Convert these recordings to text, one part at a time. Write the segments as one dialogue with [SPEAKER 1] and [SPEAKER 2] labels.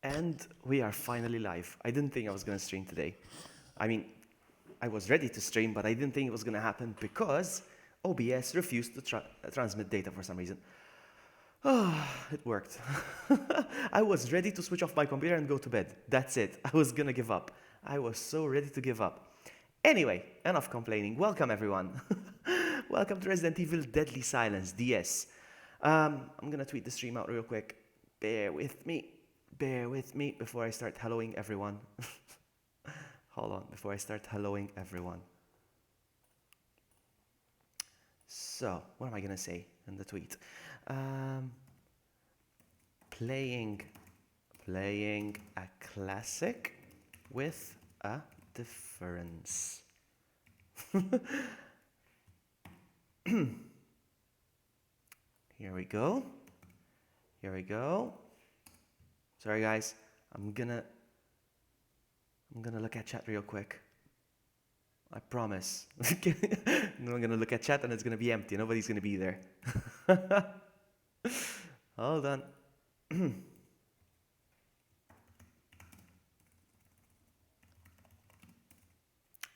[SPEAKER 1] And we are finally live. I didn't think I was going to stream today. I mean, I was ready to stream, but I didn't think it was going to happen because OBS refused to transmit data for some reason. It worked. I was ready to switch off my computer and go to bed. That's it. I was going to give up. I was so ready to give up. Anyway, enough complaining. Welcome, everyone. Welcome to Resident Evil Deadly Silence, DS. I'm going to tweet the stream out real quick. Bear with me. Bear with me before I start helloing everyone. Hold on, before I start helloing everyone. So, what am I going to say in the tweet? Playing a classic with a difference. Here we go. Here we go. Sorry guys, I'm gonna look at chat real quick. I promise. I'm gonna look at chat and it's gonna be empty. Nobody's gonna be there. Hold on.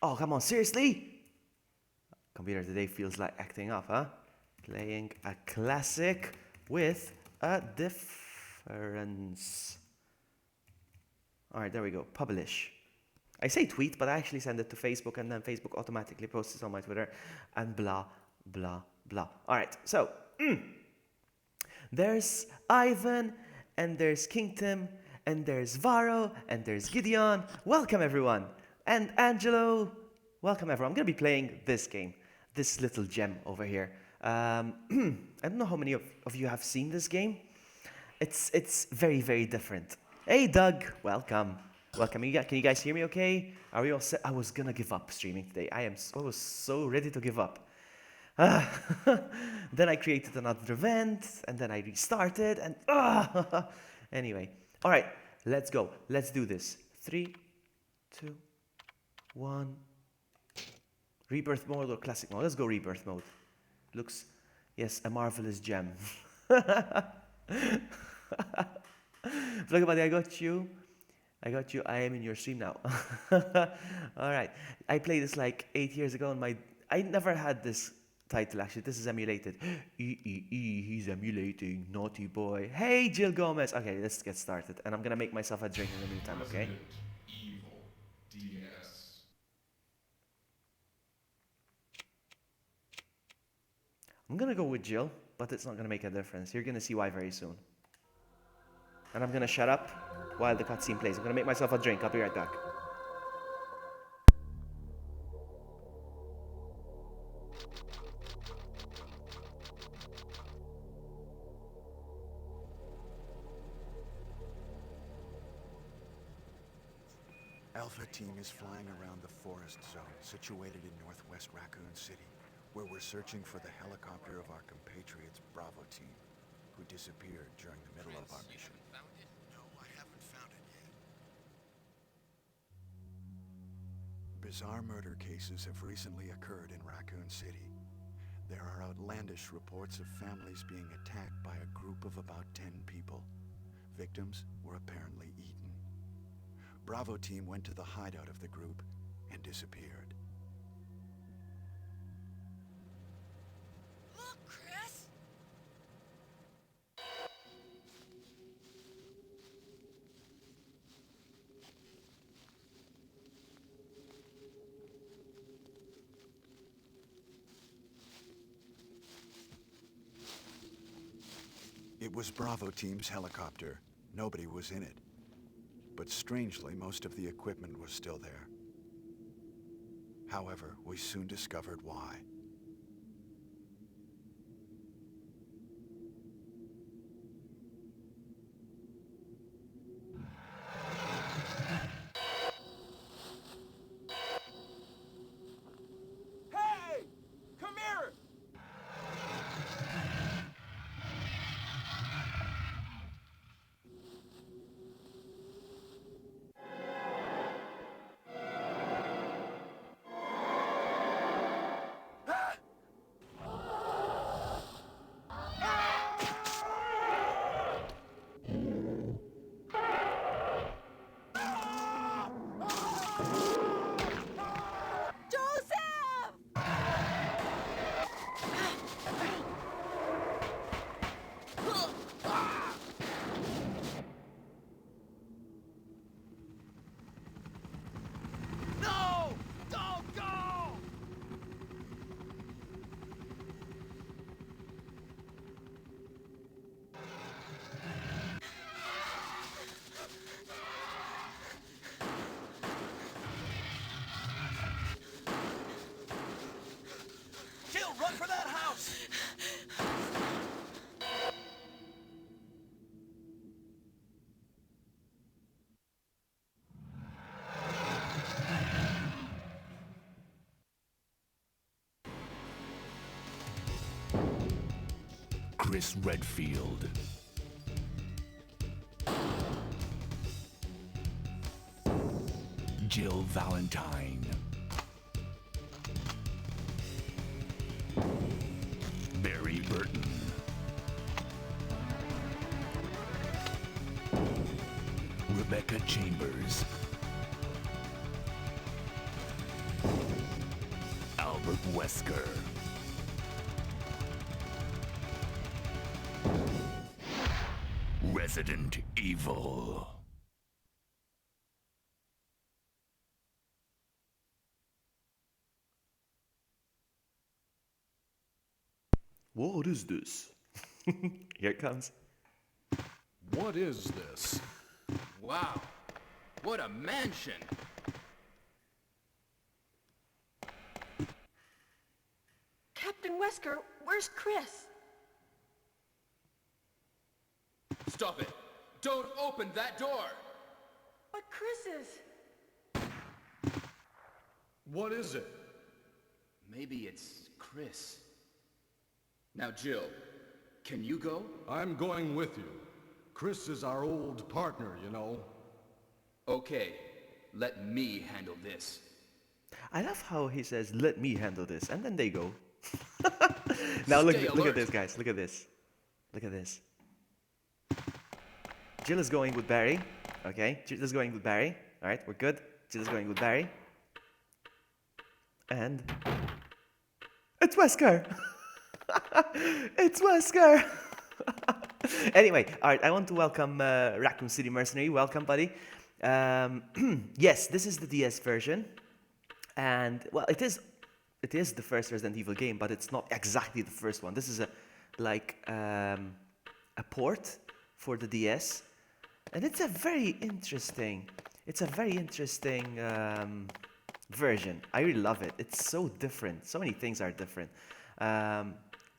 [SPEAKER 1] Oh, come on, seriously? Computer today feels like acting up, huh? Playing a classic with a difference. Alright, there we go. Publish. I say tweet, but I actually send it to Facebook, and then Facebook automatically posts it on my Twitter, and blah, blah, blah. Alright, so, there's Ivan, and there's King Tim, and there's Varo, and there's Gideon. Welcome, everyone. And Angelo. Welcome, everyone. I'm going to be playing this game, this little gem over here. I don't know how many of you have seen this game. It's very, very different. Hey, Doug. Welcome. Welcome. Can you guys hear me okay? Are we all set? I was going to give up streaming today. I was so ready to give up. Then I created another event, and then I restarted, and anyway. All right, let's go. Let's do this. 3, 2, 1. Rebirth mode or classic mode? Let's go rebirth mode. Looks, yes, a marvelous gem. Vlog buddy, I got you. I am in your stream now. All right. I played this like 8 years ago, and I never had this title actually. This is emulated. He's emulating, naughty boy. Hey, Jill Gomez. Okay, let's get started. And I'm gonna make myself a drink in the meantime, okay?
[SPEAKER 2] Evil DS.
[SPEAKER 1] I'm gonna go with Jill, but it's not gonna make a difference. You're gonna see why very soon. And I'm gonna shut up while the cutscene plays. I'm gonna make myself a drink. I'll be right back.
[SPEAKER 3] Alpha team is flying around the forest zone situated in northwest Raccoon City, where we're searching for the helicopter of our compatriots Bravo team, who disappeared during the middle of our mission.
[SPEAKER 4] Found it?
[SPEAKER 3] No, I haven't found it yet. Bizarre murder cases have recently occurred in Raccoon City. There are outlandish reports of families being attacked by a group of about 10 people. Victims were apparently eaten. Bravo team went to the hideout of the group and disappeared.
[SPEAKER 4] Look, Chris!
[SPEAKER 3] It was Bravo team's helicopter. Nobody was in it. But strangely, most of the equipment was still there. However, we soon discovered why.
[SPEAKER 5] Hey! Come here!
[SPEAKER 4] Chris Redfield. Jill Valentine. Barry Burton. Rebecca Chambers. Albert Wesker. Resident Evil.
[SPEAKER 1] What is this? Here it comes.
[SPEAKER 6] What is this?
[SPEAKER 5] Wow. What a mansion.
[SPEAKER 7] Captain Wesker, where's Chris?
[SPEAKER 5] Stop it. Don't open that door.
[SPEAKER 7] But Chris is...
[SPEAKER 6] What is it?
[SPEAKER 5] Maybe it's Chris. Now, Jill, can you go?
[SPEAKER 6] I'm going with you. Chris is our old partner, you know.
[SPEAKER 5] Okay, let me handle this.
[SPEAKER 1] I love how he says, let me handle this, and then they go. Now look
[SPEAKER 5] Stay
[SPEAKER 1] at
[SPEAKER 5] alert.
[SPEAKER 1] this, guys. Look at this. Look at this. Jill is going with Barry. Okay, Jill is going with Barry. All right, we're good. Jill is going with Barry. And it's Wesker. It's Wesker. Anyway, all right. I want to welcome Raccoon City Mercenary. Welcome, buddy. Yes, this is the DS version, and well, it is the first Resident Evil game, but it's not exactly the first one. This is a port for the DS, and it's a very interesting. It's a very interesting version. I really love it. It's so different. So many things are different.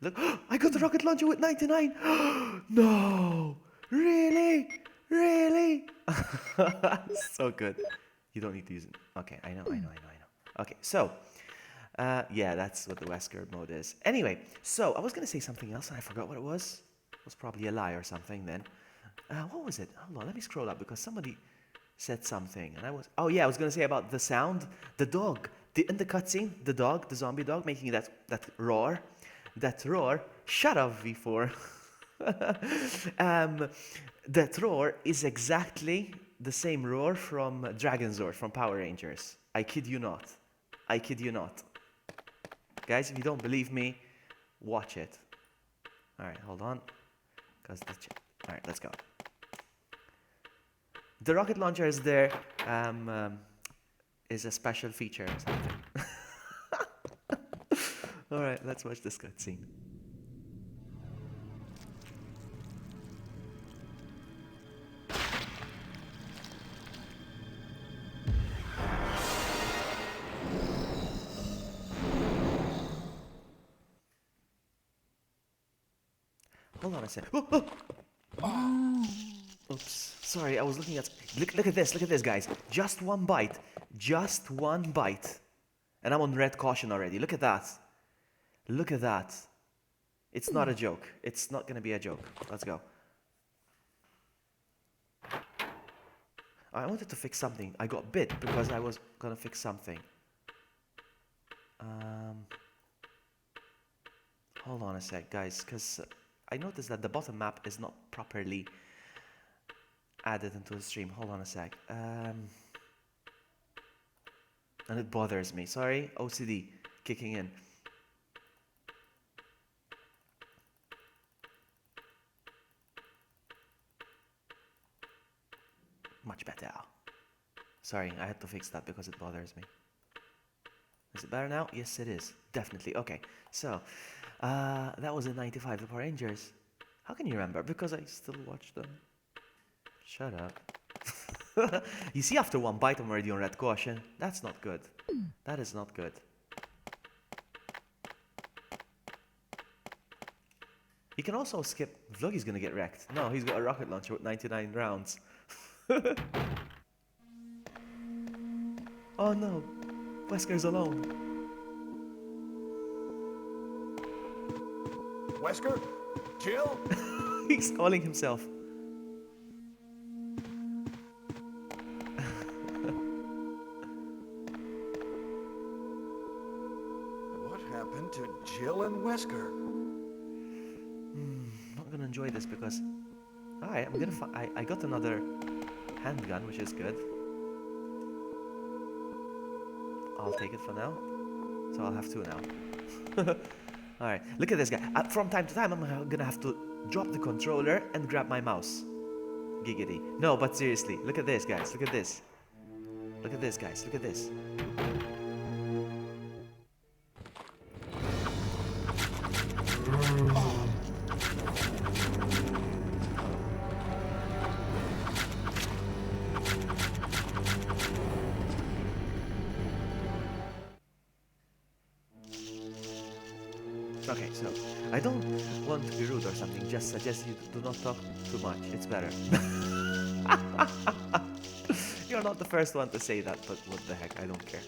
[SPEAKER 1] Look, I got the rocket launcher with 99. No, really, really. So good. You don't need to use it. Okay, I know. Okay, so. Yeah, that's what the Wesker mode is. Anyway, so I was going to say something else and I forgot what it was. It was probably a lie or something then. What was it? Hold on, let me scroll up because somebody said something. And I was going to say about the sound. The dog. In the cutscene, the dog, the zombie dog, making that roar. That roar. Shut up, V4. That roar is exactly the same roar from Dragonzord, from Power Rangers. I kid you not. I kid you not. Guys, if you don't believe me, watch it. Alright, hold on. Alright, let's go. The rocket launcher is there. Is a special feature or something. Alright, let's watch this cutscene. Hold on a sec. Oops. Sorry, I was looking at... Look at this, guys. Just one bite. Just one bite. And I'm on red caution already. Look at that. Look at that. It's not a joke. It's not going to be a joke. Let's go. I wanted to fix something. I got bit because I was going to fix something. Hold on a sec, guys, because... I noticed that the bottom map is not properly added into the stream. Hold on a sec. And it bothers me. Sorry, OCD kicking in. Much better. Sorry, I had to fix that because it bothers me. Is it better now? Yes, it is. Definitely. Okay, so... that was in 95, the Power Rangers. How can you remember? Because I still watch them. Shut up. You see, after one bite, I'm already on red caution. That's not good. That is not good. He can also skip. Vloggy's gonna get wrecked. No, he's got a rocket launcher with 99 rounds. Oh no. Wesker's alone.
[SPEAKER 3] Wesker, Jill?
[SPEAKER 1] He's calling himself.
[SPEAKER 3] What happened to Jill and Wesker?
[SPEAKER 1] I'm not gonna enjoy this because... Alright, I'm gonna I got another handgun, which is good. I'll take it for now. So I'll have two now. Alright, look at this guy. From time to time, I'm gonna have to drop the controller and grab my mouse. Giggity. No, but seriously, look at this, guys. Look at this. Look at this, guys. Look at this. Okay, so I don't want to be rude or something, just suggest you do not talk too much, it's better. You're not the first one to say that, but what the heck, I don't care.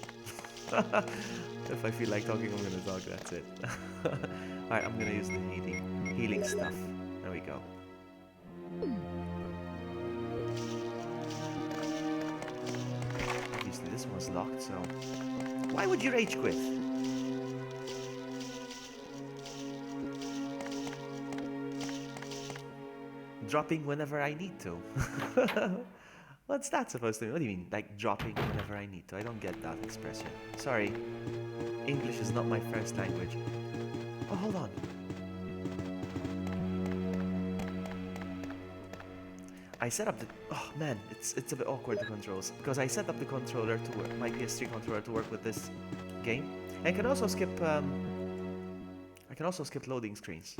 [SPEAKER 1] If I feel like talking, I'm gonna talk, that's it. Alright, I'm gonna use the healing stuff. There we go. Obviously this one's locked, so... Why would you rage quit? Dropping whenever I need to. What's that supposed to mean? What do you mean? Like dropping whenever I need to? I don't get that expression. Sorry. English is not my first language. Oh, hold on. I set up the... Oh man, it's a bit awkward, the controls. Because I set up the controller to work, my PS3 controller to work with this game. And I can also skip... I can also skip loading screens.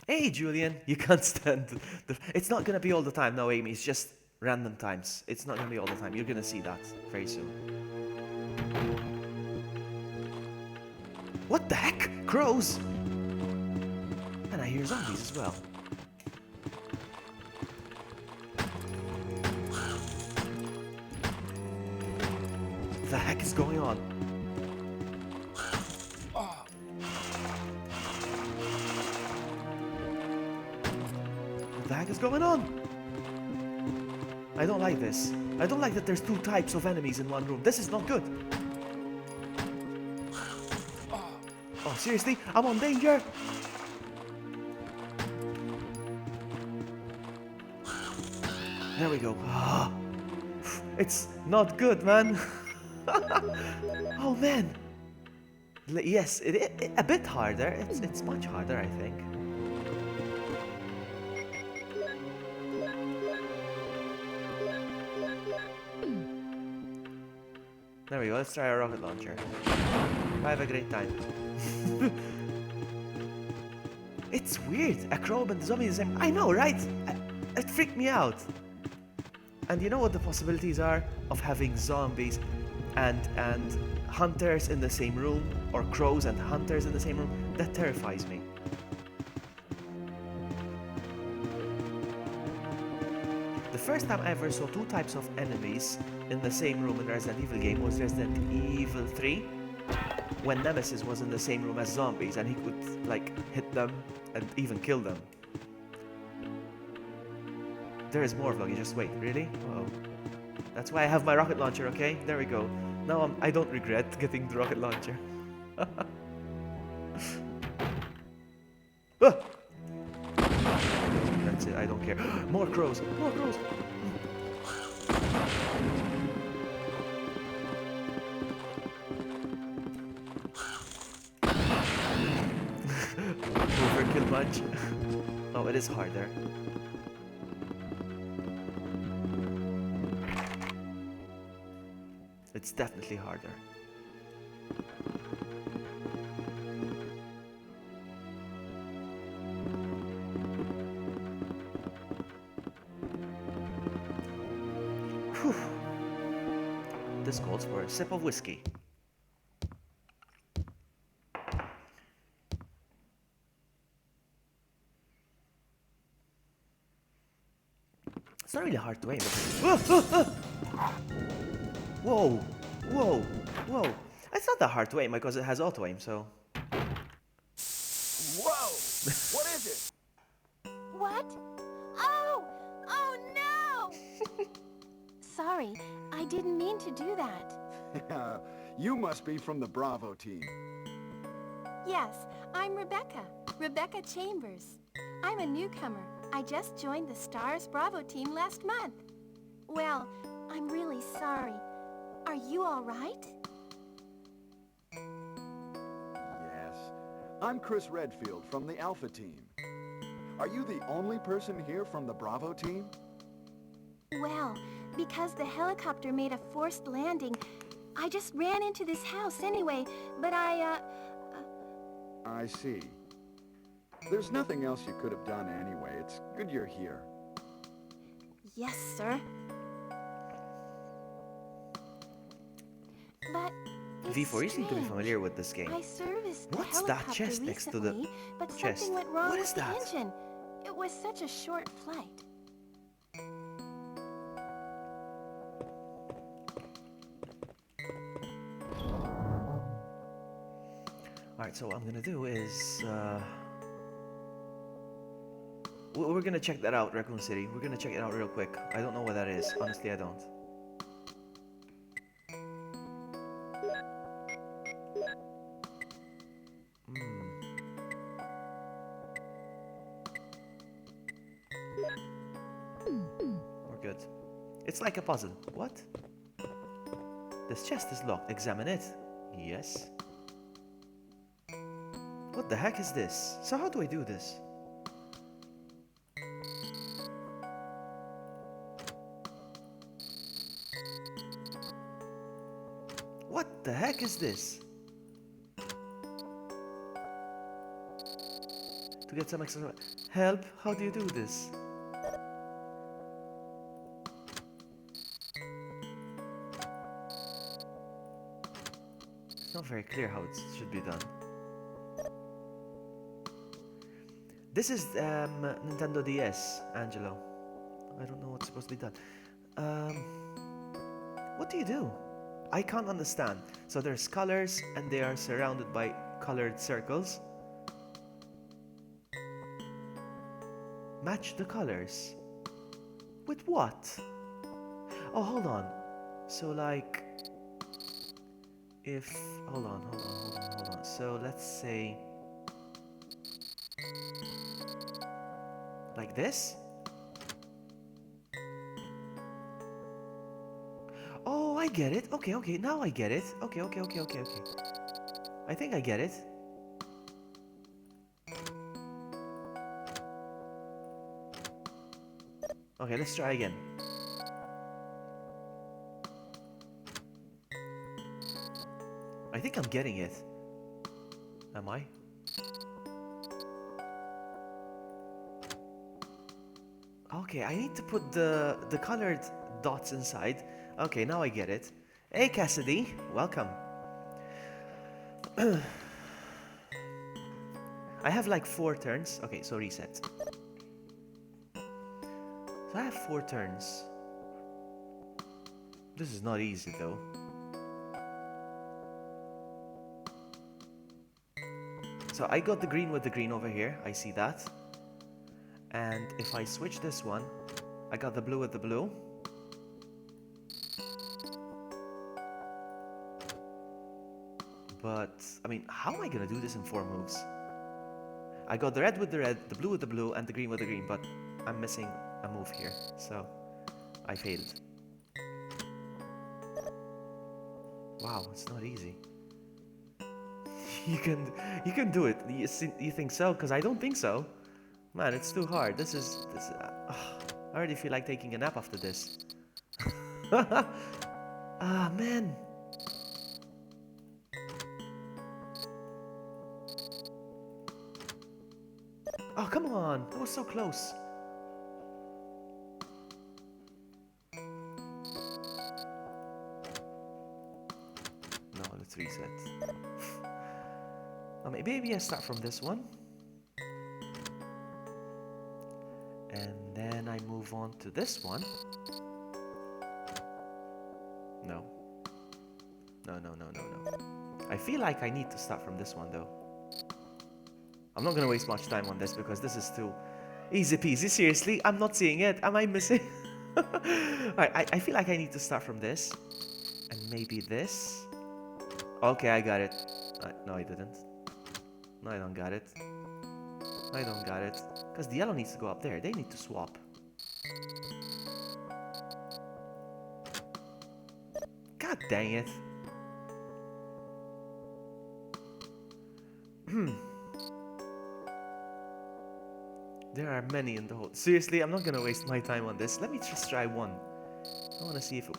[SPEAKER 1] Hey Julian, you can't stand the... It's not gonna be all the time, no Amy, it's just random times. It's not gonna be all the time, you're gonna see that very soon. What the heck? Crows? And I hear zombies as well. What the heck is going on? What the heck is going on? I don't like this. I don't like that there's two types of enemies in one room. This is not good. Oh, seriously? I'm on danger? There we go. It's not good, man. Oh, man. Yes, a bit harder. It's much harder, I think. There we go, let's try a rocket launcher. I have a great time. It's weird, a crow and the zombie is the same. I know, right? It freaked me out. And you know what the possibilities are of having zombies and hunters in the same room, or crows and hunters in the same room? That terrifies me. The first time I ever saw two types of enemies in the same room in a Resident Evil game was Resident Evil 3, when Nemesis was in the same room as zombies and he could like hit them and even kill them. There is more vlog, you just wait, really? Whoa. That's why I have my rocket launcher, okay? There we go. Now I don't regret getting the rocket launcher. Ah! That's it, I don't care. More crows! More crows! Overkill bunch. Oh, it is harder. It's definitely harder. Whew. This calls for a sip of whiskey. It's not really hard to aim. Whoa! Whoa! Whoa! It's not that hard to aim because it has auto aim, so.
[SPEAKER 3] Whoa! What is it?
[SPEAKER 8] What? Oh! Oh no! Sorry, I didn't mean to do that.
[SPEAKER 3] You must be from the Bravo team.
[SPEAKER 8] Yes, I'm Rebecca Chambers. I'm a newcomer. I just joined the Stars Bravo team last month. Well, I'm really sorry. Are you all right?
[SPEAKER 3] Yes. I'm Chris Redfield from the Alpha team. Are you the only person here from the Bravo team?
[SPEAKER 8] Well, because the helicopter made a forced landing, I just ran into this house anyway, but
[SPEAKER 3] I see. There's nothing else you could have done anyway. It's good you're here.
[SPEAKER 8] Yes, sir. But it's
[SPEAKER 1] V4, you seem to be
[SPEAKER 8] strange.
[SPEAKER 1] familiar with this game.
[SPEAKER 8] I serviced the
[SPEAKER 1] What's that
[SPEAKER 8] helicopter
[SPEAKER 1] chest next to the
[SPEAKER 8] recently, but
[SPEAKER 1] chest?
[SPEAKER 8] something went wrong
[SPEAKER 1] What
[SPEAKER 8] with
[SPEAKER 1] is
[SPEAKER 8] the
[SPEAKER 1] that?
[SPEAKER 8] engine. It was such a short flight.
[SPEAKER 1] Alright, so what I'm gonna do is, we're gonna check that out, Raccoon City. We're gonna check it out real quick. I don't know what that is. Honestly, I don't. We're good. It's like a puzzle. What? This chest is locked. Examine it. Yes. What the heck is this? So how do I do this? What the heck is this? To get some extra help, how do you do this? It's not very clear how it should be done. This is Nintendo DS, Angelo. I don't know what's supposed to be done. What do you do? I can't understand. So there's colors and they are surrounded by colored circles. Match the colors. With what? Oh, hold on. So like, if, hold on. So let's say, like this? Oh, I get it. Okay, now I get it. Okay. I think I get it. Okay, let's try again. I think I'm getting it. Am I? Okay, I need to put the colored dots inside. Okay, now I get it. Hey Cassidy, welcome. I have like 4 turns. Okay, so reset. So I have 4 turns. This is not easy though. So I got the green with the green over here. I see that. And if I switch this one, I got the blue with the blue. But, I mean, how am I gonna do this in 4 moves? I got the red with the red, the blue with the blue, and the green with the green, but I'm missing a move here, so I failed. Wow, it's not easy. You can do it. You think so? Because I don't think so. Man, it's too hard. This is I already feel like taking a nap after this. Ah, man. Oh, come on. That was so close. No, let's reset. Oh, maybe I start from this one. And then I move on to this one. No. No. I feel like I need to start from this one though. I'm not gonna waste much time on this because this is too easy peasy. Seriously, I'm not seeing it. Am I missing? Alright, I feel like I need to start from this. And maybe this. Okay, I got it. No, I didn't. No, I don't got it. I don't got it. Because the yellow needs to go up there. They need to swap. God dang it. There are many in the whole... Seriously, I'm not gonna waste my time on this. Let me just try one. I wanna see if it...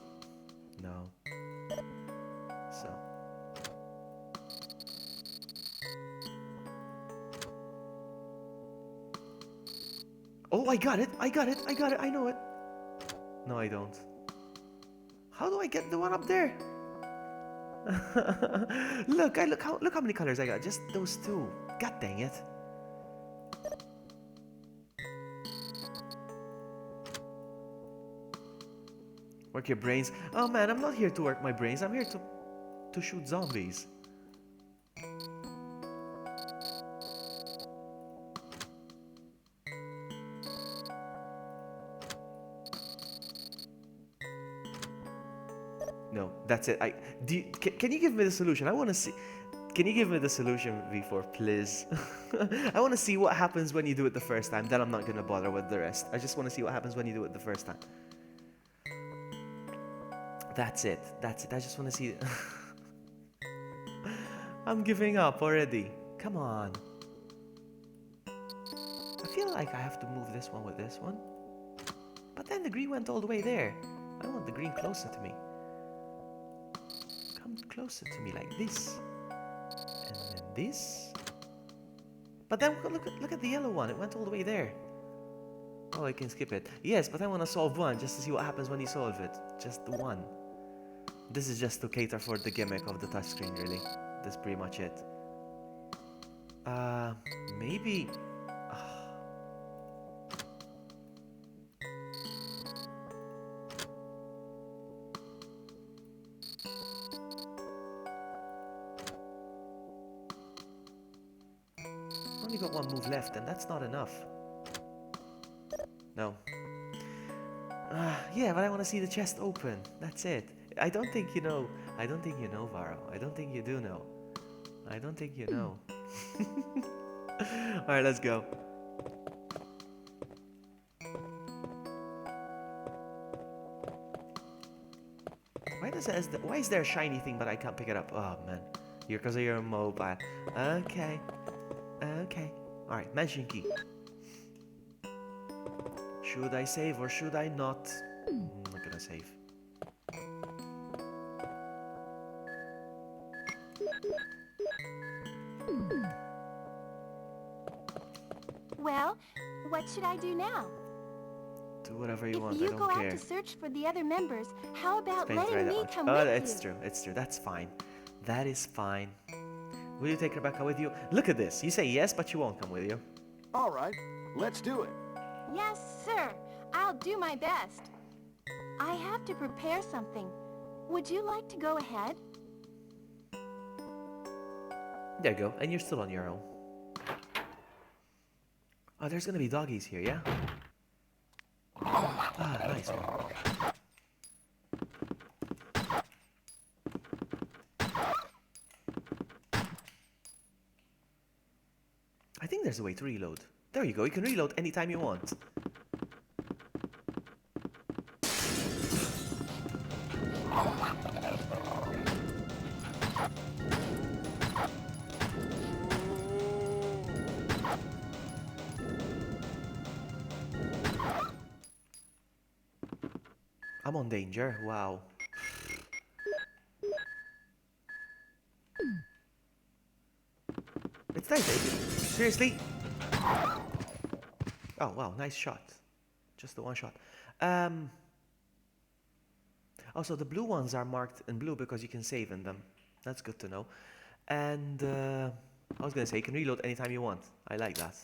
[SPEAKER 1] No. So... Oh, I got it! I got it! I got it! I know it! No, I don't. How do I get the one up there? Look how many colors I got. Just those two. God dang it. Work your brains. Oh man, I'm not here to work my brains. I'm here to shoot zombies. No, that's it. Can you give me the solution? I want to see. Can you give me the solution, V4, please? I want to see what happens when you do it the first time. Then I'm not going to bother with the rest. I just want to see what happens when you do it the first time. That's it. That's it. I just want to see it. I'm giving up already. Come on. I feel like I have to move this one with this one. But then the green went all the way there. I want the green closer to me. Come closer to me like this. And then this. But then look at the yellow one. It went all the way there. Oh, I can skip it. Yes, but I want to solve one just to see what happens when you solve it. Just the one. This is just to cater for the gimmick of the touchscreen, really. That's pretty much it. Maybe... Only got one move left, and that's not enough. No. Yeah, but I want to see the chest open. That's it. I don't think you know. I don't think you know, Varro. I don't think you do know. I don't think you know. Alright, let's go. Why is there a shiny thing but I can't pick it up? Oh man. Because you're mobile. Okay. Okay. Alright, mansion key. Should I save or should I not? I'm not gonna save.
[SPEAKER 8] Well, what should I do now?
[SPEAKER 1] Do whatever you want,
[SPEAKER 8] If
[SPEAKER 1] I
[SPEAKER 8] you
[SPEAKER 1] don't
[SPEAKER 8] go
[SPEAKER 1] care.
[SPEAKER 8] out to search for the other members, how about
[SPEAKER 1] Explains
[SPEAKER 8] letting
[SPEAKER 1] right
[SPEAKER 8] me
[SPEAKER 1] that much.
[SPEAKER 8] come
[SPEAKER 1] Oh,
[SPEAKER 8] with
[SPEAKER 1] it's
[SPEAKER 8] you?
[SPEAKER 1] true, it's true. That's fine. That is fine. Will you take Rebecca with you? Look at this. You say yes, but she won't come with you.
[SPEAKER 3] All right, let's do it.
[SPEAKER 8] Yes, sir. I'll do my best. I have to prepare something. Would you like to go ahead?
[SPEAKER 1] There you go. And you're still on your own. Oh, there's gonna be doggies here, yeah? Ah, nice one. I think there's a way to reload. There you go. You can reload anytime you want. I'm on danger. Wow. It's nice, baby. Seriously? Oh, wow. Nice shot. Just the one shot. Also, the blue ones are marked in blue because you can save in them. That's good to know. And I was going to say, you can reload anytime you want. I like that.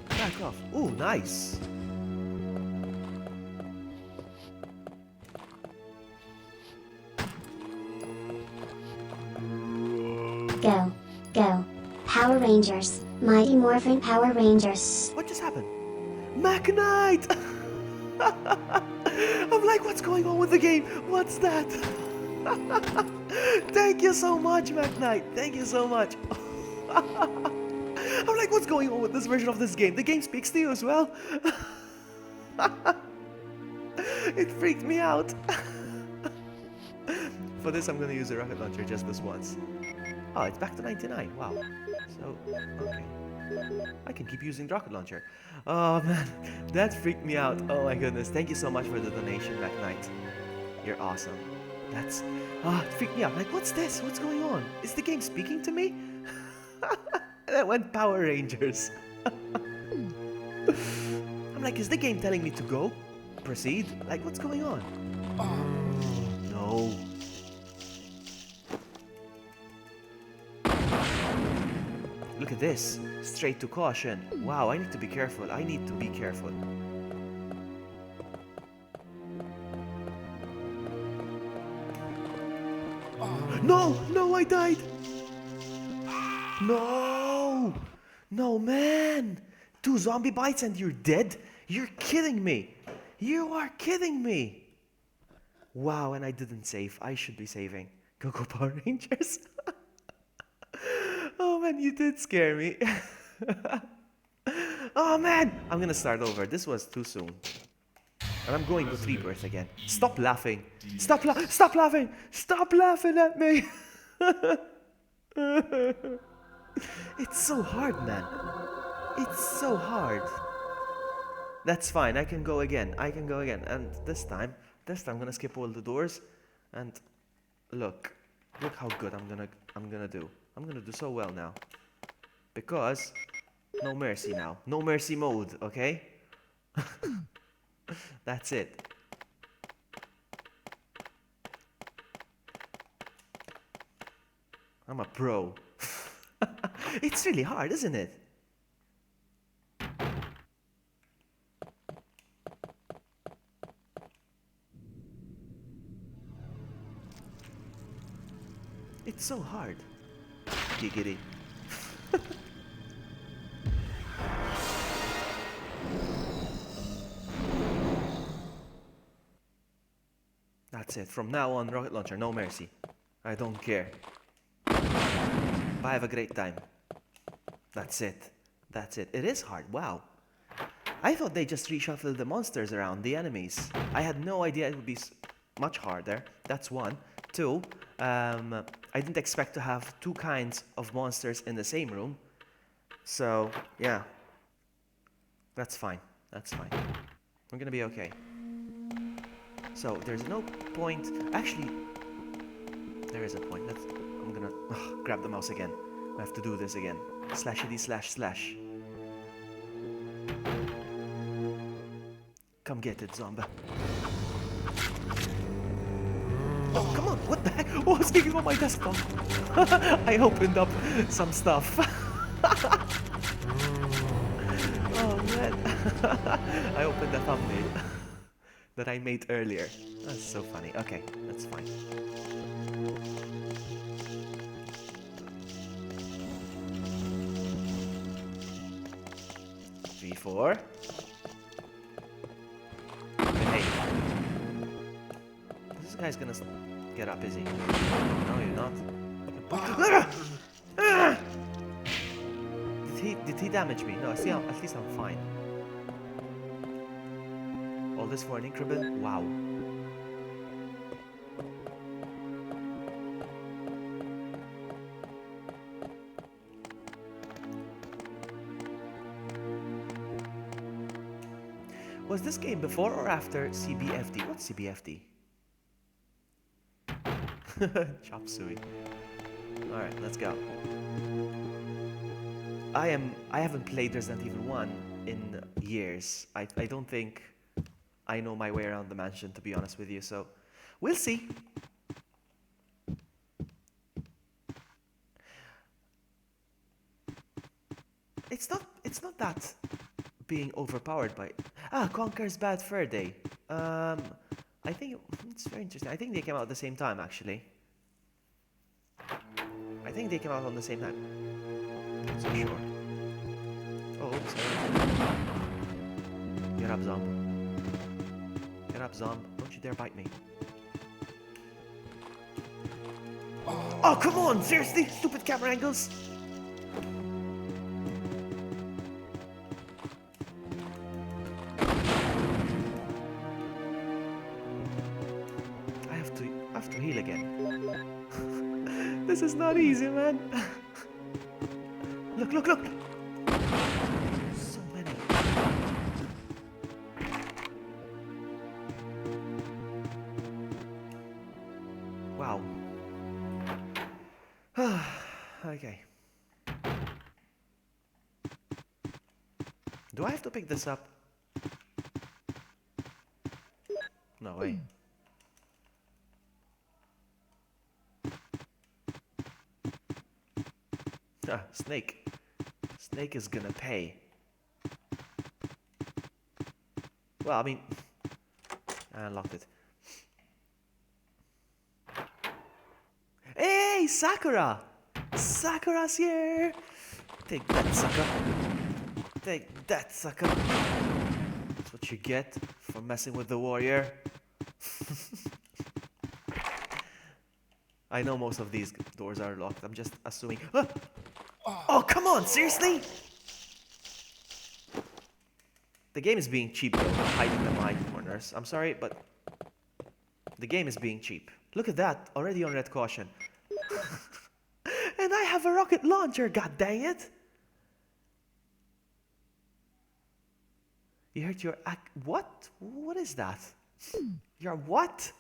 [SPEAKER 1] Back off. Ooh, nice.
[SPEAKER 9] Go. Go. Power Rangers. Mighty Morphin Power Rangers.
[SPEAKER 1] What just happened? Knight! I'm like, what's going on with the game? What's that? Thank you so much, Knight. Thank you so much. I'm like, what's going on with this version of this game? The game speaks to you as well. It freaked me out. For this, I'm gonna use a rocket launcher just this once. Oh, it's back to 99. Wow. So, okay. I can keep using the rocket launcher. Oh man, that freaked me out. Oh my goodness. Thank you so much for the donation, Knight. You're awesome. That's... it freaked me out. Like, what's this? What's going on? Is the game speaking to me? And I went Power Rangers. I'm like, is the game telling me to go? Proceed? Like, what's going on? No. Look at this. Straight to caution. Wow, I need to be careful. I need to be careful. No! No, I died! No! No, man! 2 zombie bites and you're dead? You're kidding me! You are kidding me! Wow, and I didn't save. I should be saving. Go Power Rangers! Oh man, you did scare me. Oh man! I'm gonna start over. This was too soon. And I'm going with rebirth again. Stop laughing. Stop laughing. Stop laughing at me. It's so hard, man. It's so hard. That's fine. I can go again. And this time I'm gonna skip all the doors. And look how good I'm gonna do. I'm gonna do so well now. Because no mercy now. No mercy mode, okay? That's it. I'm a pro. It's really hard, isn't it? It's so hard. Giggity. That's it. From now on, rocket launcher, no mercy. I don't care. But have a great time. That's it. That's it. It is hard. Wow. I thought they just reshuffled the monsters around, the enemies. I had no idea it would be much harder. That's one. Two, I didn't expect to have 2 kinds of monsters in the same room. So, yeah. That's fine. That's fine. We're gonna be okay. So, there's no point... Actually, there is a point. I'm gonna grab the mouse again. I have to do this again. //slash. Come get it, zombie. Oh, come on, what the heck? Oh, it's kicking on my desktop. I opened up some stuff. Oh, man. I opened the thumbnail that I made earlier. That's so funny. Okay, that's fine. V4. Hey. This guy's gonna get up, is he? No, you're not. Did he damage me? No, see, at least I'm fine. All this for an increment? Wow. Was this game before or after CBFD? What's CBFD? Chop suey. Alright, let's go. I haven't played Resident Evil 1 in years. I don't think I know my way around the mansion, to be honest with you, so we'll see. It's not that being overpowered by. Conker's Bad Fur Day. I think it's very interesting. I think they came out at the same time, actually. I think they came out on the same time. Not so sure. Oh, sorry. Get up, Zomb. Get up, Zomb. Don't you dare bite me. Oh, come on! Seriously? Stupid camera angles? I have to heal again. This is not easy, man. Look, look, look! So many. Wow. Okay. Do I have to pick this up? No way. Snake. Snake is gonna pay. Well, I mean, I unlocked it. Hey, Sakura! Sakura's here! Take that, sucker. Take that, sucker. That's what you get for messing with the warrior. I know most of these doors are locked. I'm just assuming. Ah! Oh, come on! Seriously? The game is being cheap, though, hiding them behind corners. I'm sorry, but the game is being cheap. Look at that, already on red caution. And I have a rocket launcher, god dang it! You heard your what? What is that? Your what?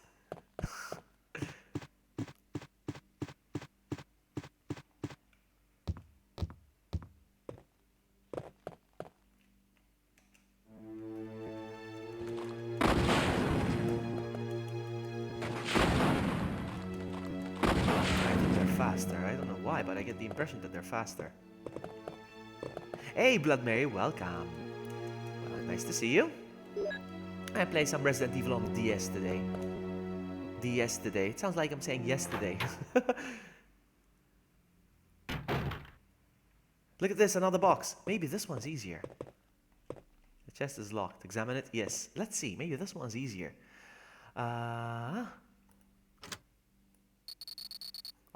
[SPEAKER 1] Faster. I don't know why, but I get the impression that they're faster. Hey, Blood Mary, welcome. Nice to see you. I played some Resident Evil on the DS today. DS today. It sounds like I'm saying yesterday. Look at this, another box. Maybe this one's easier. The chest is locked. Examine it. Yes. Let's see. Maybe this one's easier.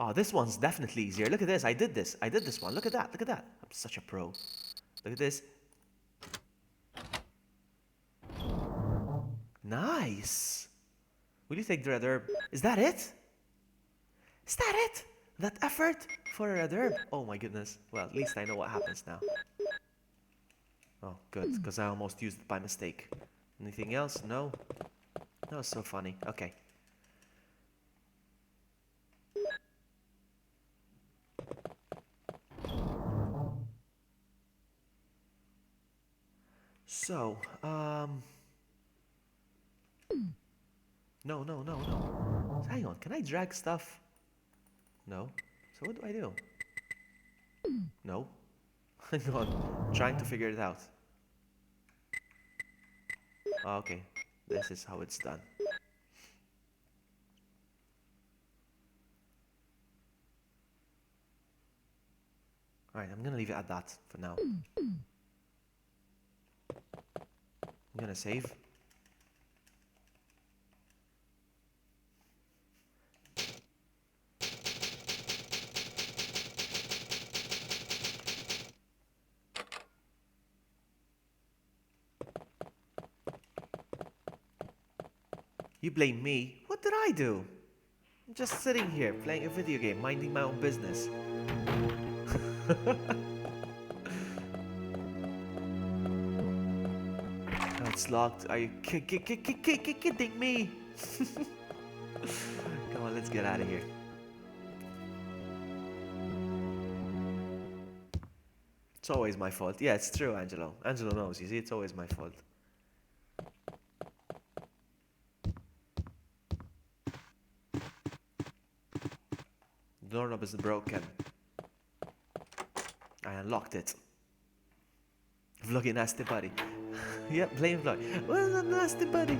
[SPEAKER 1] Oh, this one's definitely easier. Look at this. I did this. I did this one. Look at that. Look at that. I'm such a pro. Look at this. Nice. Will you take the red herb? Is that it? Is that it? That effort for a red herb? Oh my goodness. Well, at least I know what happens now. Oh, good. Because I almost used it by mistake. Anything else? No? That was so funny. Okay. So, no. Hang on, can I drag stuff? No. So what do I do? No. Hang on, trying to figure it out. Okay, this is how it's done. Alright, I'm gonna leave it at that for now. I'm gonna save. You blame me? What did I do? I'm just sitting here playing a video game, minding my own business. It's locked. Are you kidding me? Come on, let's get out of here. It's always my fault. Yeah, it's true, Angelo. Angelo knows. You see, it's always my fault. The doorknob is broken. I unlocked it. Vloggy nasty buddy. Yeah, blame vlog. Well, a nasty buddy.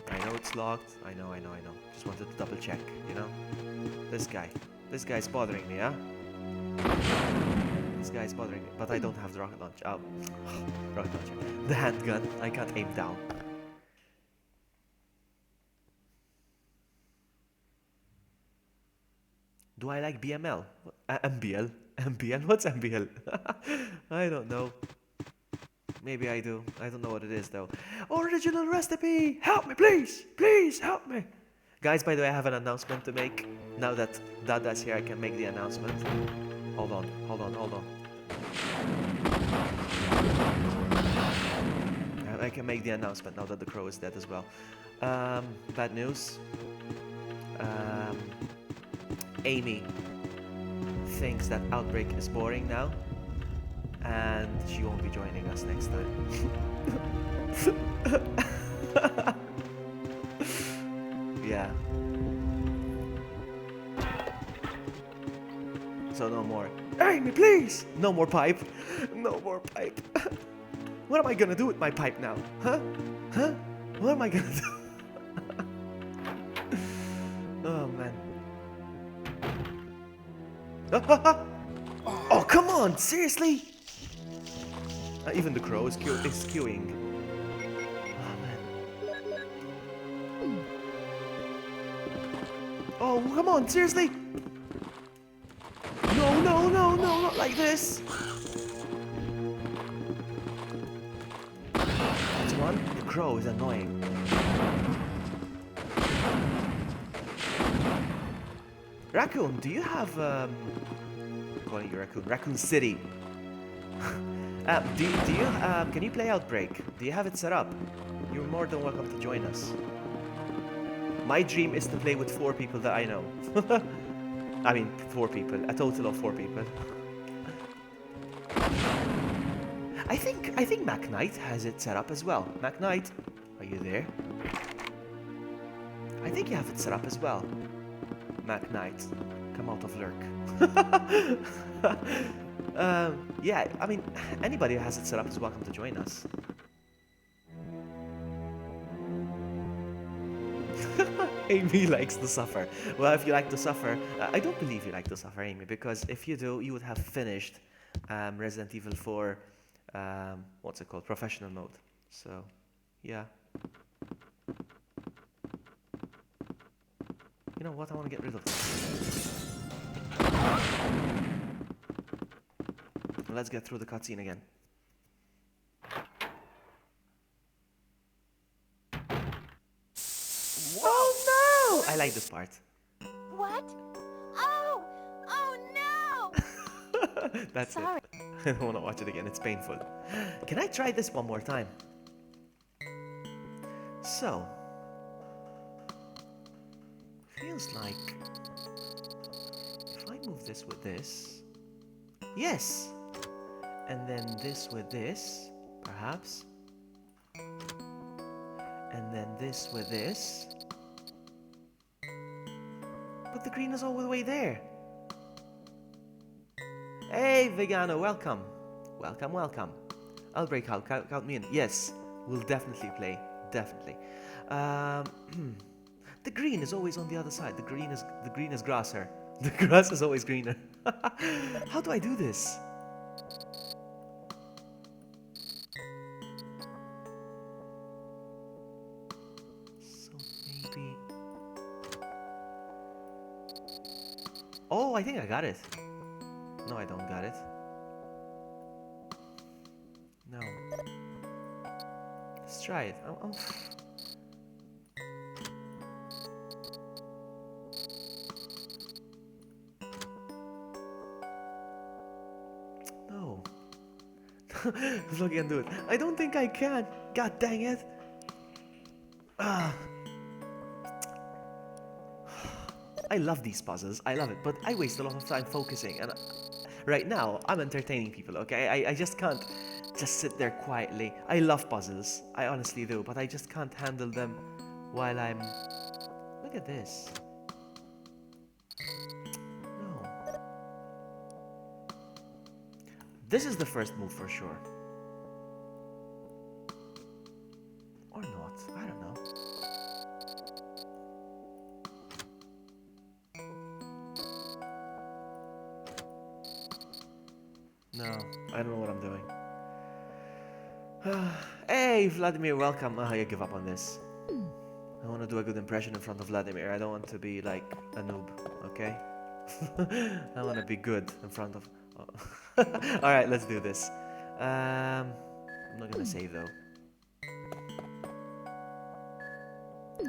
[SPEAKER 1] I know it's locked. I know. Just wanted to double check, you know? This guy's bothering me, huh? This guy's bothering me, but I don't have the rocket launcher. Oh, rocket launcher. The handgun. I can't aim down. Do I like BML? MBL? MBL? What's MBL? I don't know. Maybe I do. I don't know what it is though. Original recipe! Help me, please! Please help me! Guys, by the way, I have an announcement to make. Now that Dada's here, I can make the announcement. Hold on. I can make the announcement now that the crow is dead as well. Bad news. Amy thinks that Outbreak is boring now, and she won't be joining us next time. Yeah. So no more. Amy, please! No more pipe. No more pipe. What am I gonna do with my pipe now? Huh? What am I gonna do? Oh man. Oh, come on! Seriously? Even the crow is queuing. Oh, man. Oh, come on! Seriously? No, not like this! That's one. The crow is annoying. Raccoon, do you have calling you Raccoon? Raccoon City. Do you can you play Outbreak? Do you have it set up? You're more than welcome to join us. My dream is to play with 4 people that I know. I mean 4 people, a total of 4 people. I think Mac Knight has it set up as well. Mac Knight, are you there? I think you have it set up as well. Mac Knight, come out of lurk. Yeah, I mean, anybody who has it set up is welcome to join us. Amy likes to suffer. Well, if you like to suffer, I don't believe you like to suffer, Amy, because if you do, you would have finished Resident Evil 4, what's it called, professional mode. So, yeah. You know what? I want to get rid of this. Let's get through the cutscene again. Oh no! I like this part.
[SPEAKER 8] What? Oh! Oh no!
[SPEAKER 1] That's
[SPEAKER 8] Sorry.
[SPEAKER 1] it. I don't want to watch it again. It's painful. Can I try this one more time? So. Feels like if I move this with this, yes, and then this with this, perhaps, and then this with this, but the green is all the way there. Hey, Vegano, welcome. Welcome. Outbreak, count me in. Yes, we'll definitely play. Definitely. The green is always on the other side. The green is grasser. The grass is always greener. How do I do this? So maybe. Oh, I think I got it. No, I don't got it. No. Let's try it. Oh. No. Look and do it. I don't think I can. God dang it. I love these puzzles. I love it. But I waste a lot of time focusing. And right now, I'm entertaining people, okay? I just can't just sit there quietly. I love puzzles. I honestly do. But I just can't handle them while I'm... Look at this. This is the first move for sure. Or not, I don't know. No, I don't know what I'm doing. Hey, Vladimir, welcome. I give up on this. I want to do a good impression in front of Vladimir. I don't want to be like a noob, okay? I want to be good in front of... Oh. Alright, let's do this. I'm not gonna save though.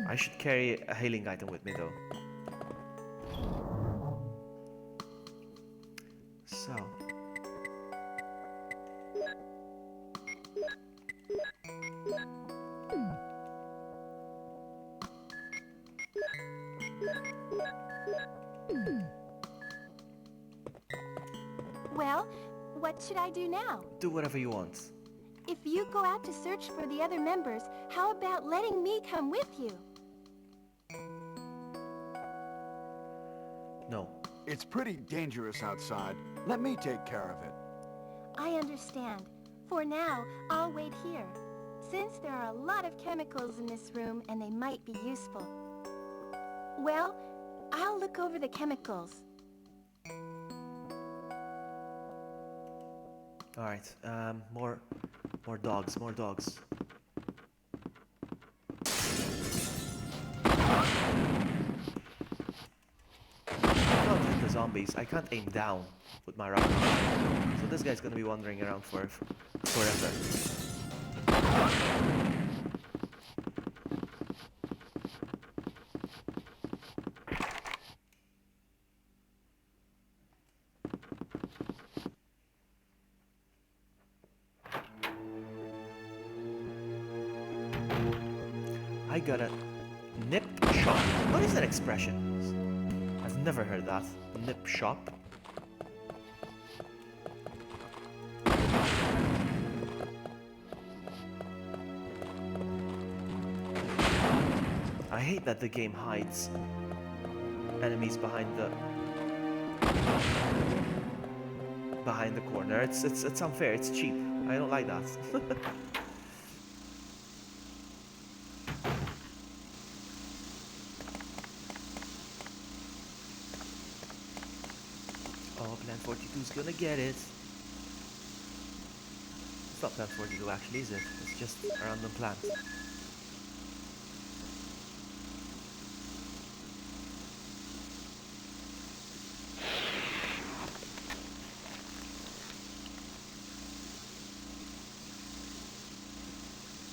[SPEAKER 1] I should carry a healing item with me though. So...
[SPEAKER 8] Well, what should I do now?
[SPEAKER 1] do whatever you want.
[SPEAKER 8] If you go out to search for the other members, how about letting me come with you?
[SPEAKER 1] No.
[SPEAKER 3] It's pretty dangerous outside. Let me take care of it.
[SPEAKER 8] I understand. For now, I'll wait here. Since there are a lot of chemicals in this room and they might be useful. Well, I'll look over the chemicals.
[SPEAKER 1] Alright, more dogs, more dogs. I can't hit the zombies. I can't aim down with my rocket launcher. So this guy's gonna be wandering around forever. I got a nip shop. What is that expression? I've never heard that. Nip shop. I hate that the game hides enemies behind the corner. It's unfair. It's cheap. I don't like that. Oh, Plan 42's gonna get it. It's not Plan 42 actually, is it? It's just a random plant.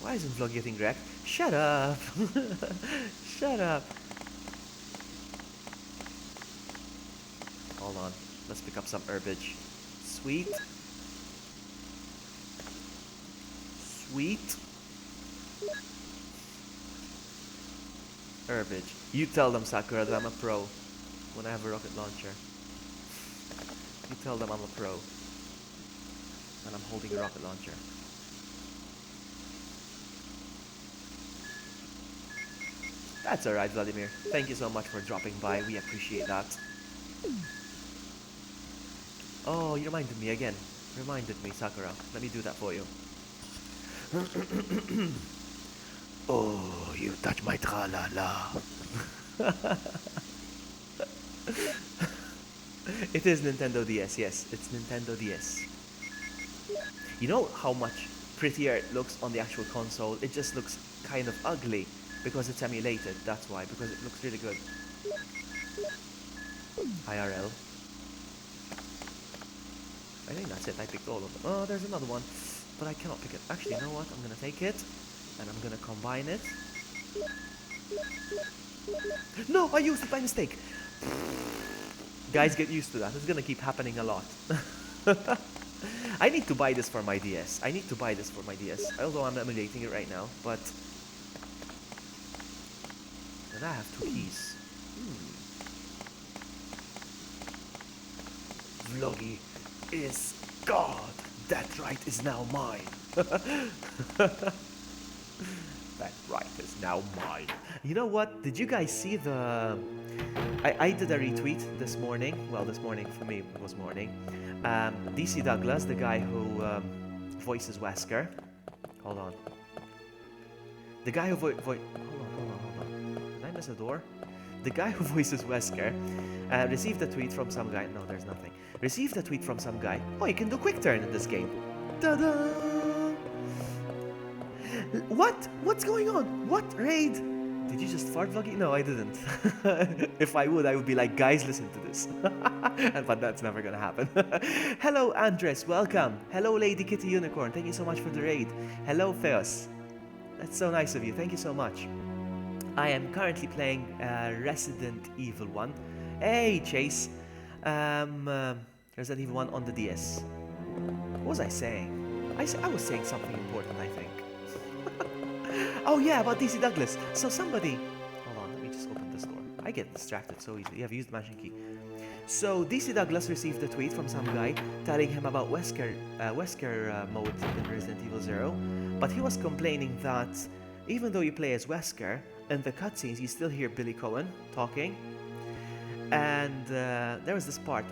[SPEAKER 1] Why isn't Vlog getting wrecked? Shut up! Shut up! Hold on. Let's pick up some herbage. Sweet. Sweet. Herbage. You tell them, Sakura, that I'm a pro when I have a rocket launcher. You tell them I'm a pro when I'm holding a rocket launcher. That's alright, Vladimir. Thank you so much for dropping by. We appreciate that. Oh, you reminded me again. Reminded me, Sakura. Let me do that for you.
[SPEAKER 4] Oh, you touch my tra-la-la.
[SPEAKER 1] It is Nintendo DS, yes. It's Nintendo DS. You know how much prettier it looks on the actual console? It just looks kind of ugly because it's emulated. That's why, because it looks really good. IRL. I think that's it. I picked all of them. Oh, there's another one. But I cannot pick it. Actually, you know what? I'm gonna take it. And I'm gonna combine it. No! I used it by mistake! Guys, get used to that. It's gonna keep happening a lot. I need to buy this for my DS. I need to buy this for my DS. Although I'm emulating it right now. But... and I have 2 keys.
[SPEAKER 4] Vloggy is God. That right is now mine.
[SPEAKER 1] That right life is now mine. You know what? Did you guys see the... I did a retweet this morning. Well, this morning for me it was morning. DC Douglas, the guy who voices Wesker. Hold on. The guy who hold on. Did I miss a door? The guy who voices Wesker received a tweet from some guy. No, there's nothing. Received a tweet from some guy. Oh, you can do quick turn in this game. Ta-da! What? What's going on? What? Raid? Did you just fart, Vloggy? No, I didn't. If I would be like, guys, listen to this. But that's never gonna happen. Hello, Andres. Welcome. Hello, Lady Kitty Unicorn. Thank you so much for the raid. Hello, Theos. That's so nice of you. Thank you so much. I am currently playing Resident Evil 1. Hey, Chase. Resident Evil 1 on the DS. What was I saying? I was saying something important, I think. Oh yeah, about DC Douglas. So somebody... Hold on, let me just open this door. I get distracted so easily. I've used Magic Key. So DC Douglas received a tweet from some guy telling him about Wesker mode in Resident Evil 0. But he was complaining that even though you play as Wesker, in the cutscenes you still hear Billy Cohen talking. And there was this part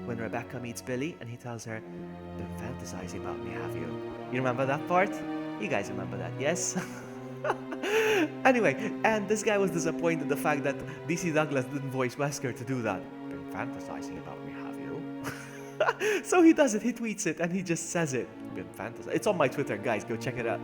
[SPEAKER 1] when Rebecca meets Billy and he tells her, "Been fantasizing about me, have you?" You remember that part? You guys remember that, yes? Anyway, and this guy was disappointed the fact that DC Douglas didn't voice Wesker to do that. "Been fantasizing about me, have you?" So he does it, he tweets it, and he just says it. Been fantasizing. It's on my Twitter, guys, go check it out.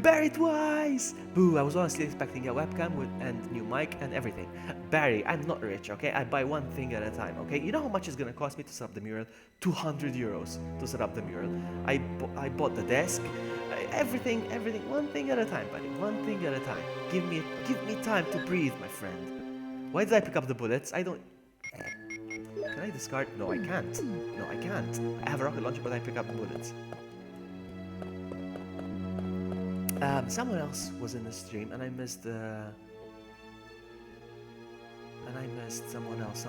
[SPEAKER 1] Barry twice! Boo, I was honestly expecting a webcam and new mic and everything. Barry, I'm not rich, okay? I buy one thing at a time, okay? You know how much it's gonna cost me to set up the mural? 200 euros to set up the mural. I bought the desk, everything, one thing at a time, buddy, one thing at a time. Give me time to breathe, my friend. Why did I pick up the bullets? I don't... Can I discard? No, I can't. No, I can't. I have a rocket launcher, but I pick up bullets. Someone else was in the stream, and I missed someone else.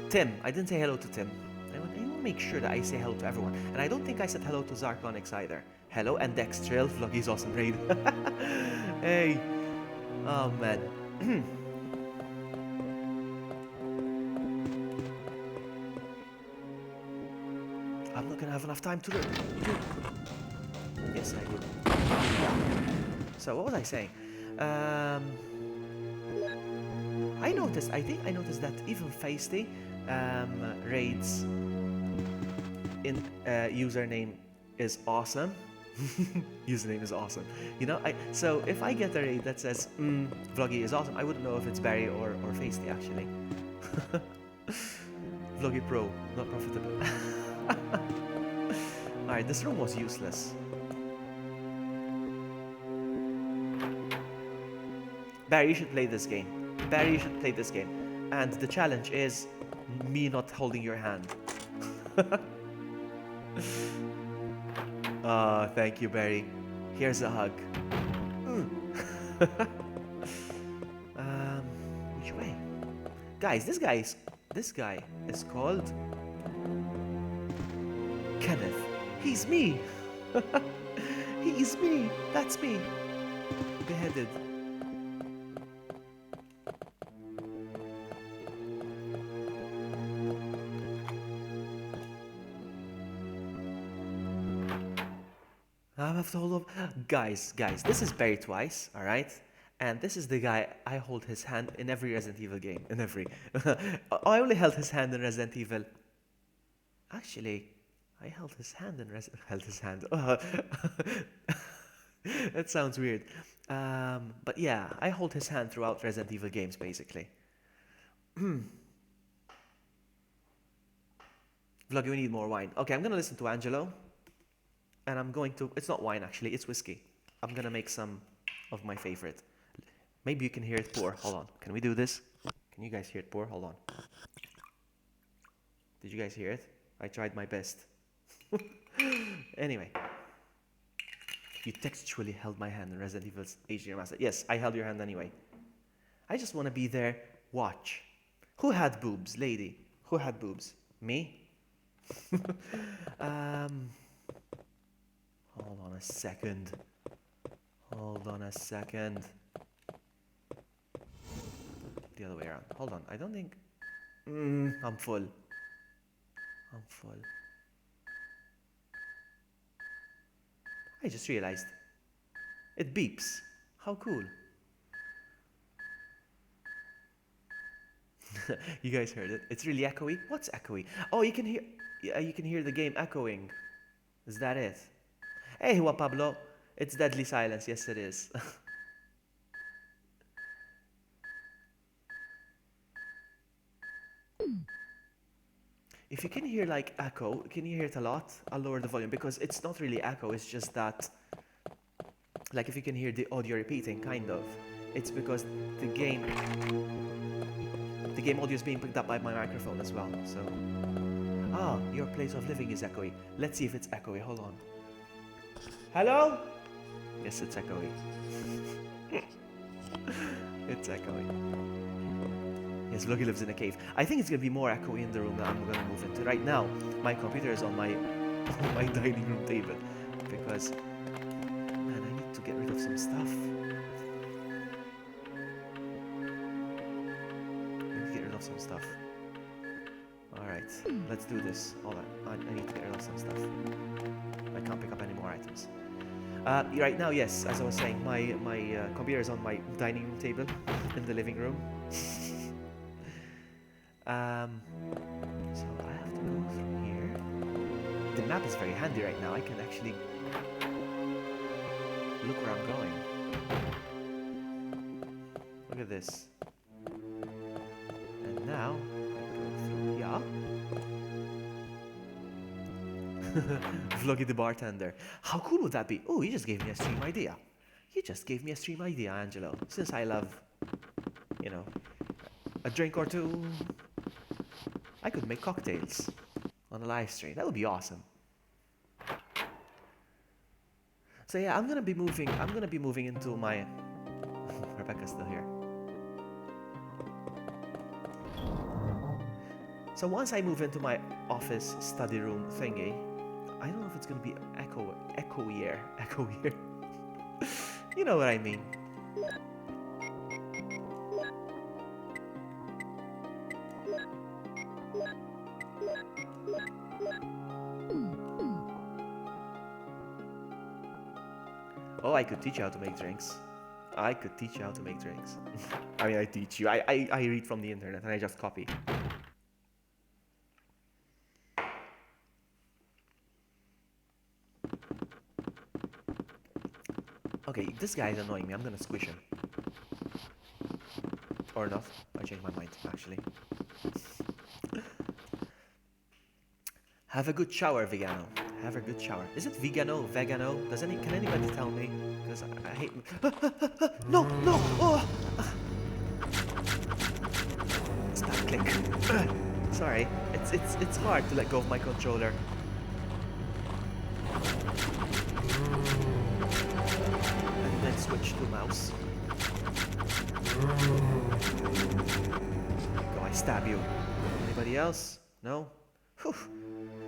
[SPEAKER 1] Tim. I didn't say hello to Tim. I want to make sure that I say hello to everyone. And I don't think I said hello to Zarkonix either. Hello, and Dextrail. Vloggy's awesome raid. Hey. Oh, man. I'm not gonna have enough time to do. Yes, I do. So what was I saying? I think I noticed that even Feisty raids in username is awesome. Username is awesome. You know, so if I get a raid that says Vloggy is awesome, I wouldn't know if it's Barry or Feisty actually. Vloggy Pro, not profitable. Alright, this room was useless. Barry, you should play this game. Barry, you should play this game. And the challenge is me not holding your hand. Thank you, Barry. Here's a hug. Which way? Guys, this guy is called Kenneth. He's me. He is me. That's me. Beheaded. I have to hold up. Guys, this is Barry twice, alright? And this is the guy I hold his hand in every Resident Evil game. In every. I only held his hand in Resident Evil. Actually, I held his hand in held his hand. That sounds weird. But yeah, I hold his hand throughout Resident Evil games, basically. Vloggy, we need more wine. Okay, I'm gonna listen to Angelo. And I'm going to... It's not wine, actually. It's whiskey. I'm gonna make some of my favorite. Maybe you can hear it pour. Hold on. Can we do this? Can you guys hear it pour? Hold on. Did you guys hear it? I tried my best. Anyway. You textually held my hand in Resident Evil's HD Remastered. Yes, I held your hand anyway. I just want to be there. Watch. Who had boobs? Lady. Who had boobs? Me? Hold on a second. Hold on a second. The other way around. Hold on. I don't think... I'm full. I'm full. I just realized. It beeps. How cool. You guys heard it? It's really echoey. What's echoey? Oh, you can hear... Yeah, you can hear the game echoing. Is that it? Hey, Juan Pablo. It's deadly silence. Yes, it is. If you can hear like echo, can you hear it a lot? I'll lower the volume because it's not really echo, it's just that, like if you can hear the audio repeating, kind of, it's because the game audio is being picked up by my microphone as well, so. Ah, your place of living is echoey. Let's see if it's echoey, hold on. Hello? Yes, it's echoey. It's echoey. Yes, Vloggy lives in a cave. I think it's gonna be more echoey in the room that I'm gonna move into. Right now, my computer is on my dining room table because, man, I need to get rid of some stuff. I need to get rid of some stuff. Alright, let's do this. Hold on, I need to get rid of some stuff. I can't pick up any more items. Right now, yes, as I was saying, my computer is on my dining room table in the living room. So I have to go through here. The map is very handy right now. I can actually look where I'm going. Look at this. And now I go through here. Vloggy the bartender. How cool would that be? Oh, you just gave me a stream idea. You just gave me a stream idea, Angelo. Since I love, you know, a drink or two. I could make cocktails on a live stream. That would be awesome. So yeah, I'm gonna be moving into my Rebecca's still here. So once I move into my office study room thingy, I don't know if it's gonna be echoier. You know what I mean. Oh, I could teach you how to make drinks. I could teach you how to make drinks. I mean, I teach you. I read from the internet and I just copy. Okay, this guy is annoying me. I'm gonna squish him. Or not. I changed my mind, actually. Have a good shower, Vegano. Have a good shower. Is it vegano? Vegano? Can anybody tell me? Because I hate... No! No! Oh! Stop, click. Sorry. It's hard to let go of my controller. And then switch to mouse. Go, I stab you. Anybody else? No? Whew.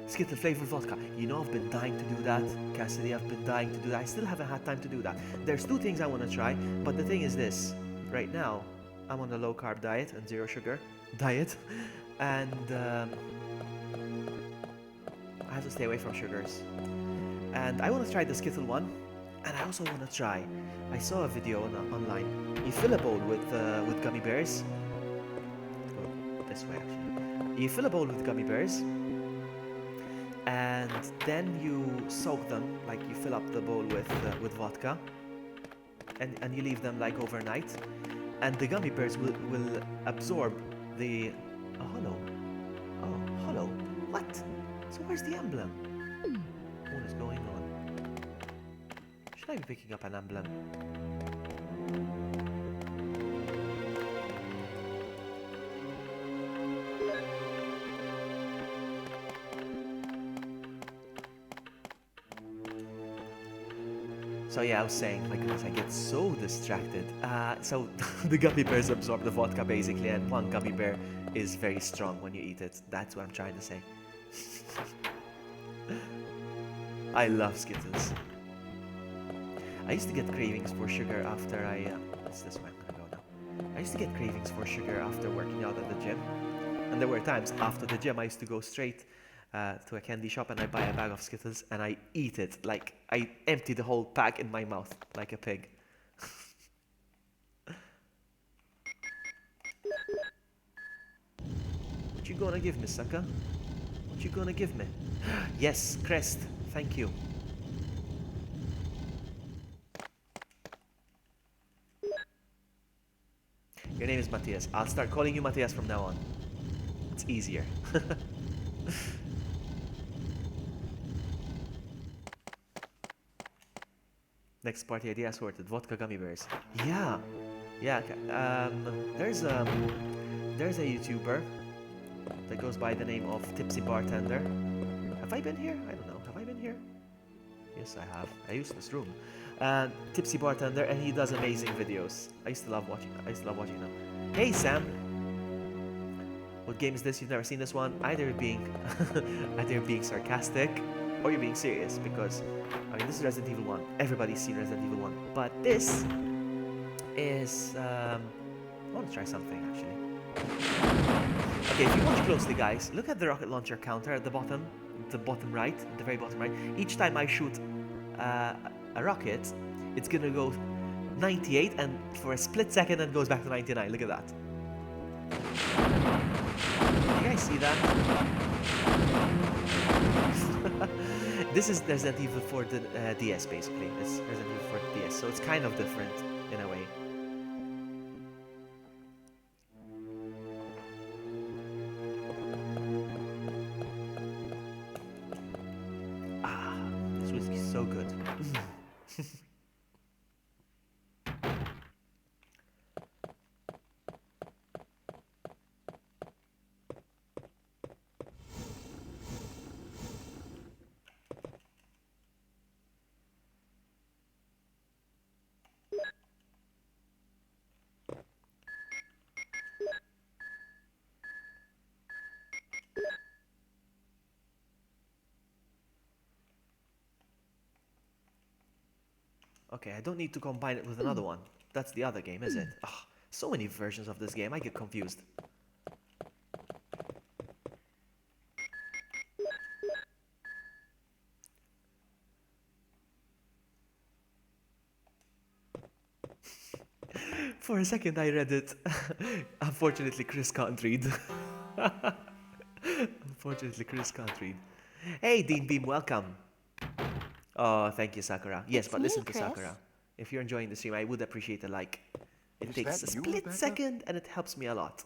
[SPEAKER 1] Skittle flavored vodka. You know, I've been dying to do that. Cassidy, I've been dying to do that. I still haven't had time to do that. There's two things I want to try, but the thing is this. Right now, I'm on a low carb diet and zero sugar diet. And I have to stay away from sugars. And I want to try the Skittle one. And I also want to try. I saw a video online. You fill a bowl with gummy bears. Go this way, actually. You fill a bowl with gummy bears. And then you soak them, like you fill up the bowl with vodka, and you leave them like overnight, and the gummy bears will absorb the hollow. Oh, hollow. What? So where's the emblem? What is going on? Should I be picking up an emblem? So yeah, I was saying, my goodness, I get so distracted. So the gummy bears absorb the vodka basically, and one gummy bear is very strong when you eat it. That's what I'm trying to say. I love Skittles. I used to get cravings for sugar after it's this way I'm gonna go now. I used to get cravings for sugar after working out at the gym. And there were times after the gym I used to go straight to a candy shop and I buy a bag of Skittles and I eat it. Like, I empty the whole pack in my mouth like a pig. What you gonna give me, sucker? What you gonna give me? Yes, crest. Thank you. Your name is Matthias. I'll start calling you Matthias from now on. It's easier. Next party idea sorted. Vodka gummy bears. Yeah. Yeah. There's a YouTuber that goes by the name of Tipsy Bartender. Have I been here? I don't know. Have I been here? Yes, I have. I used this room. Tipsy Bartender, and he does amazing videos. I used to love watching them. Hey, Sam. What game is this? You've never seen this one. Either you're being sarcastic, or you're being serious. Because I mean, this is Resident Evil 1. Everybody's seen Resident Evil 1. But this is I want to try something actually. Okay, if you watch closely, guys, look at the rocket launcher counter at the bottom right, the very bottom right. Each time I shoot a rocket, it's gonna go 98, and for a split second, it goes back to 99. Look at that. You guys see that? This is Resident Evil for the DS, basically. It's Resident Evil for the DS, so it's kind of different in a way. This whiskey is so good. Okay, I don't need to combine it with another one. That's the other game, is it? Oh, so many versions of this game, I get confused. For a second I read it. Unfortunately, Chris can't read. Unfortunately, Chris can't read. Hey, Dean Beam, welcome. Oh, thank you, Sakura. Yes, but listen to Sakura. If you're enjoying the stream, I would appreciate a like. It takes a split second, and it helps me a lot.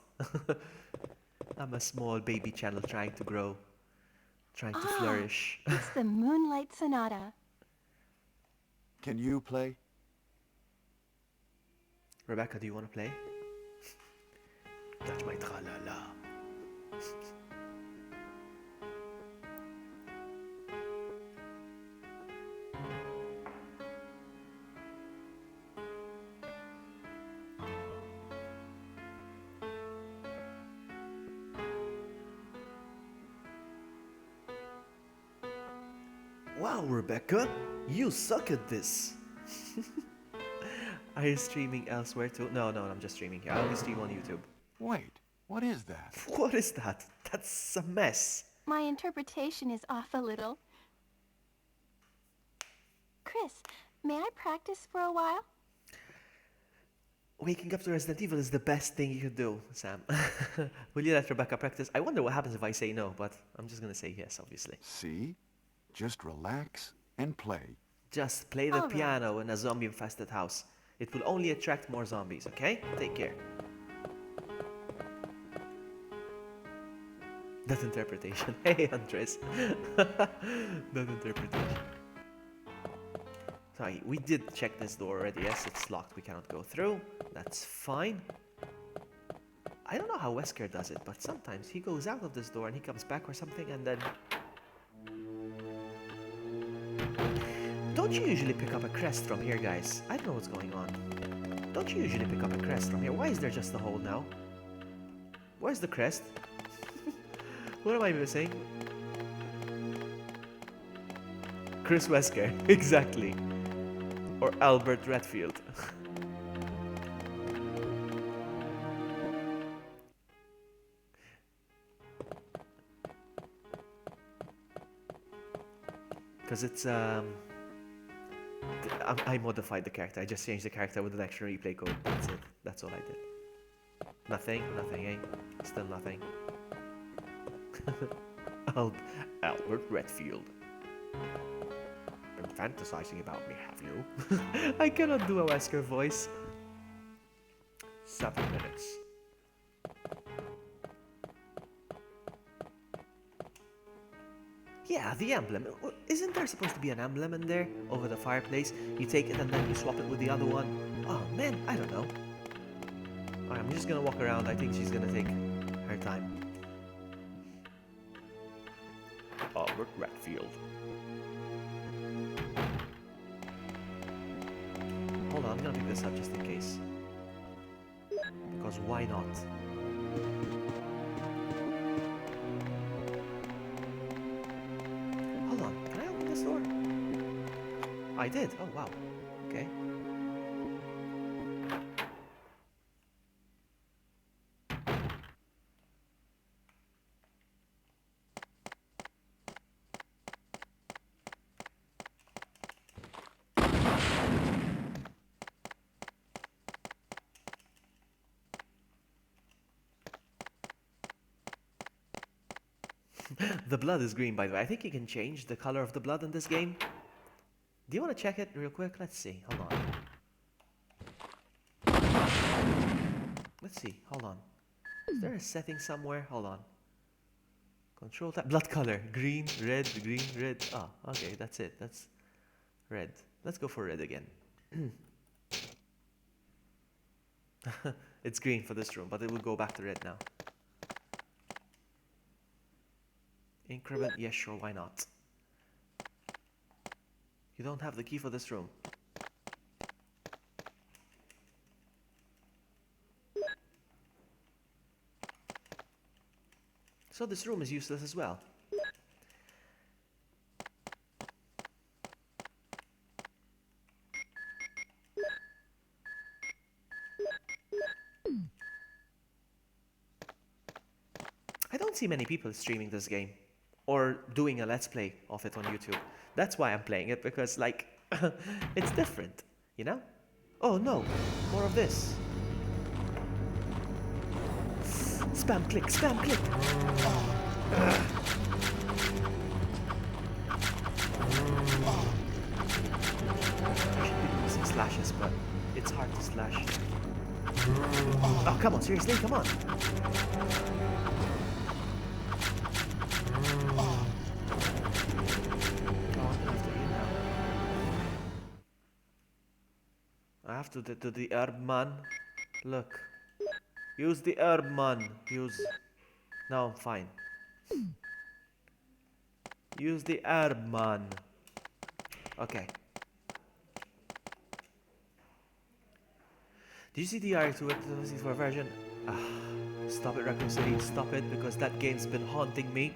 [SPEAKER 1] I'm a small baby channel trying to grow, trying to flourish.
[SPEAKER 8] It's the Moonlight Sonata.
[SPEAKER 3] Can you play?
[SPEAKER 1] Rebecca, do you want to play? Touch my tra-la-la. Wow, Rebecca, you suck at this. Are you streaming elsewhere too? No, I'm just streaming here. I only stream on YouTube.
[SPEAKER 3] Wait, what is that?
[SPEAKER 1] What is that? That's a mess.
[SPEAKER 8] My interpretation is off a little. Chris, may I practice for a while?
[SPEAKER 1] Waking up to Resident Evil is the best thing you could do, Sam. Will you let Rebecca practice? I wonder what happens if I say no, but I'm just gonna say yes, obviously.
[SPEAKER 3] See? Just relax and play.
[SPEAKER 1] Just play the piano in a zombie-infested house. It will only attract more zombies, okay? Take care. That interpretation. Hey, Andres. That interpretation. Sorry, we did check this door already. Yes, it's locked. We cannot go through. That's fine. I don't know how Wesker does it, but sometimes he goes out of this door and he comes back or something, and then... Don't you usually pick up a crest from here, guys? I don't know what's going on. Don't you usually pick up a crest from here? Why is there just a hole now? Where's the crest? What am I missing? Chris Wesker, exactly. or Albert Redfield. Because it's I modified the character. I just changed the character with an extra replay code. That's it. That's all I did. Nothing, eh? Still nothing. Albert Redfield. Been fantasizing about me, have you? I cannot do a Wesker voice. 7 minutes. Yeah, the emblem. Isn't there supposed to be an emblem in there over the fireplace? You take it and then you swap it with the other one. Oh man, I don't know. Alright, I'm just gonna walk around. I think she's gonna take her time. Albert Redfield. Hold on, I'm gonna pick this up just in case. Because why not? Hold on, can I open this door? I did. Oh wow. Okay. The blood is green, by the way. I think you can change the color of the blood in this game. Do you want to check it real quick? Let's see. Hold on. Let's see. Hold on. Is there a setting somewhere? Hold on. Control tab. Blood color. Green, red, green, red. Ah, okay. That's it. That's red. Let's go for red again. It's green for this room, but it will go back to red now. Increment, yes, sure, why not? You don't have the key for this room. So this room is useless as well. I don't see many people streaming this game. Or doing a let's play of it on YouTube. That's why I'm playing it, because like it's different, you know? Oh no, more of this. Spam click, spam click. I should be doing some slashes, but it's hard to slash. Oh come on, seriously, come on. I have to do the herb man. Look. Use the herb man. Use. No, I'm fine. Use the herb man. Okay. Did you see the R2 version? Stop it, Raccoon City. Stop it, because that game's been haunting me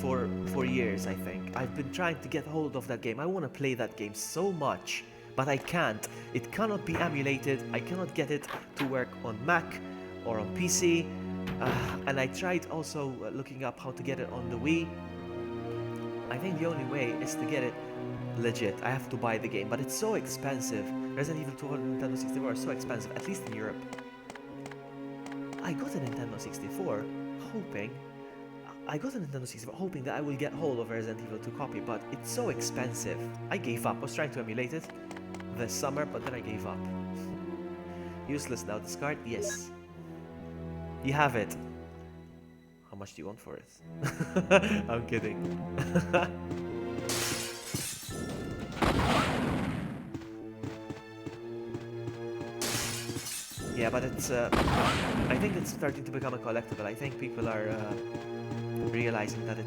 [SPEAKER 1] for years, I think. I've been trying to get hold of that game. I want to play that game so much. But I can't. It cannot be emulated. I cannot get it to work on Mac or on PC. And I tried also looking up how to get it on the Wii. I think the only way is to get it legit. I have to buy the game, but it's so expensive. Resident Evil 2 and Nintendo 64 are so expensive, at least in Europe. I got a Nintendo 64 hoping that I will get hold of a Resident Evil 2 copy, but it's so expensive. I gave up. I was trying to emulate it this summer, but then I gave up. Useless now. Discard? Yes. You have it. How much do you want for it? I'm kidding. Yeah, but it's I think it's starting to become a collectible. I think people are realizing that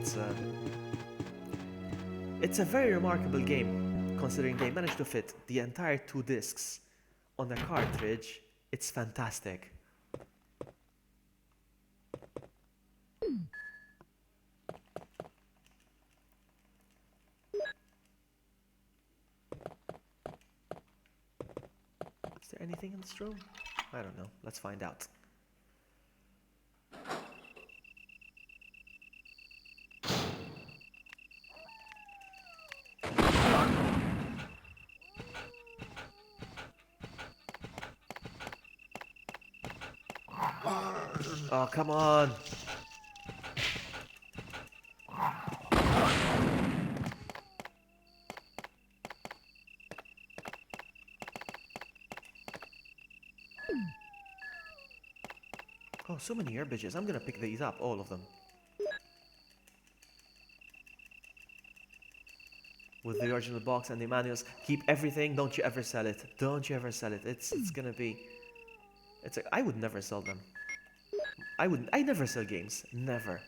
[SPEAKER 1] it's a very remarkable game, considering they managed to fit the entire 2 discs on a cartridge. It's fantastic. there anything in this room? I don't know. Let's find out. Oh, come on. Oh, so many herbages. I'm gonna pick these up, all of them. With the original box and the manuals. Keep everything. Don't you ever sell it. Don't you ever sell it. It's gonna be... I would never sell them. I never sell games. Never.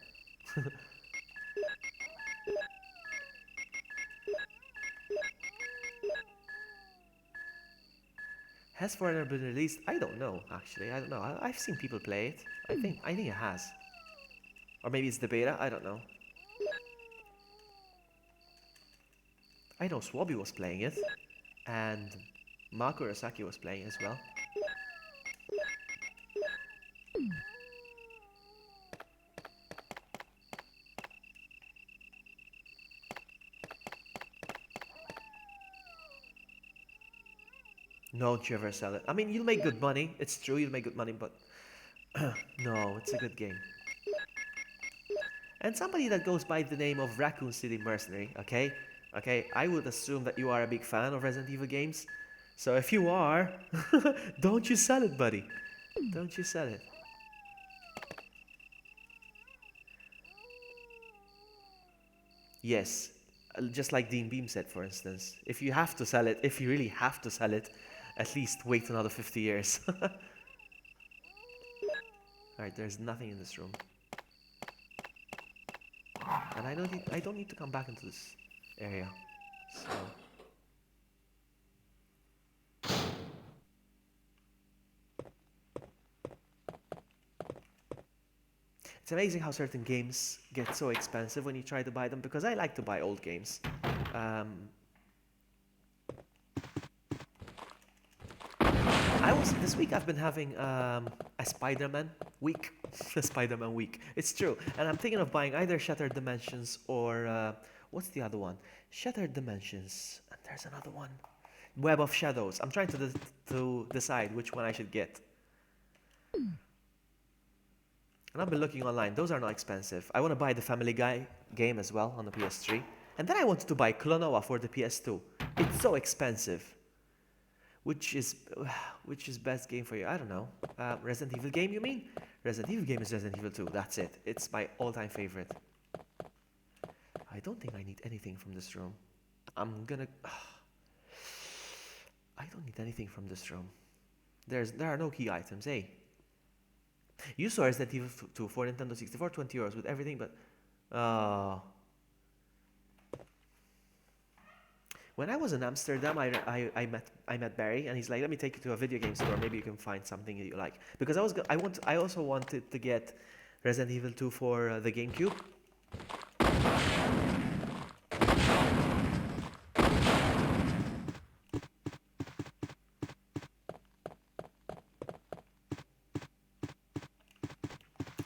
[SPEAKER 1] Has Foreigner been released? I don't know, actually. I don't know. I've seen people play it. I think it has. Or maybe it's the beta. I don't know. I know Swabby was playing it. And Mako Urasaki was playing as well. Don't you ever sell it. I mean, you'll make good money. It's true, you'll make good money, but... no, it's a good game. And somebody that goes by the name of Raccoon City Mercenary, okay? Okay, I would assume that you are a big fan of Resident Evil games. So if you are, don't you sell it, buddy. Don't you sell it. Yes, just like Dean Beam said, for instance. If you have to sell it, if you really have to sell it, at least wait another 50 years. Alright, there's nothing in this room. And I don't need to come back into this area. So... It's amazing how certain games get so expensive when you try to buy them, because I like to buy old games. This week I've been having a Spider-Man week. A Spider-Man week. It's true. And I'm thinking of buying either Shattered Dimensions or... what's the other one? Shattered Dimensions. And there's another one. Web of Shadows. I'm trying to decide which one I should get. And I've been looking online. Those are not expensive. I want to buy the Family Guy game as well on the PS3. And then I wanted to buy Klonoa for the PS2. It's so expensive. Which is best game for you? I don't know. Resident Evil game, you mean? Resident Evil game is Resident Evil 2. That's it. It's my all-time favorite. I don't think I need anything from this room. I'm gonna... I don't need anything from this room. There are no key items, eh? You saw Resident Evil 2 for Nintendo 64, 20 euros with everything, but... When I was in Amsterdam, I met Barry, and he's like, "Let me take you to a video game store. Maybe you can find something that you like." Because I also wanted to get Resident Evil 2 for the GameCube.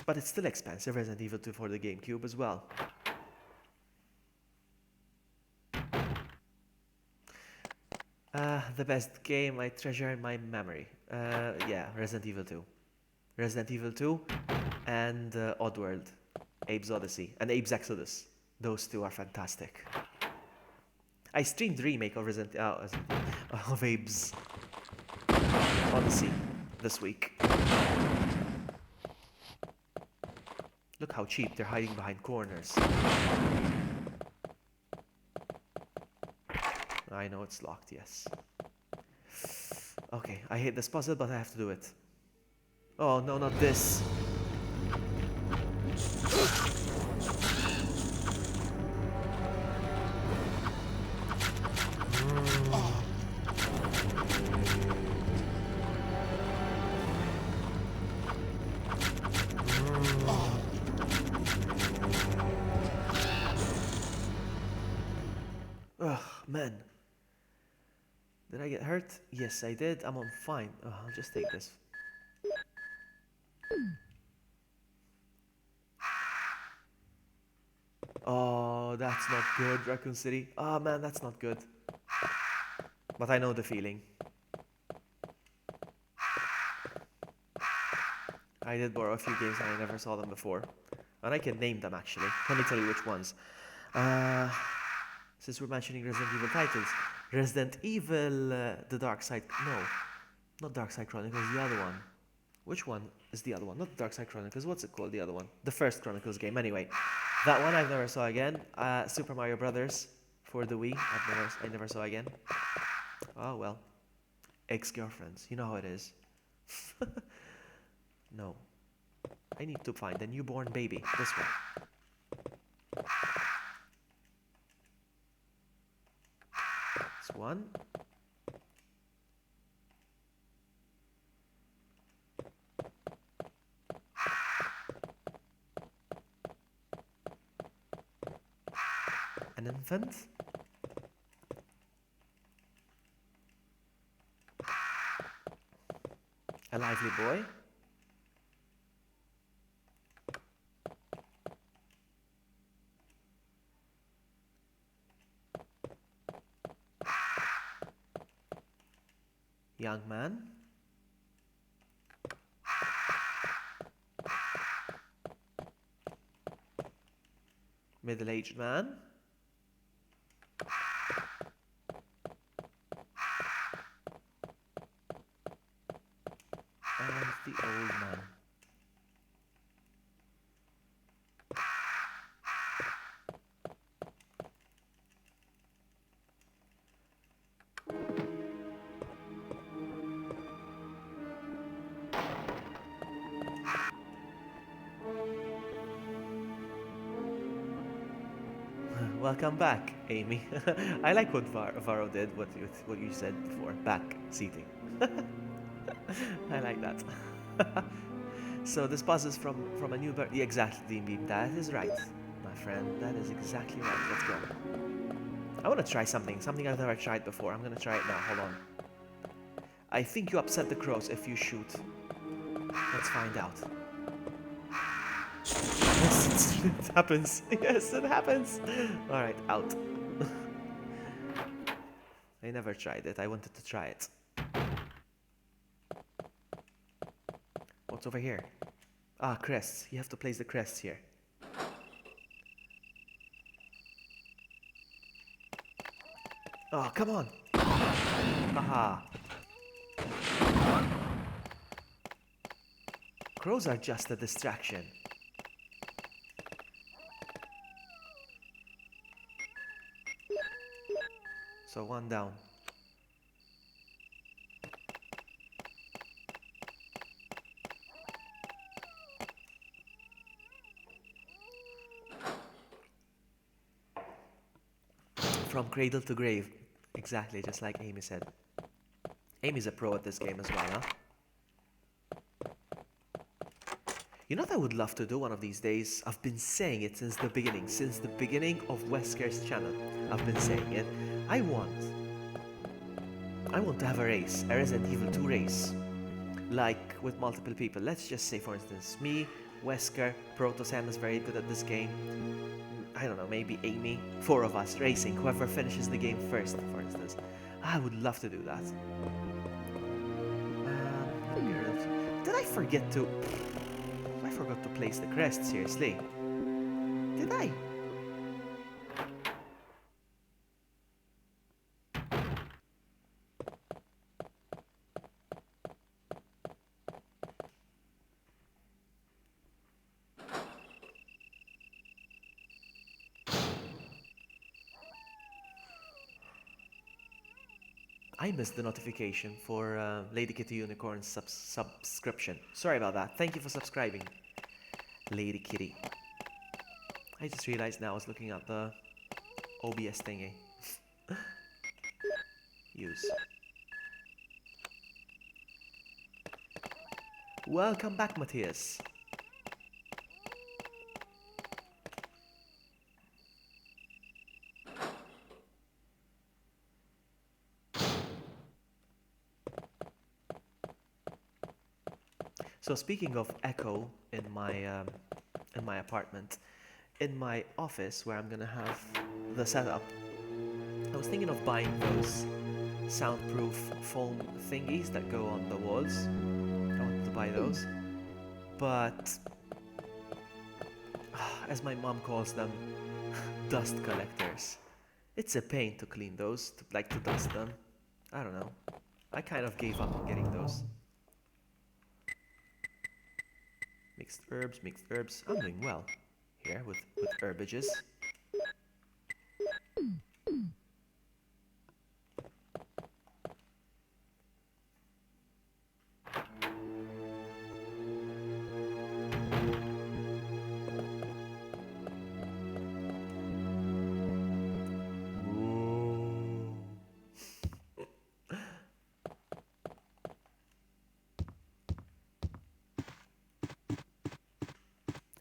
[SPEAKER 1] But it's still expensive, Resident Evil 2 for the GameCube as well. The best game I treasure in my memory. Yeah, Resident Evil 2. Resident Evil 2 and Oddworld, Abe's Odyssey, and Abe's Exodus. Those two are fantastic. I streamed the remake of of Abe's Odyssey this week. Look how cheap they're hiding behind corners. I know it's locked, yes. Okay, I hate this puzzle, but I have to do it. Oh, no, not this. Ugh, man. Did I get hurt? Yes, I did. I'm on fine. Oh, I'll just take this. Oh, that's not good, Raccoon City. Oh man, that's not good. But I know the feeling. I did borrow a few games and I never saw them before. And I can name them actually. Let me tell you which ones. Since we're mentioning Resident Evil titles. Resident Evil, The Dark Side... No, not Dark Side Chronicles, the other one. Which one is the other one? Not the Dark Side Chronicles, what's it called, the other one? The first Chronicles game, anyway. That one I never saw again. Super Mario Brothers for the Wii, I never saw again. Oh well. Ex-girlfriends, you know how it is. No. I need to find a newborn baby. This one. This one. An infant. A lively boy. Young man. Middle-aged man. And the old man. Welcome back, Amy. I like what Varro did, what you said before, back seating. I like that. So this buzz is from a new bird. Yeah, exactly, Dean Beam. That is right, my friend. That is exactly right. Let's go. I want to try something I've never tried before. I'm gonna try it now. Hold on. I think you upset the crows if you shoot. Let's find out. Yes, it happens. Yes, it happens. All right, out. I never tried it. I wanted to try it. What's over here? Ah, crests. You have to place the crests here. Oh, come on. Haha. Crows are just a distraction. So one down. From cradle to grave. Exactly, just like Amy said. Amy's a pro at this game as well, huh? You know what I would love to do one of these days? I've been saying it since the beginning of Wesker's channel. I've been saying it. I want to have a race, a Resident Evil 2 race. Like with multiple people. Let's just say, for instance, me, Wesker, Proto-Sam is very good at this game. I don't know, maybe Amy. 4 of us racing, whoever finishes the game first, for instance. I would love to do that. Did I forget to... I forgot to place the crest, seriously. Did I? I missed the notification for Lady Kitty Unicorn's subscription. Sorry about that. Thank you for subscribing, Lady Kitty. I just realized now I was looking at the OBS thingy. Use. Welcome back, Matthias. So speaking of echo in my apartment, in my office where I'm gonna have the setup, I was thinking of buying those soundproof foam thingies that go on the walls. I wanted to buy those, but as my mom calls them, dust collectors. It's a pain to clean those, to dust them. I don't know. I kind of gave up on getting those. Mixed herbs, mixed herbs. I'm doing well here with herbages.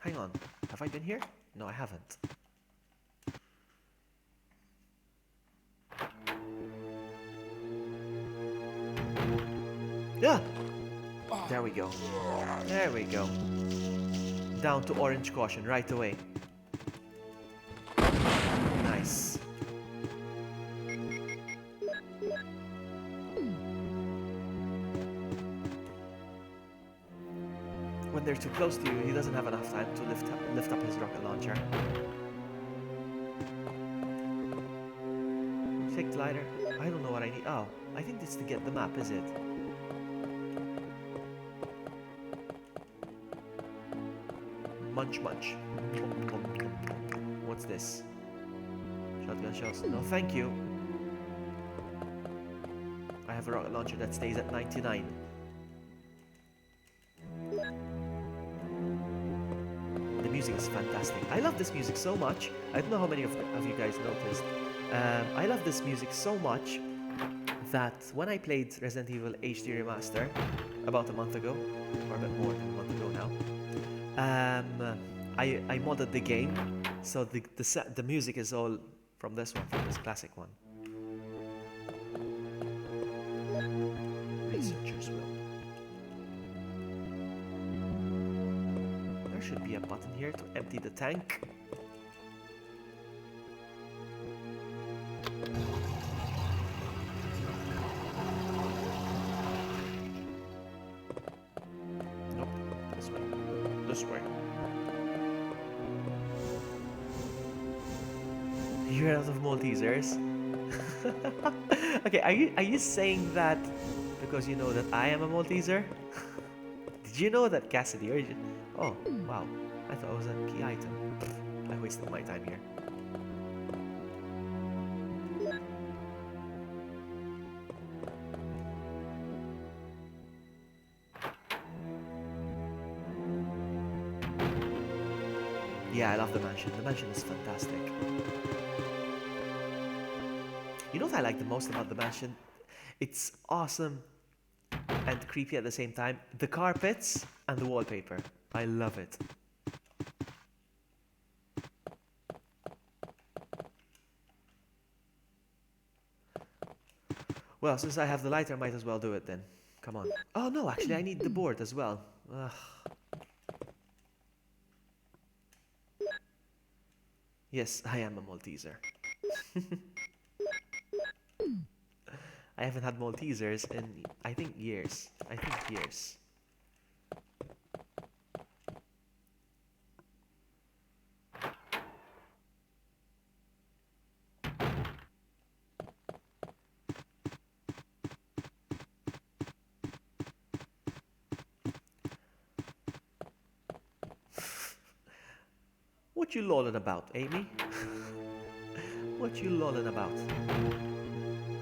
[SPEAKER 1] Hang on, have I been here? No, I haven't. Yeah! There we go. There we go. Down to orange caution right away. Nice. When they're too close to you, he doesn't have enough time to lift up his rocket launcher. Take the lighter. I don't know what I need. Oh, I think this is to get the map, is it? Munch munch. What's this? Shotgun shells. No, thank you. I have a rocket launcher that stays at 99. The music is fantastic. I love this music so much. I don't know how many of you guys noticed. I love this music so much that when I played Resident Evil HD Remaster about a month ago, or a bit more than a month ago now, I modded the game, so the music is all from this one, from this classic one. Researcher's will. There should be a button here to empty the tank. Nope, this way. This way. You're out of Maltesers. Okay, are you saying that because you know that I am a Malteser? Did you know that Cassidy origin? Oh, wow. I thought it was a key item. I wasted my time here. Yeah, I love the mansion. The mansion is fantastic. You know what I like the most about the mansion? It's awesome and creepy at the same time. The carpets and the wallpaper. I love it. Well, since I have the lighter, I might as well do it then. Come on. Oh no, actually I need the board as well. Ugh. Yes, I am a Malteser. I haven't had Maltesers in, I think, years. What you lolling about, Amy? What you lolling about?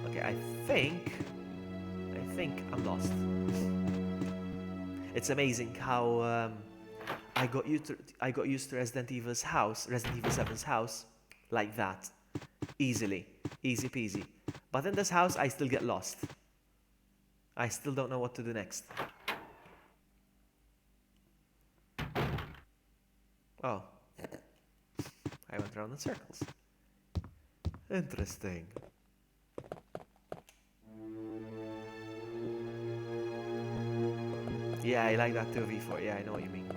[SPEAKER 1] Okay, I think I'm lost. It's amazing how I got used to Resident Evil 7's house, like that, easy peasy. But in this house, I still get lost. I still don't know what to do next. Oh, I went around in circles. Interesting. Yeah, I like that too, V4. Yeah, I know what you mean.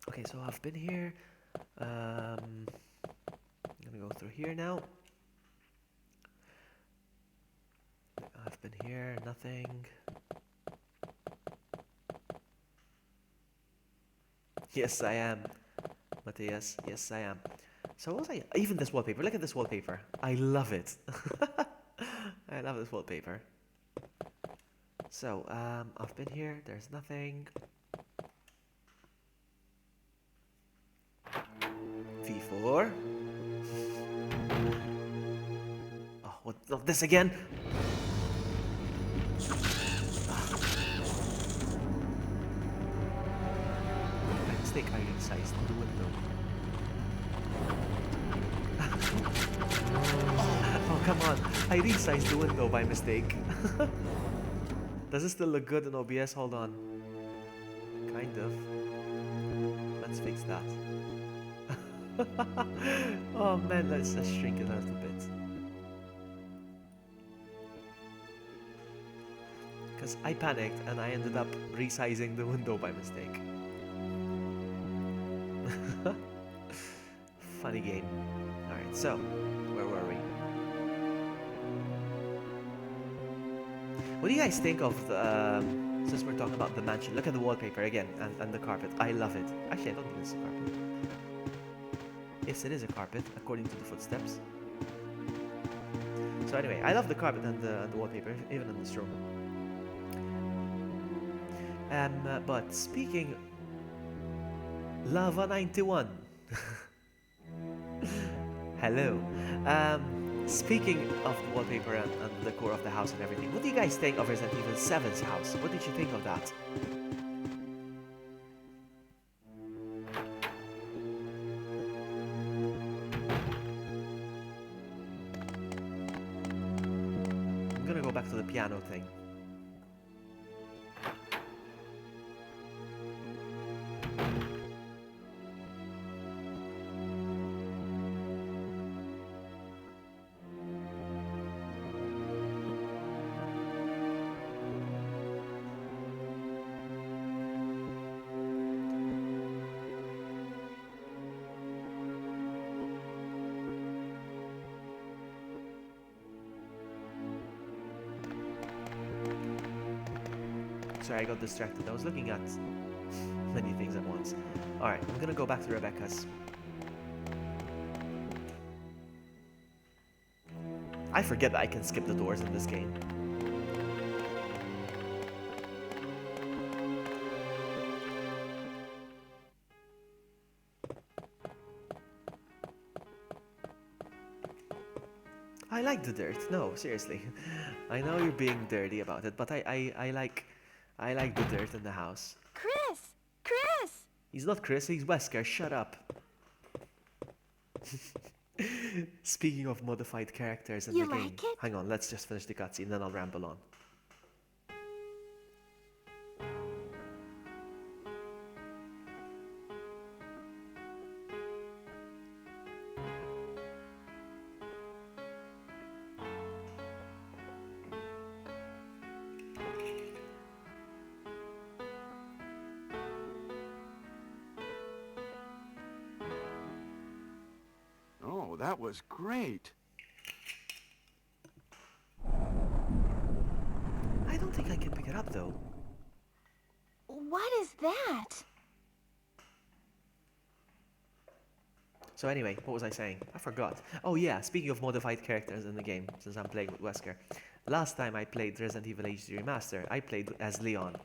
[SPEAKER 1] Okay, so I've been here. I'm gonna go through here now. I've been here, nothing. Yes, I am. Matthias, yes, I am. So what was I? Even this wallpaper. Look at this wallpaper. I love it. I love this wallpaper. So, I've been here. There's nothing. V4. Oh, what? Not this again? By mistake, I resized the window. Oh, come on. I resized the window by mistake. Does it still look good in OBS? Hold on. Kind of. Let's fix that. Oh man, let's just shrink it out a bit. Because I panicked and I ended up resizing the window by mistake. Funny game. Alright, so, where were we? What do you guys think of the, since we're talking about the mansion? Look at the wallpaper again and the carpet. I love it. Actually, I don't think it's a carpet. Yes, it is a carpet, according to the footsteps. So anyway, I love the carpet and the wallpaper, even in this room. But speaking... Lava 91. Hello. Speaking of the wallpaper and the core of the house and everything, what do you guys think of Resident Evil 7's house? What did you think of that? I'm gonna go back to the piano thing. Sorry, I got distracted. I was looking at many things at once. Alright, I'm gonna go back to Rebecca's. I forget that I can skip the doors in this game. I like the dirt. No, seriously. I know you're being dirty about it, but I like the dirt in the house.
[SPEAKER 8] Chris! Chris!
[SPEAKER 1] He's not Chris, he's Wesker. Shut up. Speaking of modified characters in
[SPEAKER 8] You
[SPEAKER 1] the game.
[SPEAKER 8] like it?
[SPEAKER 1] Hang on, let's just finish the cutscene, then I'll ramble on.
[SPEAKER 3] Oh, that was great.
[SPEAKER 1] I don't think I can pick it up though.
[SPEAKER 8] What is that?
[SPEAKER 1] So anyway, what was I saying? I forgot. Oh yeah, speaking of modified characters in the game, since I'm playing with Wesker. Last time I played Resident Evil HD Remaster, I played as Leon.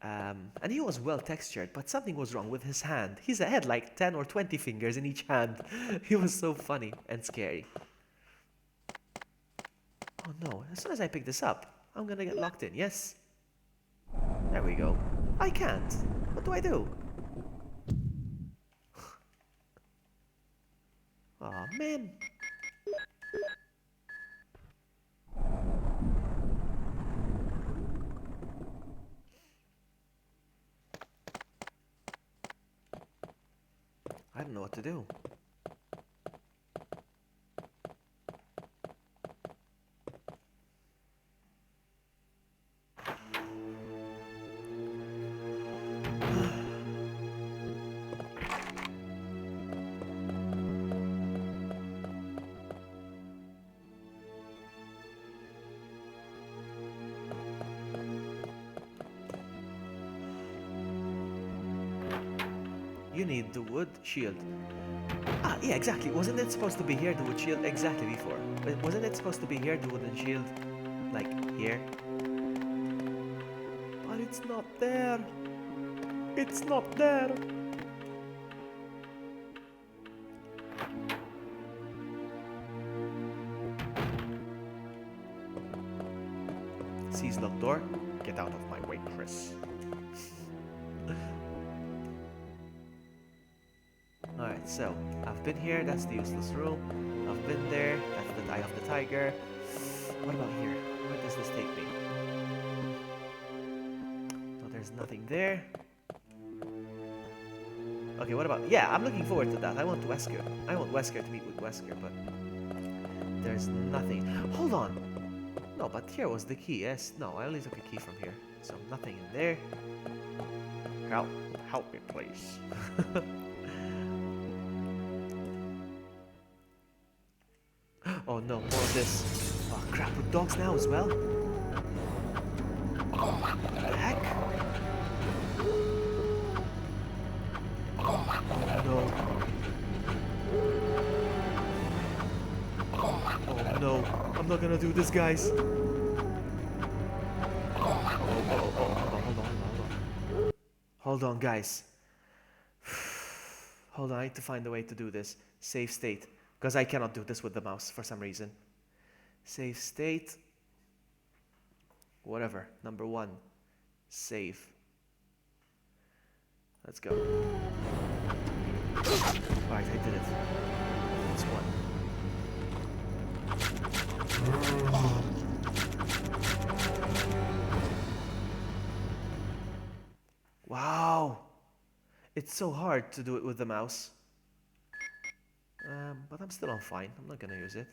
[SPEAKER 1] And he was well textured, but something was wrong with his hand. He had like 10 or 20 fingers in each hand. He was so funny and scary. Oh no, as soon as I pick this up, I'm gonna get locked in, yes? There we go. I can't. What do I do? Aw, man. I don't know what to do. you need the wood shield. Ah, yeah, exactly. Wasn't it supposed to be here, the wood shield? Exactly before. Wasn't it supposed to be here, the wooden shield? Like, here? But it's not there. It's not there. Sees locked door. Get out of my way, Chris. Alright, so I've been here, that's the useless room. I've been there, that's the eye of the tiger. What about here? Where does this take me? No, there's nothing there. Okay, what about... Yeah, I'm looking forward to that. I want Wesker. I want Wesker to meet with Wesker, but... There's nothing. Hold on! No, but here was the key, yes? No, I only took a key from here. So nothing in there. Help me, please. Oh no, more of this. Oh crap, with dogs now as well? What the heck? Oh no. Oh no, I'm not gonna do this, guys. Hold on, guys. Hold on, I need to find a way to do this. Save state. Because I cannot do this with the mouse for some reason. Save state. Whatever. Number 1. Save. Let's go. Alright, I did it. That's 1. Wow. It's so hard to do it with the mouse. But I'm still on fine. I'm not gonna use it.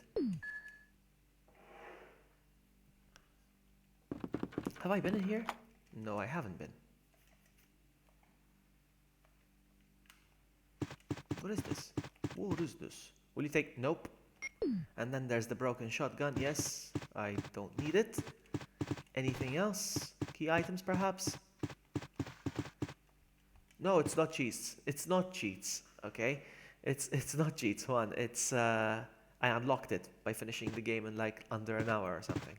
[SPEAKER 1] Have I been in here? No, I haven't been. What is this? What is this? Will you take... Nope. And then there's the broken shotgun. Yes, I don't need it. Anything else? Key items, perhaps? No, it's not cheats. It's not cheats, okay? It's not cheats, one. It's, I unlocked it by finishing the game in like under an hour or something.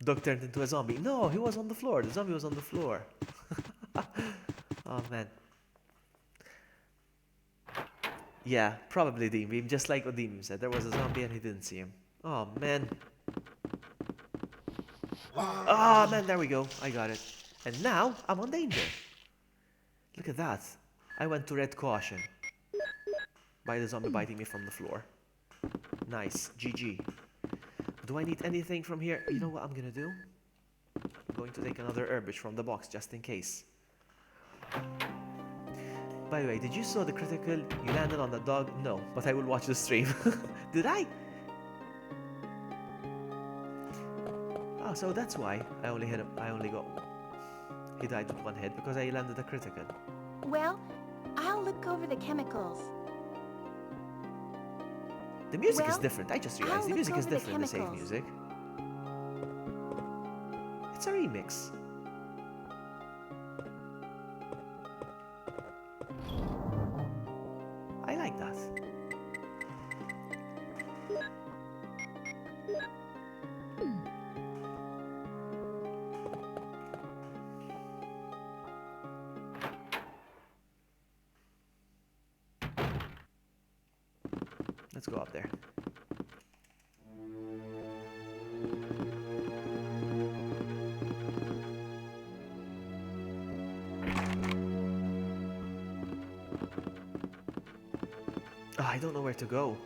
[SPEAKER 1] Dog turned into a zombie. No, he was on the floor. The zombie was on the floor. Oh, man. Yeah, probably D-Beam, just like what D-Beam said. There was a zombie and he didn't see him. Oh, man. Ah, man, there we go. I got it. And now, I'm on danger. Look at that. I went to red caution. By the zombie biting me from the floor. Nice. GG. Do I need anything from here? You know what I'm gonna do? I'm going to take another herbage from the box, just in case. By the way, did you saw the critical? You landed on the dog? No, but I will watch the stream. Did I? Oh, so that's why I only hit him. I only got... He died with 1 hit because I landed a critical.
[SPEAKER 8] Well, I'll look over the chemicals.
[SPEAKER 1] The music is different. I just realized the music is different in the save music. It's a remix. I like that. Let's go up there. Oh, I don't know where to go.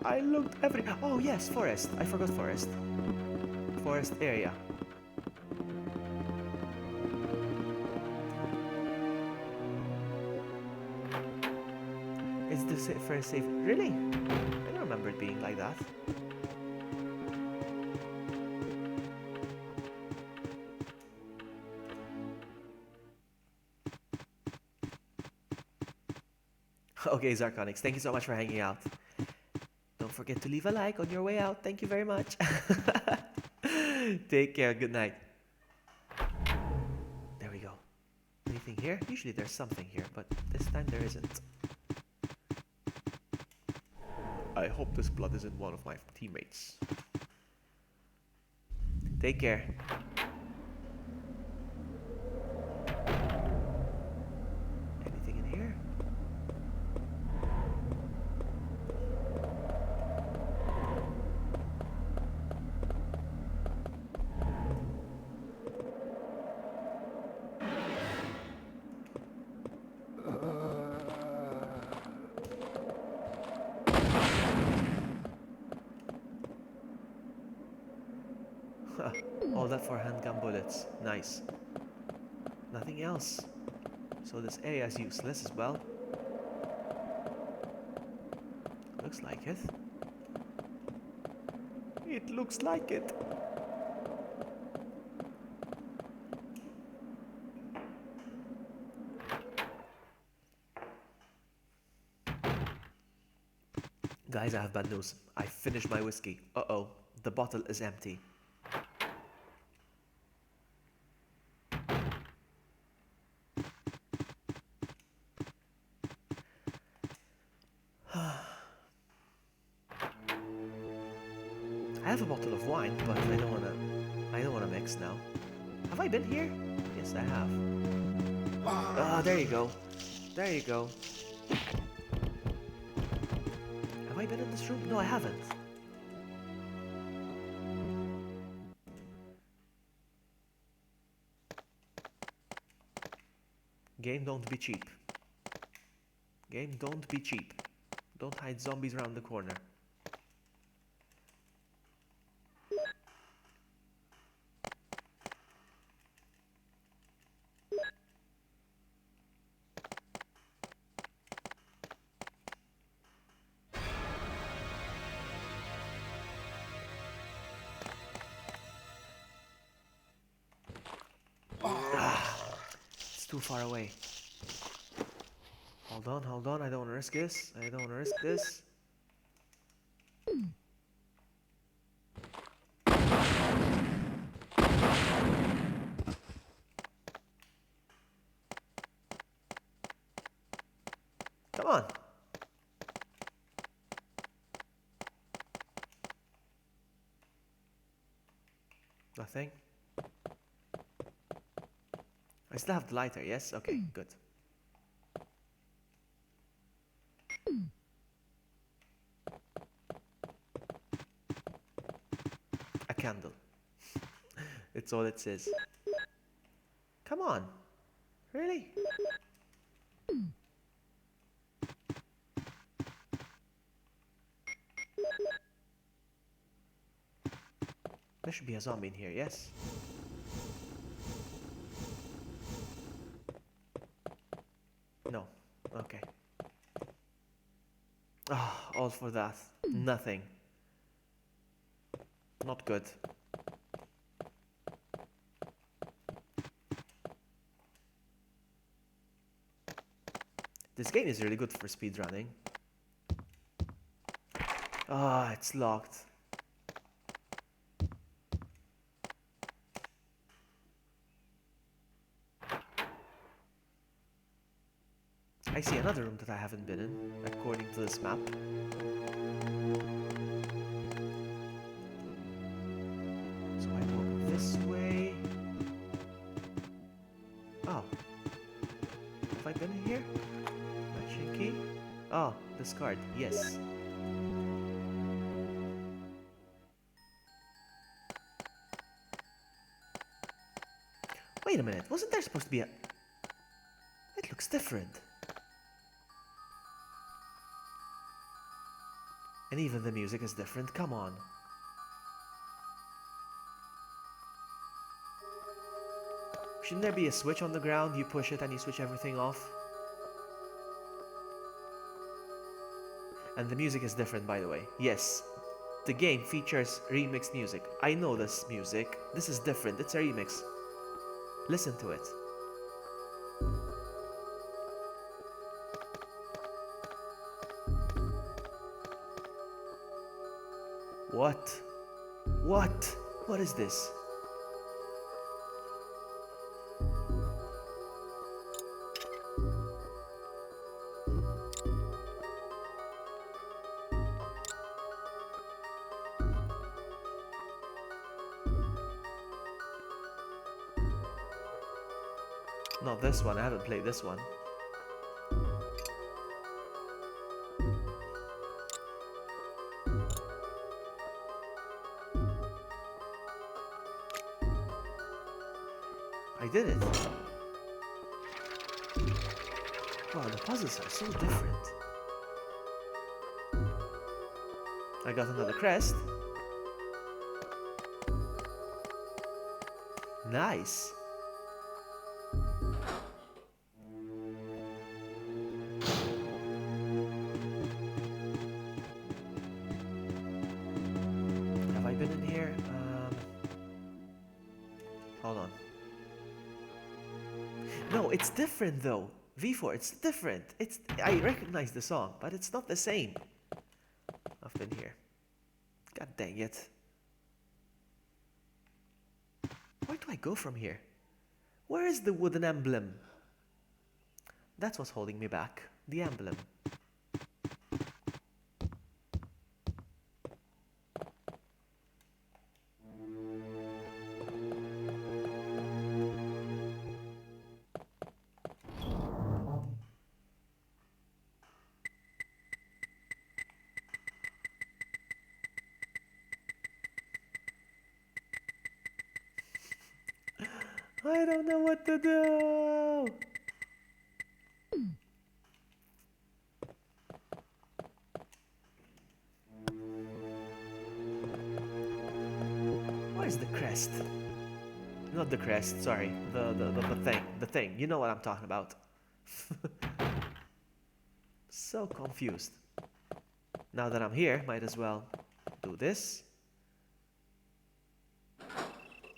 [SPEAKER 1] I looked everywhere. Oh yes, forest. I forgot forest. Forest area. Is the first safe? Really? I don't remember it being like that. Okay, Zarkonix, thank you so much for hanging out. Don't forget to leave a like on your way out. Thank you very much. Take care. Good night. here? Usually there's something here, but this time there isn't. I hope this blood isn't one of my teammates. Take care. Anything in here? All that for handgun bullets. Nice. Nothing else. So this area is useless as well. Looks like it. It looks like it. Guys, I have bad news. I finished my whiskey. Uh-oh. The bottle is empty. I have a bottle of wine, but I don't wanna mix now. Have I been here? Yes, I have. Ah, there you go. There you go. Have I been in this room? No, I haven't. Game, don't be cheap. Game, don't be cheap. Don't hide zombies around the corner. It's too far away. Hold on, I don't want to risk this. I don't want to risk this. Come on. Nothing. I still have the lighter, yes? Okay, good. A candle. It's all it says. Come on. Really? There should be a zombie in here, yes? No. Okay. Ah, all for that. Nothing. Not good. This game is really good for speedrunning. Ah, it's locked. I see another room that I haven't been in, according to this map. So I go this way. Oh. Have I been in here? Matching key? Oh, discard. Yes. Wait a minute. Wasn't there supposed to be a... It looks different. And even the music is different. Come on. Shouldn't there be a switch on the ground? You push it and you switch everything off. And the music is different, by the way. Yes, the game features remixed music. I know this music. This is different. It's a remix. Listen to it. What? What? What is this? Not this one, I haven't played this one. I did it. Wow, the puzzles are so different. I got another crest. Nice. Have I been in here? Hold on. No, it's different though. V4, it's different. I recognize the song, but it's not the same. I've been here. God dang it. Where do I go from here? Where is the wooden emblem? That's what's holding me back. The emblem. I don't know what to do. Where's the crest? Not the crest, sorry. The thing. You know what I'm talking about. So confused. Now that I'm here, might as well do this.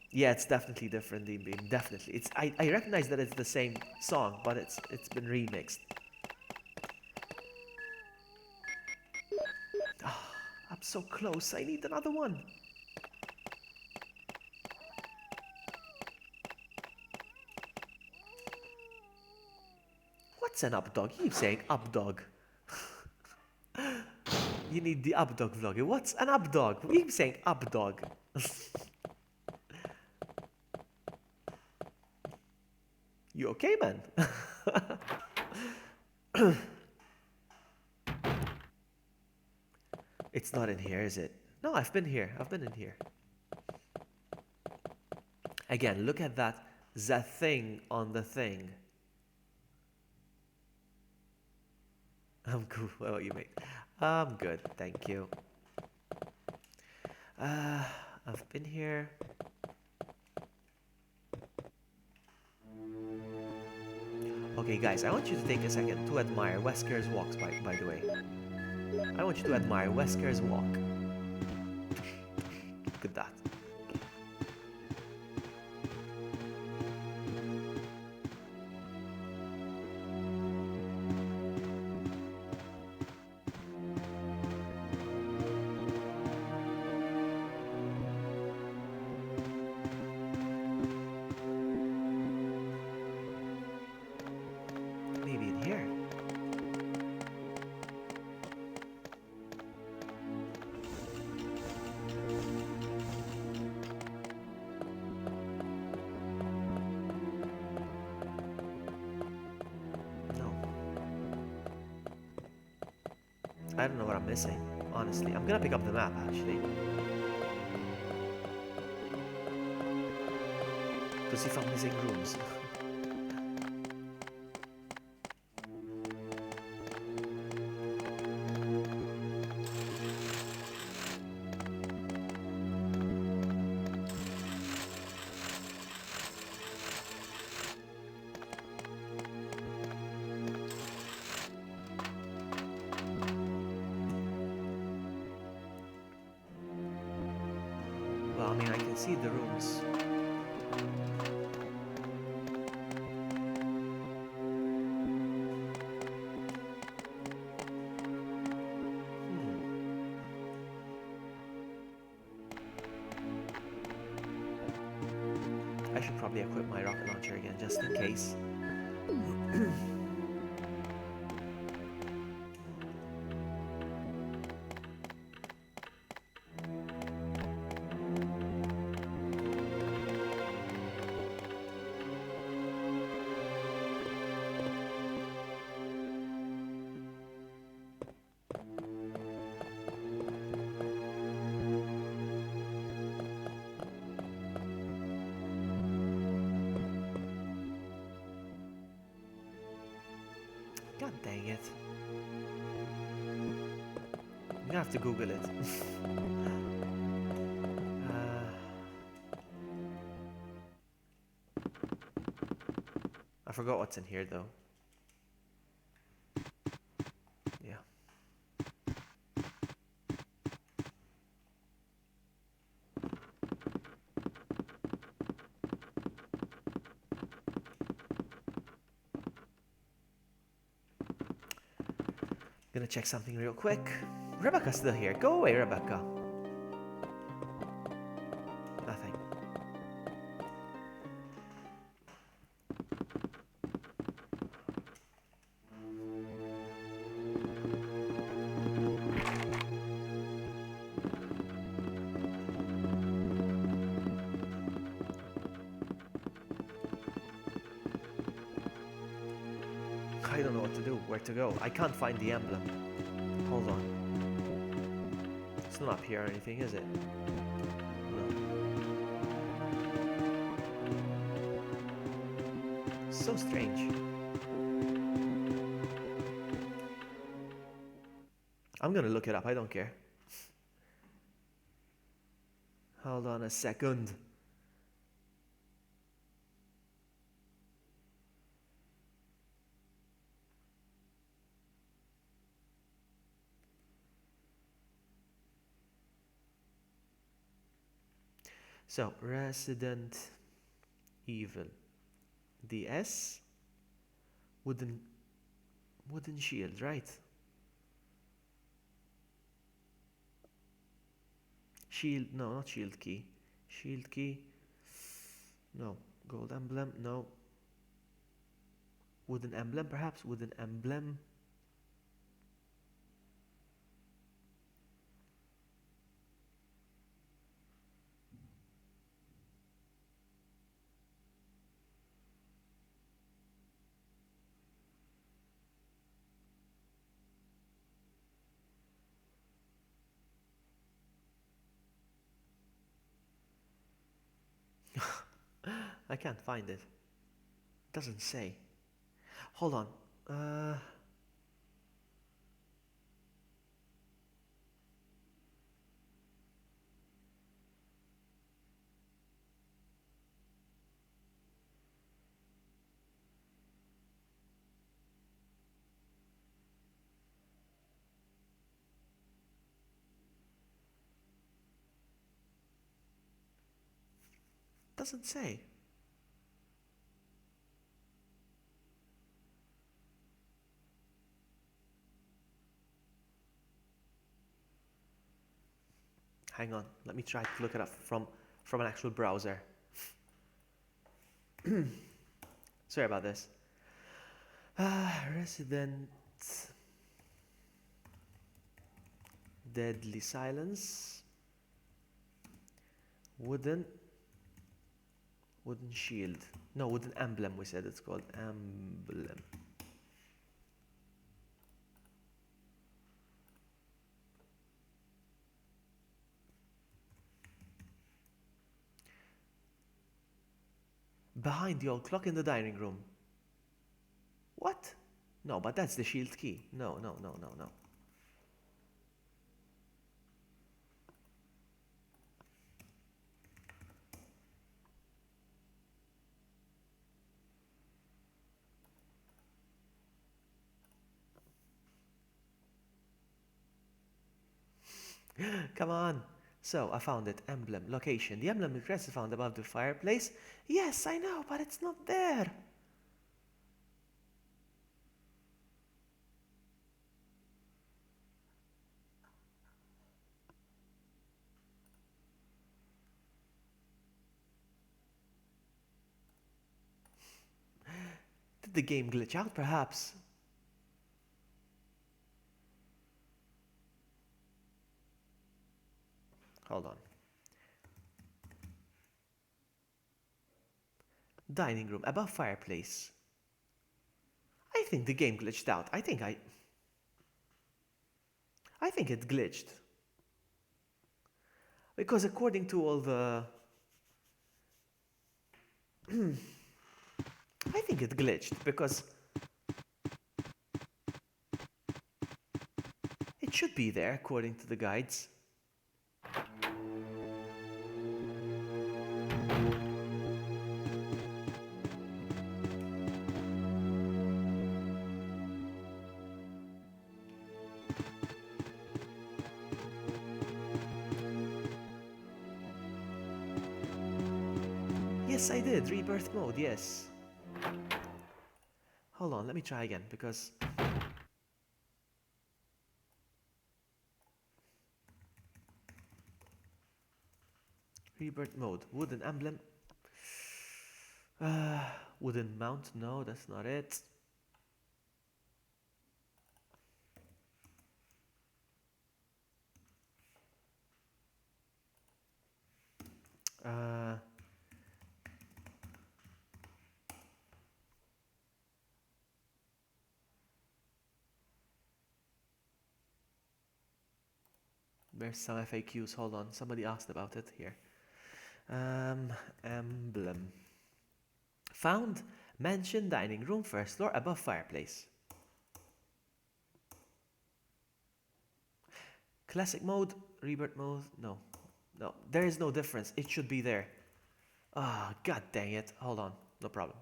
[SPEAKER 1] Yeah, it's definitely different, Dean Beam. Definitely. I recognize that it's the same song, but it's been remixed. Oh, I'm so close. I need another one. What's an up dog? You keep saying up dog. You need the up dog vlogger. What's an up dog? You keep saying up dog. You okay, man? It's not in here, is it? No, I've been here. I've been in here. Again, look at that. The thing on the thing. I'm cool. What about you, mate? I'm good, thank you. I've been here. Okay, guys, I want you to take a second to admire Wesker's walks, by the way. I want you to admire Wesker's walk. Look at that. Maybe in here. I don't know what I'm missing, honestly. I'm gonna pick up the map, actually. To see if I'm missing rooms. Well, I mean, I can see the rooms. I should probably equip my rocket launcher again, just in case. God dang it. I'm gonna have to Google it. I forgot what's in here though. Yeah. Gonna check something real quick. Rebecca's still here. Go away, Rebecca. Nothing. I don't know what to do, where to go. I can't find the emblem. Hold on. It's not up here or anything, is it? No. So strange. I'm gonna look it up, I don't care. Hold on a second. So, Resident Evil. The S? Wooden shield, right? Shield, no, not shield key. Shield key. No. Gold emblem, no. Wooden emblem, perhaps? Wooden emblem. I can't find it. Doesn't say. Hold on. Doesn't say. Hang on, let me try to look it up from an actual browser. Sorry about this. Resident Deadly Silence. Wooden shield. No, wooden emblem we said it's called. Emblem. Behind the old clock in the dining room. What? No, but that's the shield key. No. Come on. So, I found it. Emblem. Location. The emblem crest is found above the fireplace. Yes, I know, but it's not there. Did the game glitch out, perhaps? Hold on. Dining room, above fireplace. I think the game glitched out. I think it glitched. Because according to all the... I think it glitched because should be there according to the guides. Yes, I did. Rebirth mode, yes. Hold on, let me try again, because... Rebirth mode. Wooden emblem. Wooden mount. No, that's not it. There's some FAQs. Hold on. Somebody asked about it here. Emblem. Found mansion dining room first floor above fireplace. Classic mode, rebirth mode. No, there is no difference. It should be there. Ah, god dang it. Hold on, no problem.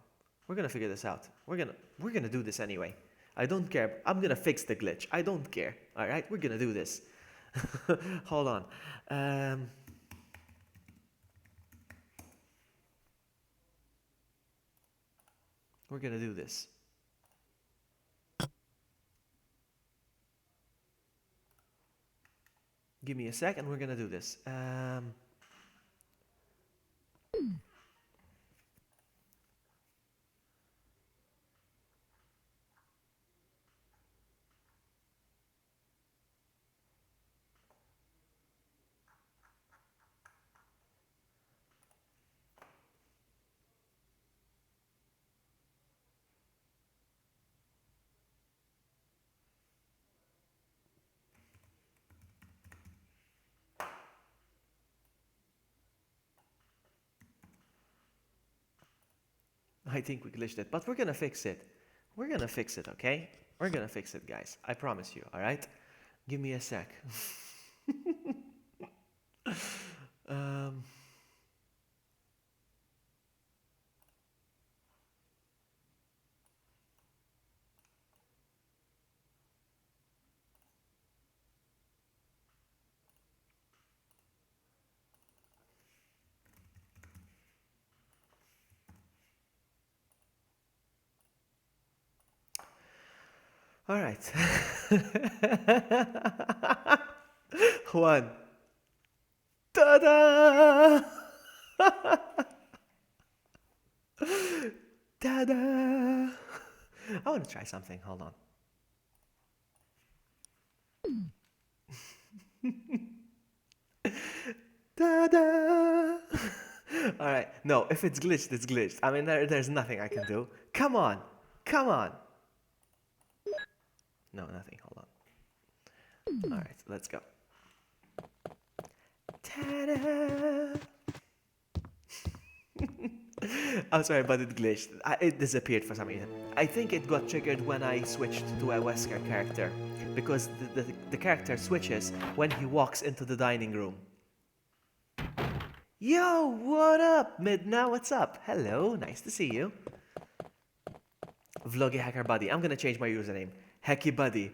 [SPEAKER 1] We're gonna figure this out. We're gonna do this anyway. I don't care. I'm gonna fix the glitch. I don't care. All right, we're gonna do this. Hold on. We're gonna do this. Give me a sec and we're gonna do this. I think we glitched it, but we're gonna fix it. We're gonna fix it, okay? We're gonna fix it, guys. I promise you, alright? Give me a sec. All right. One. Ta-da! Ta-da! I want to try something. Hold on. Ta-da! All right. No, if it's glitched, it's glitched. I mean, there's nothing I can do. Come on. Come on. No, nothing. Hold on. All right, let's go. Ta-da! I'm sorry, but it glitched. It disappeared for some reason. I think it got triggered when I switched to a WESKER character, because the character switches when he walks into the dining room. Yo, what up, Midna? What's up? Hello, nice to see you. Vloggy Hacker Buddy. I'm gonna change my username. Hacky Buddy.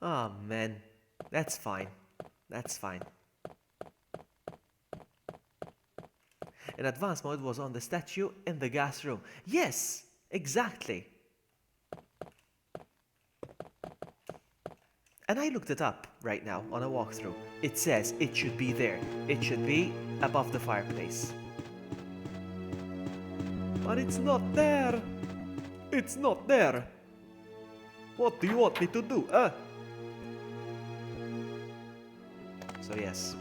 [SPEAKER 1] Oh man, that's fine. That's fine. In advanced mode was on the statue in the gas room. Yes, exactly. And I looked it up right now on a walkthrough. It says it should be there. It should be above the fireplace. But it's not there. It's not there. What do you want me to do, So yes.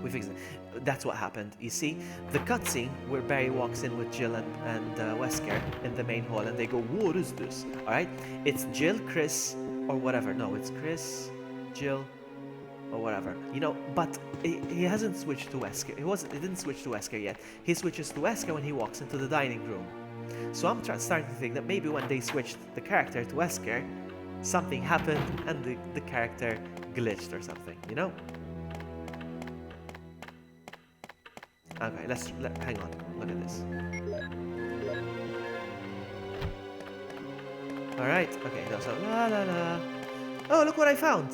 [SPEAKER 1] We fixed it. That's what happened. You see, the cutscene where Barry walks in with Jill and Wesker in the main hall and they go, what is this? Alright? It's Jill, Chris, or whatever. No, it's Chris, Jill, or whatever. You know, but he hasn't switched to Wesker. He didn't switch to Wesker yet. He switches to Wesker when he walks into the dining room. So I'm starting to think that maybe when they switched the character to Wesker, something happened and the character glitched or something, you know? Okay, hang on. Look at this. Alright, okay, no, so la la la. Oh, look what I found!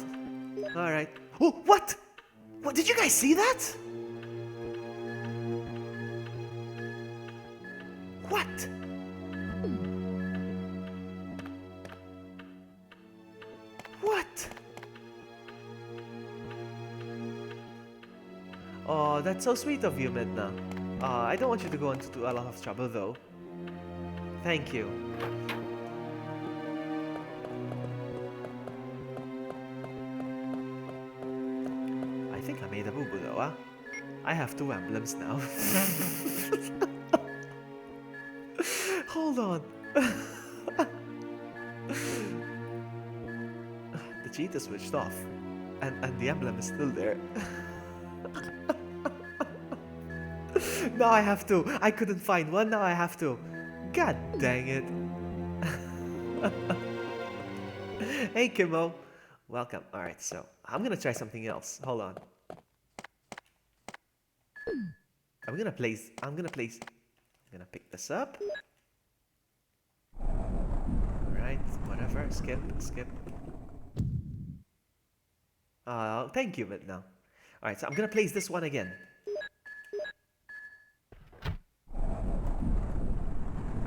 [SPEAKER 1] Alright. Oh, what? What, did you guys see that? What? What? Oh, that's so sweet of you, Midna. I don't want you to go into a lot of trouble, though. Thank you. I think I made a boo-boo, though, huh? I have 2 emblems now. Hold on. The cheat is switched off, and the emblem is still there. Now I have to. I couldn't find one, now I have to. God dang it. Hey, Kimmo. Welcome. Alright, so I'm gonna try something else. Hold on. I'm gonna pick this up. Alright, whatever. Skip. Thank you, but no. Alright, so I'm gonna place this one again.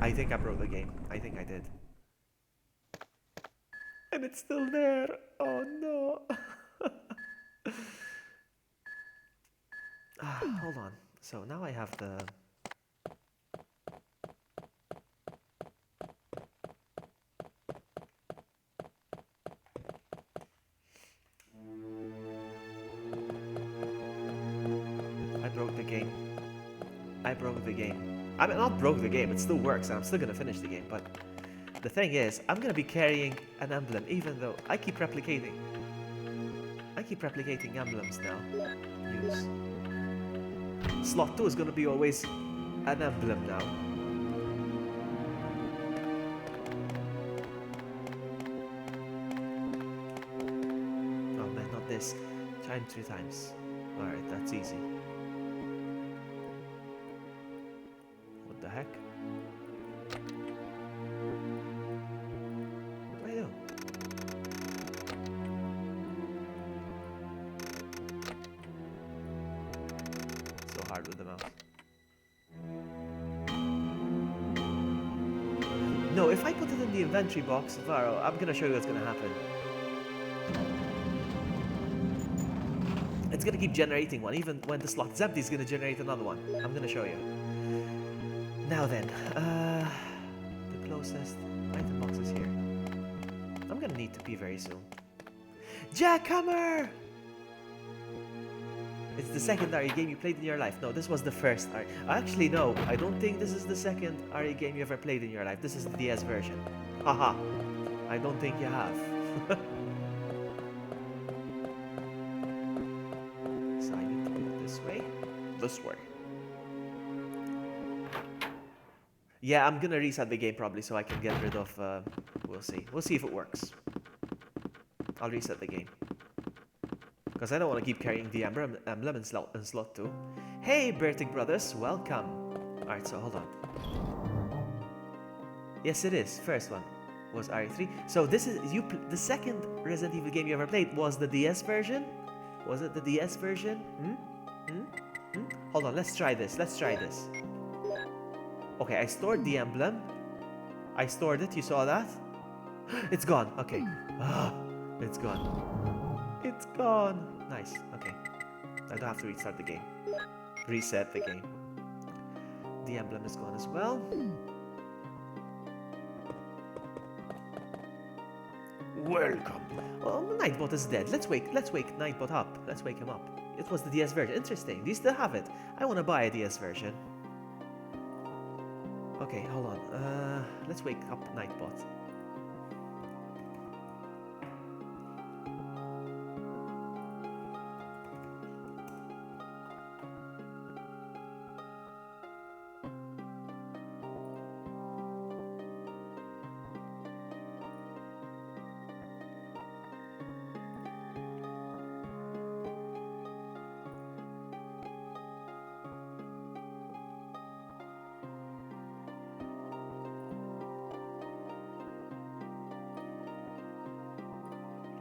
[SPEAKER 1] I think I broke the game. I think I did. And it's still there. Oh no. Hold on. So now I have the... I broke the game. I mean, not broke the game, it still works and I'm still gonna finish the game, but the thing is, I'm gonna be carrying an emblem even though I keep replicating emblems now. Use. Slot 2 is gonna be always an emblem now. Oh man, not this. Try him 3 times. Alright, that's easy. What the heck? What do I do? So hard with the mouse. No, if I put it in the inventory box, Varo, I'm gonna show you what's gonna happen. It's gonna keep generating one, even when the slot's empty, it's gonna generate another one. I'm gonna show you. Now then, the closest item box is here. I'm gonna need to pee very soon. Jackhammer! It's the second RE game you played in your life. No, this was the first RE. Actually, no, I don't think this is the second RE game you ever played in your life. This is the DS version. Haha. I don't think you have. So I need to do it this way. This way. Yeah, I'm gonna reset the game probably so I can get rid of... we'll see. We'll see if it works. I'll reset the game. Because I don't want to keep carrying the emblem in slot 2. Hey, Bertic Brothers, welcome. Alright, so hold on. Yes, it is. First one was RE3. So this is... the second Resident Evil game you ever played was the DS version? Was it the DS version? Hold on, let's try this. Okay, I stored the emblem. I stored it, you saw that? It's gone, okay. It's gone. It's gone. Nice, okay. I don't have to restart the game. Reset the game. The emblem is gone as well. Welcome. Oh, Nightbot is dead. Let's wake Nightbot up. Let's wake him up. It was the DS version. Interesting. Do you still have it? I want to buy a DS version. Okay, hold on. Let's wake up Nightbot.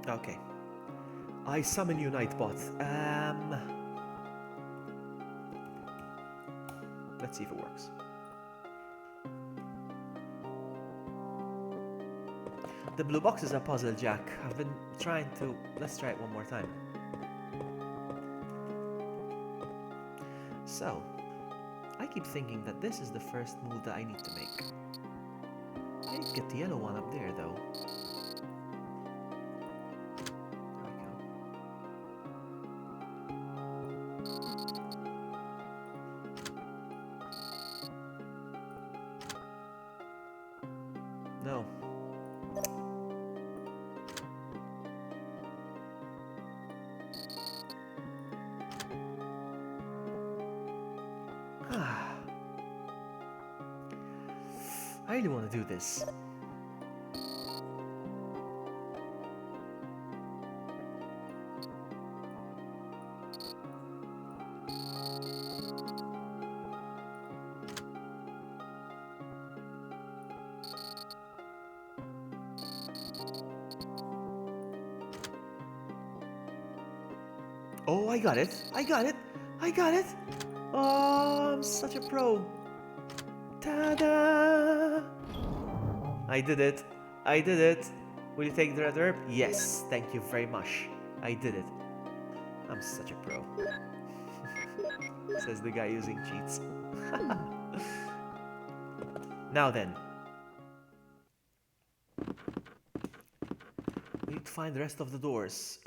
[SPEAKER 1] Okay. I summon you, Nightbot. Let's see if it works. The blue box is a puzzle, Jack. I've been trying to... Let's try it one more time. So, I keep thinking that this is the first move that I need to make. I need to get the yellow one up there, though. There we go. No. I really want to do this. Oh, I got it. I got it. I got it. Oh, I'm such a pro. Ta-da! I did it. I did it. Will you take the red herb? Yes. Thank you very much. I did it. I'm such a pro. Says the guy using cheats. Now then. We need to find the rest of the doors.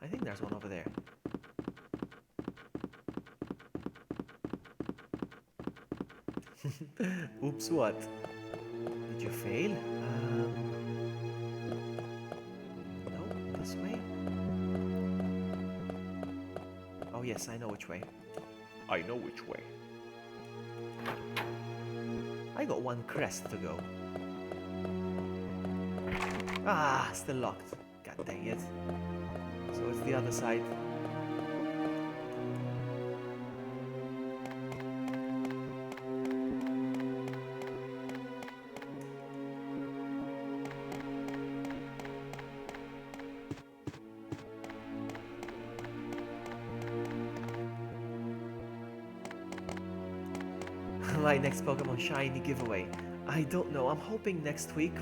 [SPEAKER 1] I think there's one over there. Oops, what? Did you fail? No, this way? Oh yes, I know which way. I know which way. I got one crest to go. Ah, still locked. God dang it. So it's the other side. My next Pokemon Shiny giveaway. I don't know. I'm hoping next week.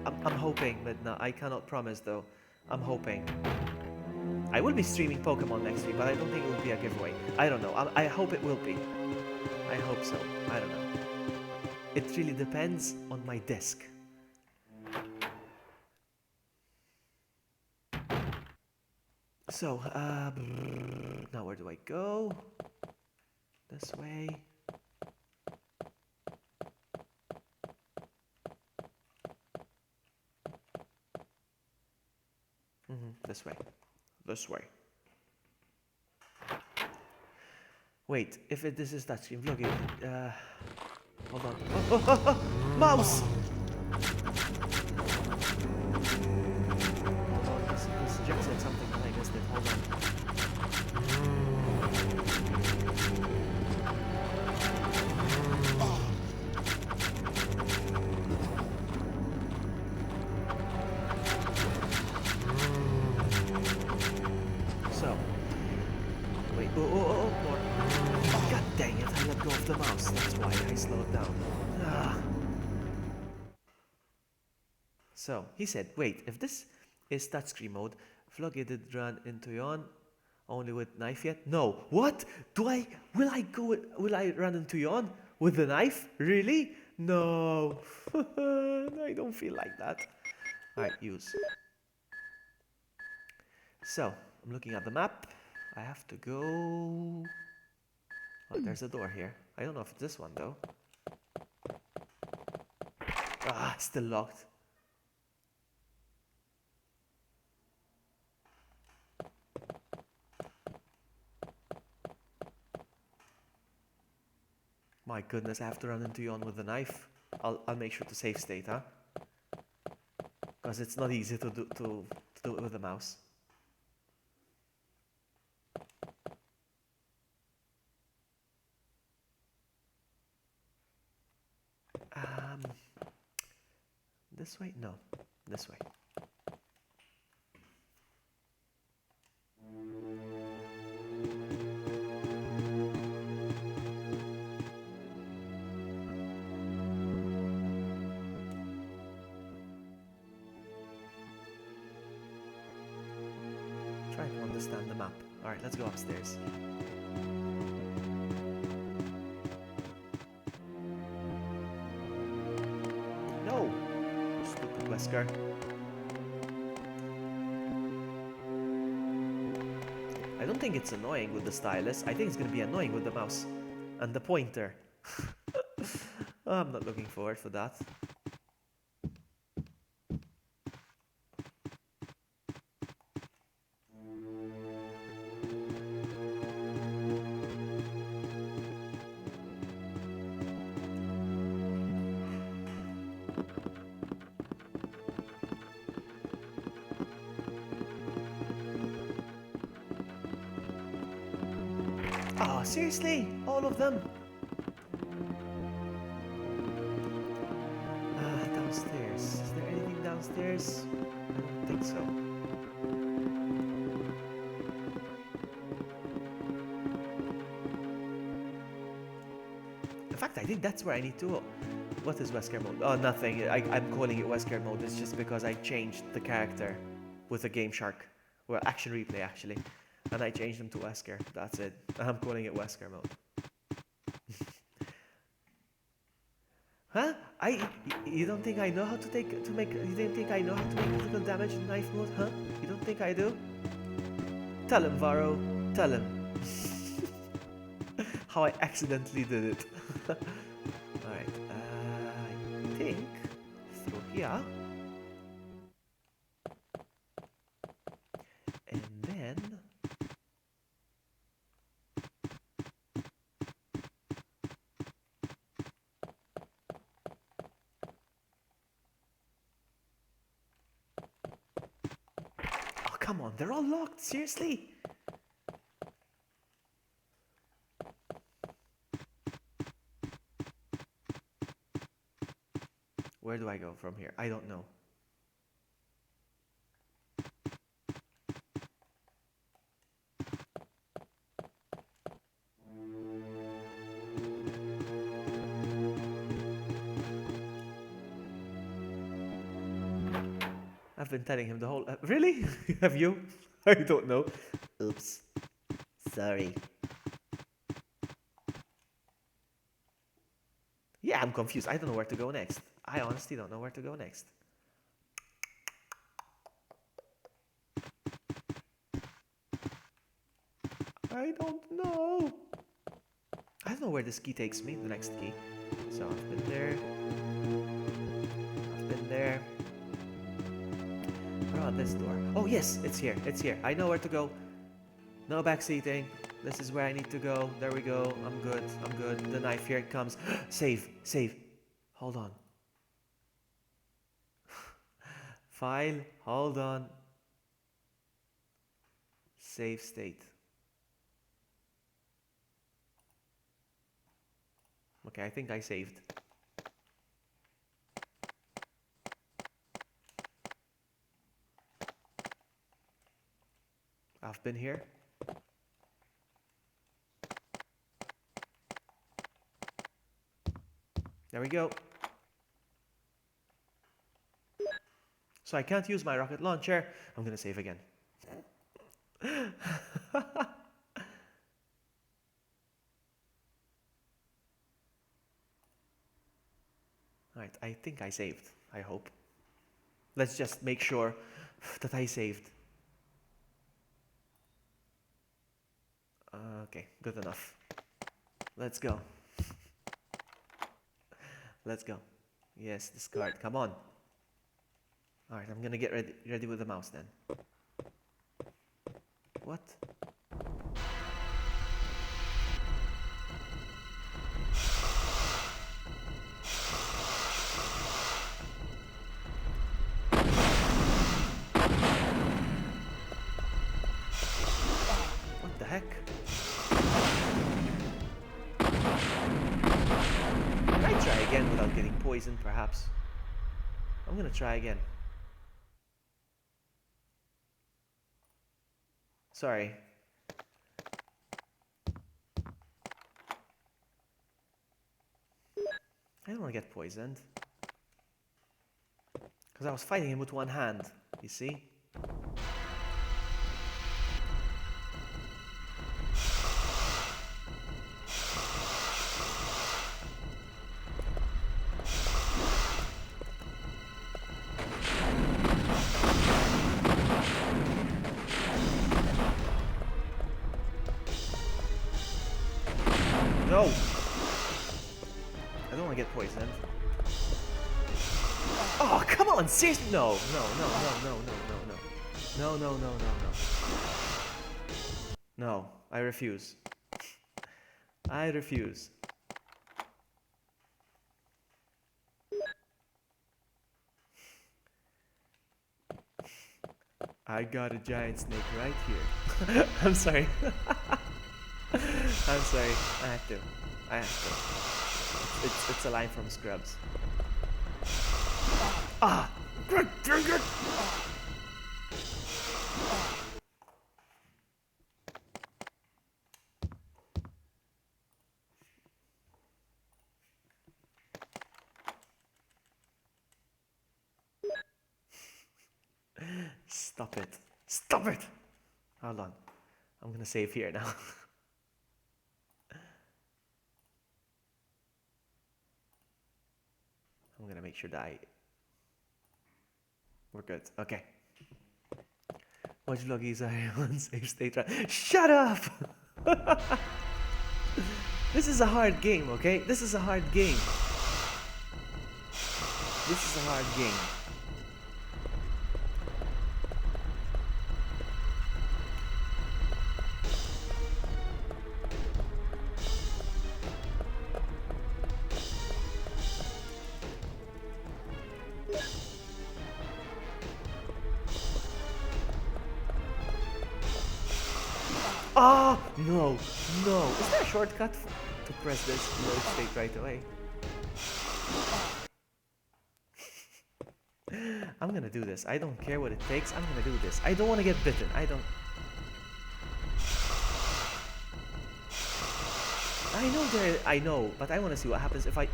[SPEAKER 1] I'm hoping, but no, I cannot promise though. I'm hoping. I will be streaming Pokemon next week, but I don't think it will be a giveaway. I don't know. I hope it will be. I hope so. I don't know. It really depends on my desk. So, now where do I go? This way. This way. This way. Wait, if this is touchscreen vlogging, hold on. Oh, mouse! Hold on, this Jack said something and I missed it. Hold on. So, wait, more. God dang it, I let go of the mouse, that's why I slowed down. So, he said, wait, if this is touchscreen mode, Floggy did run into Yon only with knife yet? No. What? Will I run into Yon with the knife? Really? No. I don't feel like that. Alright, use. So, I'm looking at the map. I have to go... Oh, there's a door here. I don't know if it's this one though. Ah, still locked. My goodness, I have to run into Yon with the knife. I'll make sure to save state, huh? Because it's not easy to do it with the mouse. This way? No. This way. Trying to understand the map. Alright, let's go upstairs. No! Stupid Wesker. I don't think it's annoying with the stylus. I think it's gonna be annoying with the mouse and the pointer. I'm not looking forward for that. Oh, seriously? All of them? Downstairs. Is there anything downstairs? I don't think so. In fact, I think that's where I need to go. What is Wesker mode? Oh, nothing. I'm calling it Wesker mode. It's just because I changed the character with a Game Shark. Well, Action Replay, actually. And I changed them to Wesker. That's it. I'm calling it Wesker mode. Huh? You don't think I know how to make you don't think I know how to make critical damage in knife mode, huh? You don't think I do? Tell him, Varro. Tell him. How I accidentally did it. Alright, I think through here. And then come on, they're all locked, seriously? Where do I go from here? I don't know. I've been telling him the whole... really? Have you? I don't know. Oops. Sorry. Yeah, I'm confused. I don't know where to go next. I honestly don't know where to go next. I don't know. I don't know where this key takes me, the next key. So I've been there. I've been there. What about this door? Oh yes, it's here. It's here. I know where to go. No backseating. This is where I need to go. There we go. I'm good. I'm good. The knife, here it comes. Save. Save. Hold on. File. Hold on. Save state. Okay, I think I saved. I've been here. There we go. So I can't use my rocket launcher. I'm gonna save again. Alright, I think I saved. I hope. Let's just make sure that I saved. Okay, good enough. Let's go. Let's go. Yes, discard. Come on. Alright, I'm gonna get ready with the mouse then. What? What the heck? Can I try again without getting poisoned, perhaps? I'm gonna try again. Sorry. I don't want to get poisoned. Because I was fighting him with one hand, you see? No! I don't want to get poisoned. Oh, come on, seriously? No, no, no, no, no, no, no, no. No, no, no, no, no. No, I refuse. I refuse. I got a giant snake right here. I'm sorry. I'm sorry. I have to. I have to. It's a line from Scrubs. Ah! Good, good, good. Stop it. Stop it! Hold on. I'm gonna save here now. I'm gonna make sure that we're good. Okay. Watch vloggies are on safe state. Shut up! This is a hard game, okay? This is a hard game. This is a hard game. Ah, no, no. Is there a shortcut to press this load state right away? I'm gonna do this. I don't care what it takes. I'm gonna do this. I don't want to get bitten. I don't. I know there. I know, but I want to see what happens if I.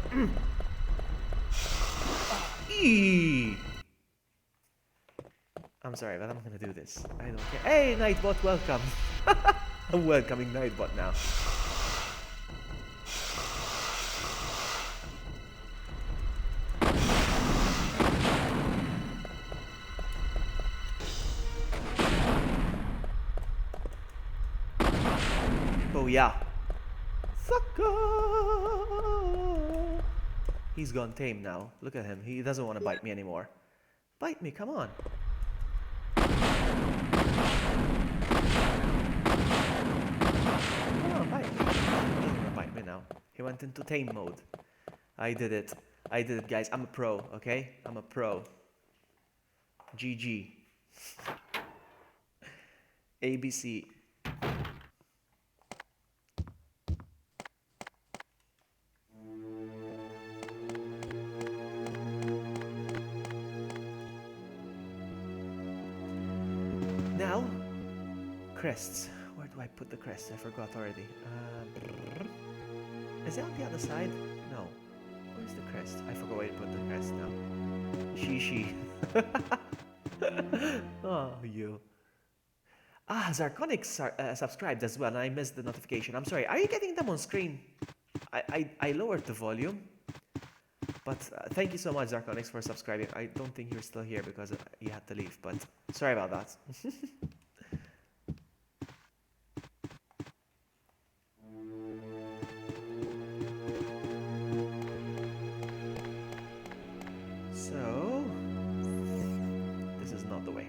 [SPEAKER 1] Eee! I'm sorry, but I'm gonna do this. I don't care. Hey, Nightbot, welcome. I'm welcoming Nightbot now. Oh yeah. Sucker! He's gone tame now. Look at him. He doesn't want to bite me anymore. Bite me, come on. Bite me now. He went into tame mode. I did it. I did it, guys. I'm a pro, okay? I'm a pro. GG. ABC. Now, crests. Where do I put the crest? I forgot already. Is it on the other side? No. Where's the crest? I forgot where to put the crest now. She. Oh, you. Ah, Zarconic subscribed as well, and I missed the notification. I'm sorry. Are you getting them on screen? I lowered the volume. But thank you so much, Zarconix, for subscribing. I don't think you're still here because you had to leave, but sorry about that. So, this is not the way.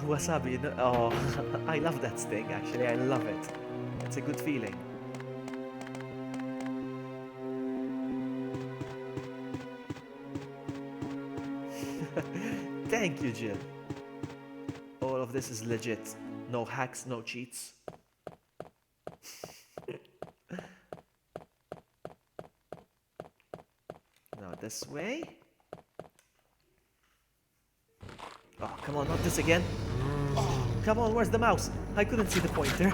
[SPEAKER 1] Wasabi, oh, I love that sting, actually, I love it. It's a good feeling. Thank you, Jill. All of this is legit. No hacks, no cheats. Now this way. Oh, come on, not this again. Come on, where's the mouse? I couldn't see the pointer.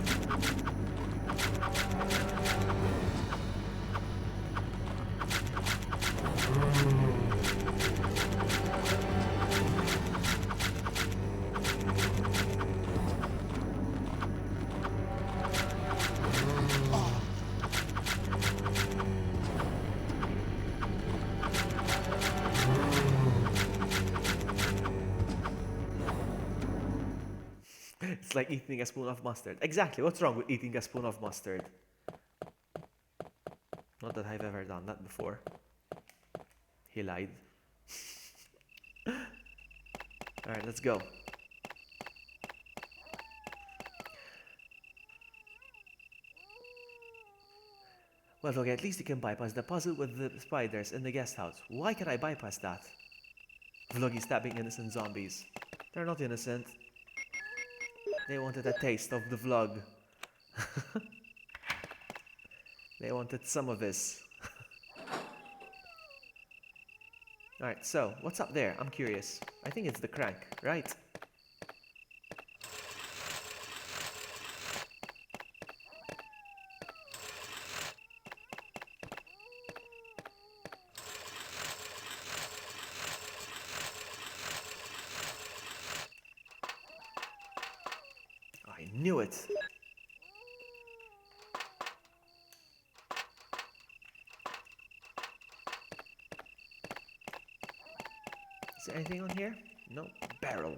[SPEAKER 1] It's like eating a spoon of mustard. Exactly, what's wrong with eating a spoon of mustard? Not that I've ever done that before. He lied. Alright, let's go. Well, look, at least you can bypass the puzzle with the spiders in the guest house. Why can I bypass that? Vloggy stabbing innocent zombies. They're not innocent. They wanted a taste of the vlog. They wanted some of this. Alright, so, what's up there? I'm curious. I think it's the crank, right? I knew it. Is there anything on here? No. Barrel.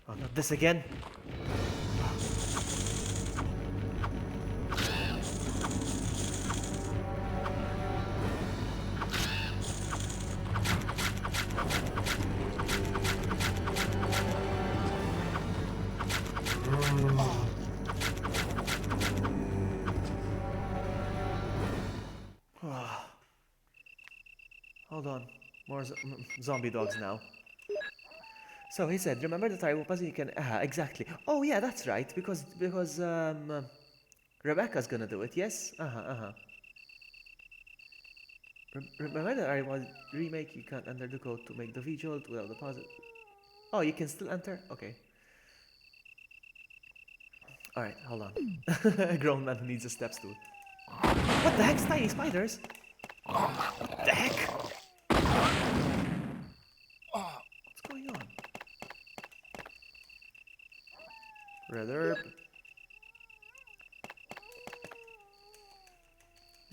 [SPEAKER 1] Oh, not this again. Hold on. More zombie dogs now. So he said, remember the tribal puzzle you can... exactly. Oh yeah, that's right. Because Rebecca's gonna do it, yes? Remember the tribal remake you can't enter the code to make the visual without the puzzle. Oh, you can still enter? Okay. Alright, hold on. A grown man who needs a step stool. What the heck's tiny spiders? What the heck? What's going on? Red herb.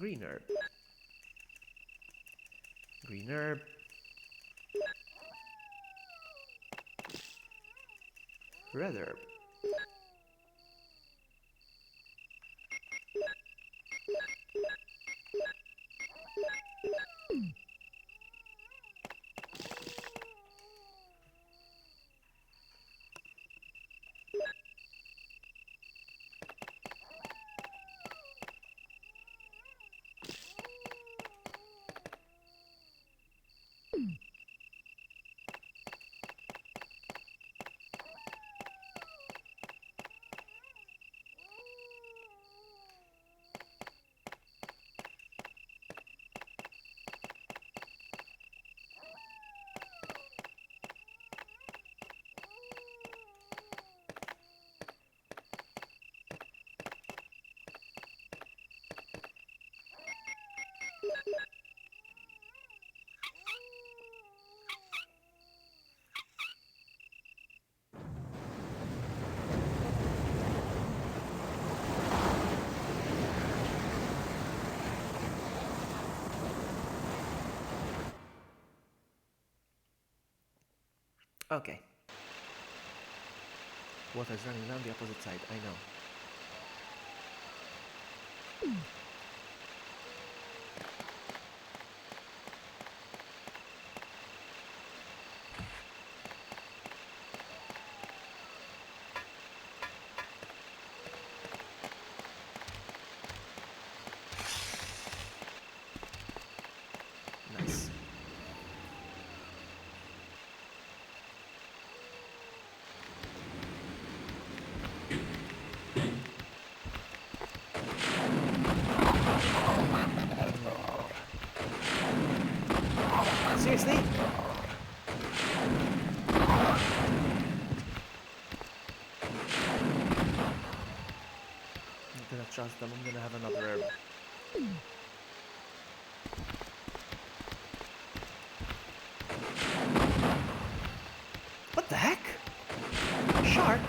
[SPEAKER 1] Green herb. Green herb. Red herb. Okay. Water's running down the opposite side, I know. Nice. trust them. I'm gonna have another herb. What the heck? Shark?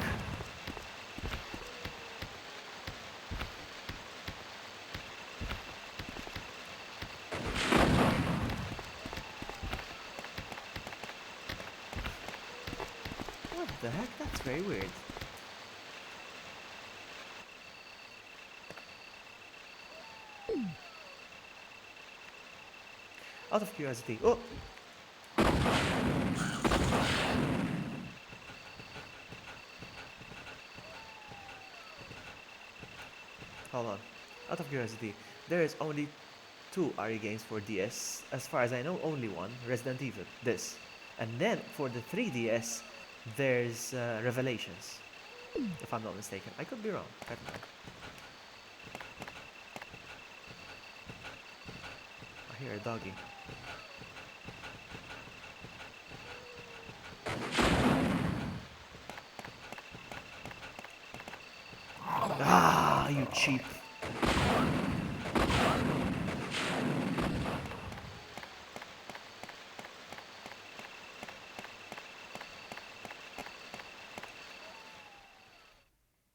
[SPEAKER 1] What the heck? That's very weird. Out of curiosity. Oh! Hold on. Out of curiosity, there is only 2 RE games for DS. As far as I know, only one, Resident Evil, this. And then for the 3DS, there's Revelations, if I'm not mistaken. I could be wrong. I don't know. I hear a doggy. Ah, you cheap.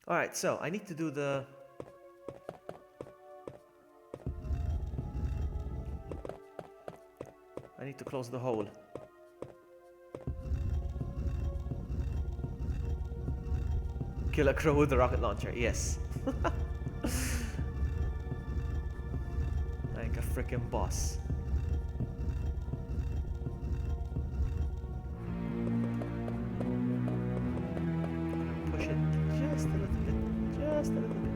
[SPEAKER 1] Alright, so I need to do the... I need to close the hole. Kill a crow with a rocket launcher, yes. Like a freaking boss. Push it just a little bit, just a little bit.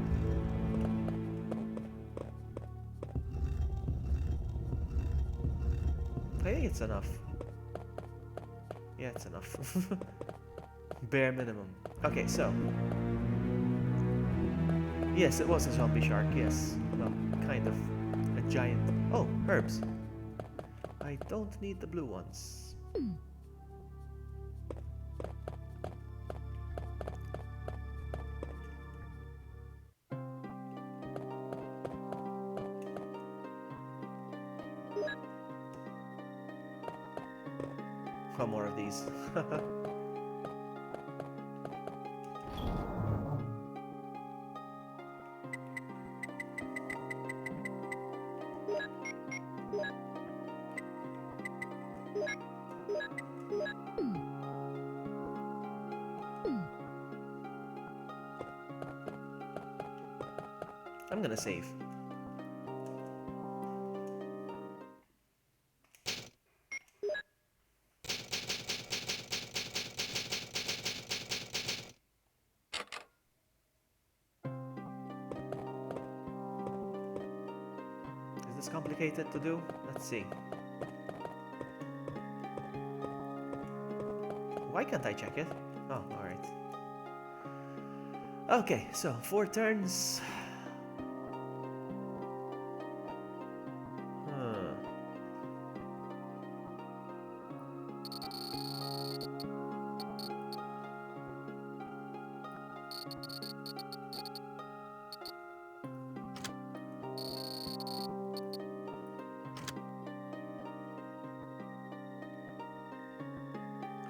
[SPEAKER 1] I think it's enough. Yeah, it's enough. Bare minimum. Okay, so. Yes, it was a zombie shark, yes. Well, kind of. A giant. Oh, herbs. I don't need the blue ones. One more of these. I'm gonna save. Is this complicated to do? Let's see. Why can't I check it? Oh, alright. Okay, so 4 turns.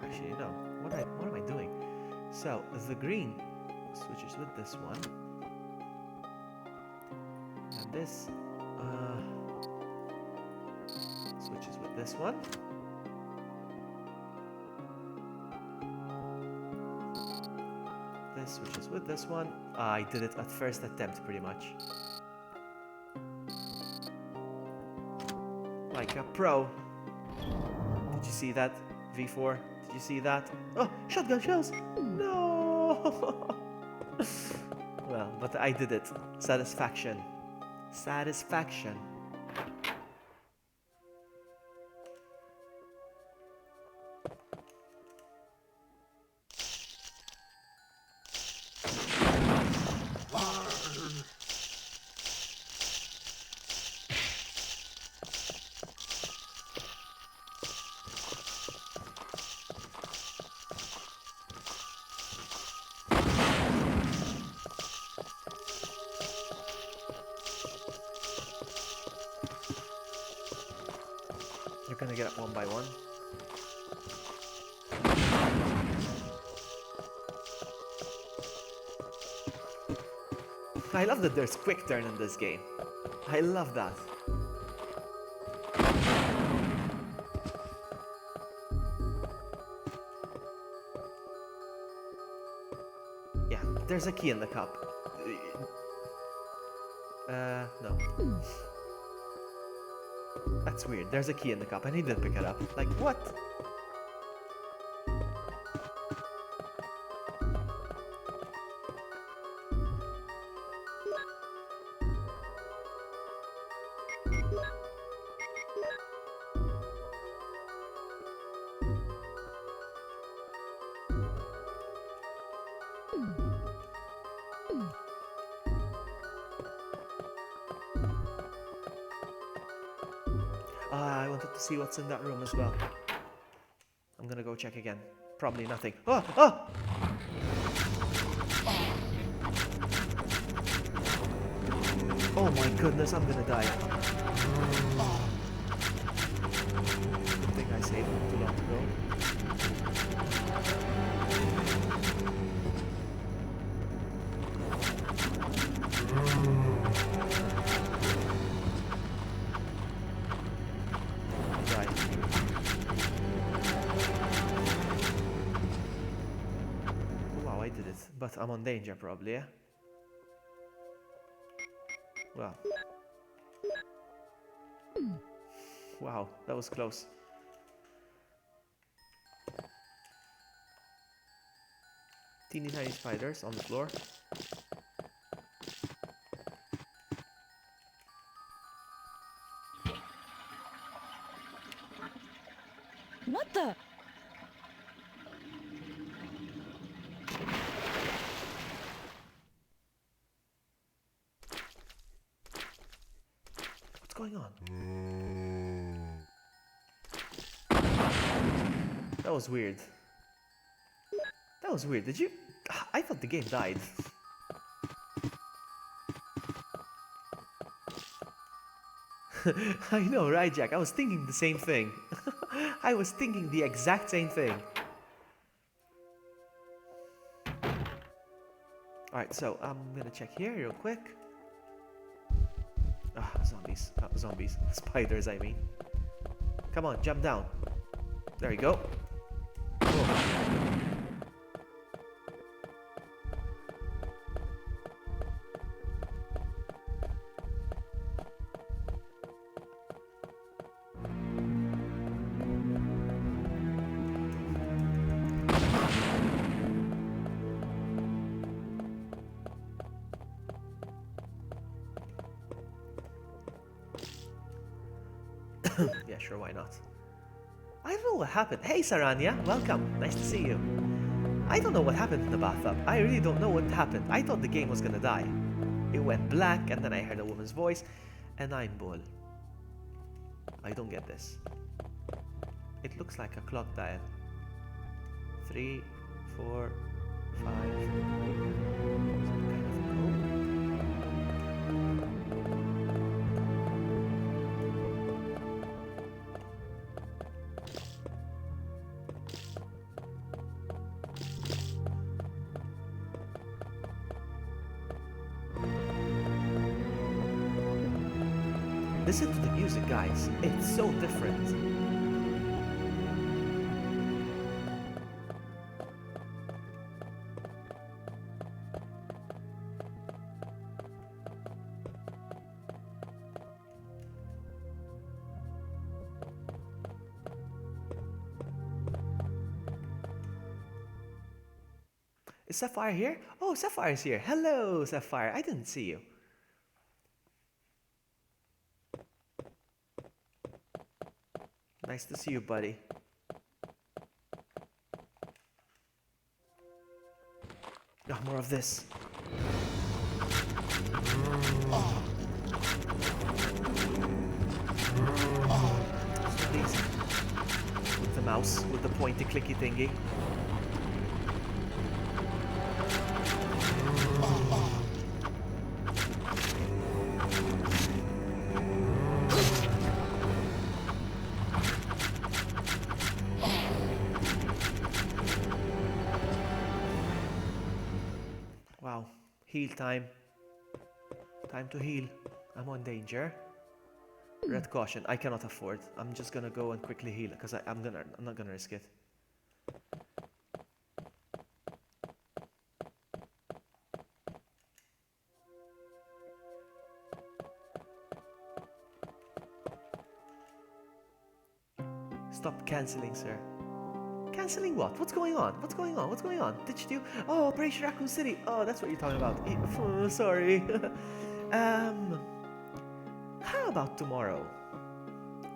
[SPEAKER 1] Actually, no. What am I doing? So the green switches with this one, and this switches with this one. This switches with this one. I did it at first attempt, pretty much. Like a pro. Did you see that? V4? Did you see that? Oh, shotgun shells! No! Well, but I did it. Satisfaction. Satisfaction. gonna get up one by one. I love that there's quick turn in this game. I love that. Yeah, there's a key in the cup. No. That's weird. There's a key in the cup and he didn't pick it up. Like, what? I wanted to see what's in that room as well. I'm gonna go check again. Probably nothing. Oh! Oh! Oh my goodness, I'm gonna die. Good thing I saved too long to go. But I'm on danger probably, yeah? Well. Wow, that was close. Teeny tiny spiders on the floor.
[SPEAKER 10] What the?
[SPEAKER 1] What's going on? That was weird. That was weird. Did you? I thought the game died. I know, right, Jack? I was thinking the same thing. I was thinking the exact same thing. Alright, so I'm gonna check here real quick. Ah, zombies. Zombies. Spiders, I mean. Come on, jump down. There you go. Whoa. Yeah, sure, why not? I don't know what happened. Hey, Saranya, welcome. Nice to see you. I don't know what happened in the bathtub. I really don't know what happened. I thought the game was gonna die. It went black, and then I heard a woman's voice, and I'm bull. I don't get this. It looks like a clock dial. 3, 4, 5. Some kind of code. Listen to the music, guys. It's so different. Is Sapphire here? Oh, Sapphire's here. Hello, Sapphire. I didn't see you. Nice to see you, buddy. Oh, more of this. Please. With the mouse, with the pointy clicky thingy. Heal time. Time to heal. I'm on danger. Red caution. I cannot afford. I'm just gonna go and quickly heal because I'm not gonna risk it. Stop canceling, sir. Canceling what? What's going on? What's going on? What's going on? Did you do? Oh, Operation Raccoon City. Oh, that's what you're talking about. Sorry. How about tomorrow?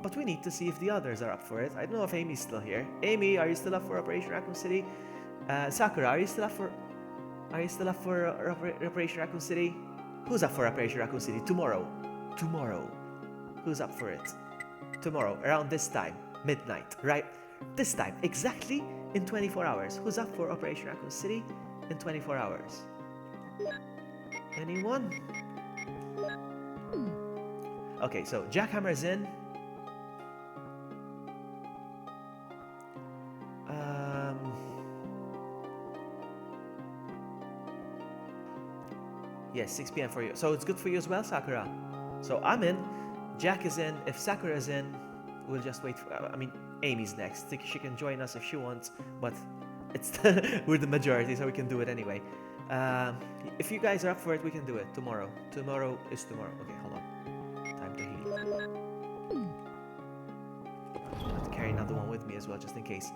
[SPEAKER 1] But we need to see if the others are up for it. I don't know if Amy's still here. Amy, are you still up for Operation Raccoon City? Sakura, are you still up for? Are you still up for Operation Raccoon City? Who's up for Operation Raccoon City tomorrow? Tomorrow. Who's up for it? Tomorrow, around this time, midnight, right? This time, exactly in 24 hours. Who's up for Operation Raccoon City in 24 hours? Anyone? Okay, so Jackhammer's in. Yes, 6 p.m. for you. So it's good for you as well, Sakura. So I'm in. Jack is in. If Sakura is in, we'll just wait for... I mean, Amy's next. She can join us if she wants, but it's we're the majority, so we can do it anyway. If you guys are up for it, we can do it tomorrow. Tomorrow is tomorrow. Okay, hold on. Time to heal. I have to carry another one with me as well, just in case.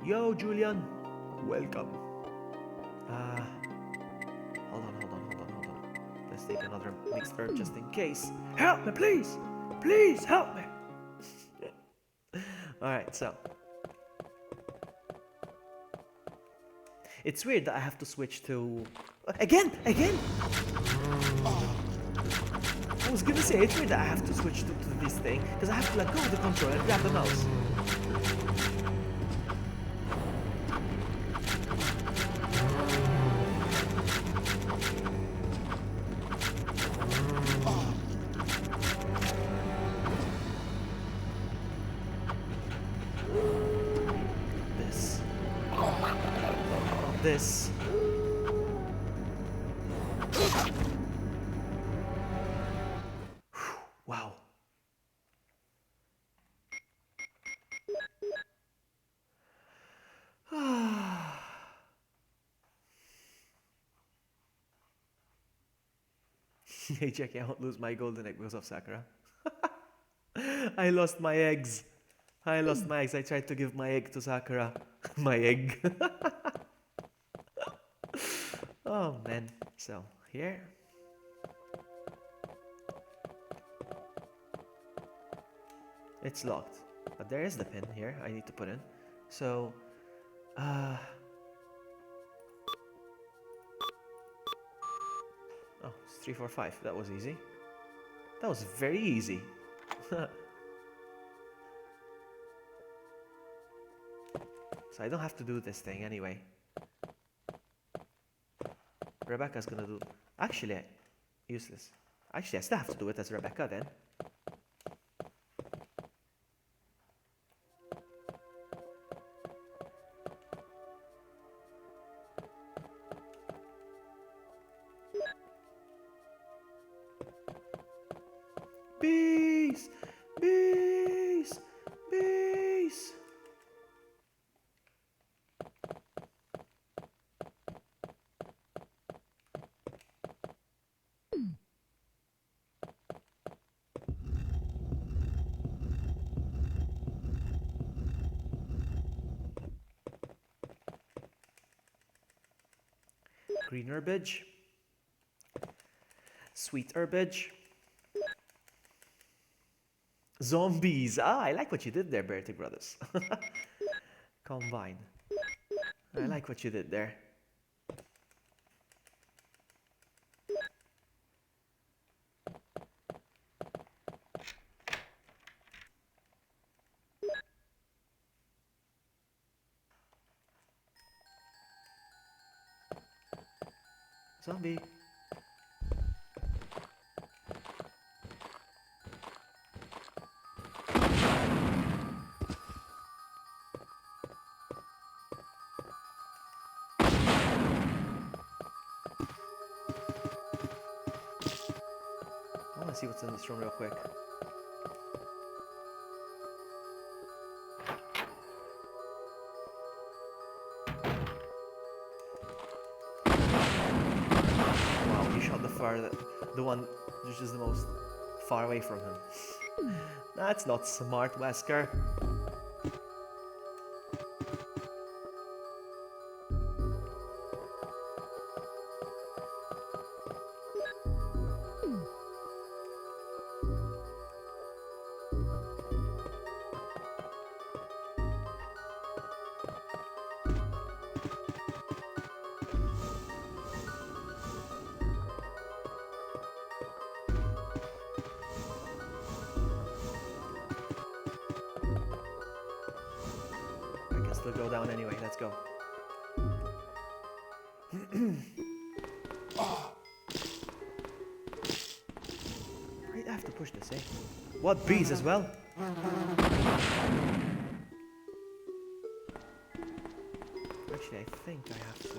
[SPEAKER 1] Yo, Julian. Welcome. Hold on. Let's take another mixed herb just in case. Help me, please! Please, help me! Alright, so. It's weird that I have to switch to... Again! I was gonna say, it's weird that I have to switch to this thing, because I have to let go of the controller and grab the mouse. This. Wow. Hey Jackie, I won't lose my golden egg because of Sakura. I lost my eggs. I tried to give my egg to Sakura. My egg. Oh man, so here. It's locked, but there is the pin here I need to put in. So, oh, it's 3, 4, 5. That was easy. That was very easy. So I don't have to do this thing anyway. Rebecca's gonna do... Actually, useless. Actually, I still have to do it as Rebecca then. Bees! Bees! Bees! Green herbage, sweet herbage, zombies. Ah, I like what you did there, Bertie Brothers. Combine. I like what you did there. Zombie. see what's in this room real quick. Wow, he shot the one which is the most far away from him. That's not smart, Wesker. We'll go down anyway, let's go. Right, I have to push this, eh? What, bees as well? Actually, I think I have to...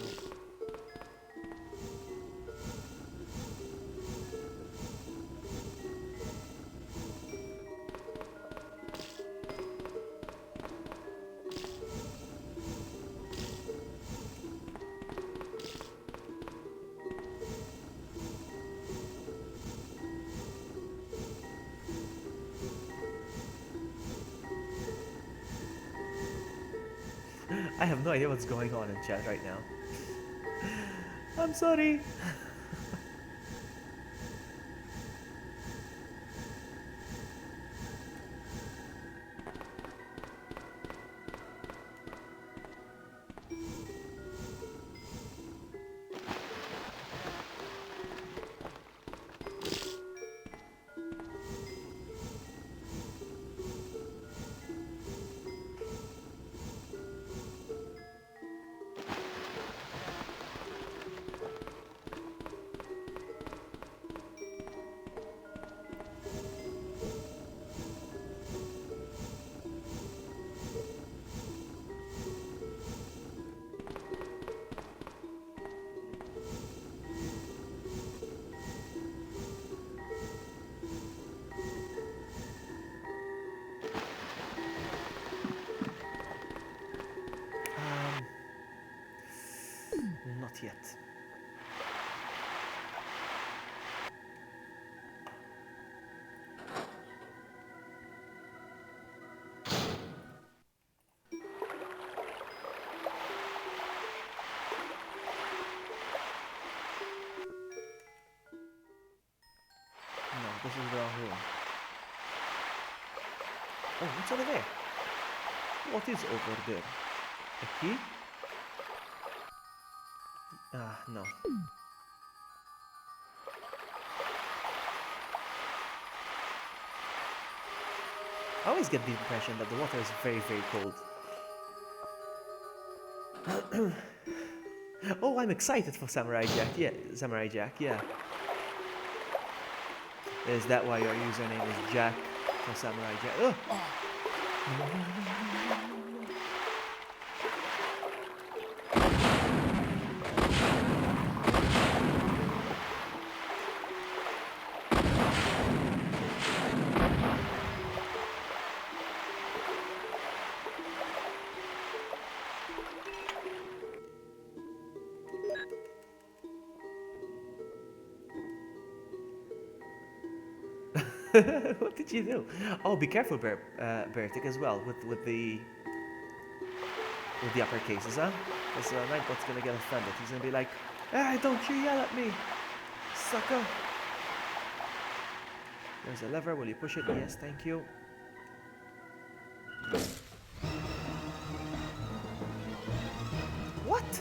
[SPEAKER 1] I have no idea what's going on in chat right now. I'm sorry. Not yet. No, this is the wrong room. Oh, what's over there? What is over there? A key? Ah, no. I always get the impression that the water is very, very cold. Oh, I'm excited for Samurai Jack. Yeah, Samurai Jack, yeah. Is that why your username is Jack for Samurai Jack? Oh. What did you do? Oh, be careful, Bertic, as well with the upper cases, huh? Because Nightbot's gonna get offended. He's gonna be like, "Ah, don't you yell at me, sucker!" There's a lever. Will you push it? Yes, thank you. What?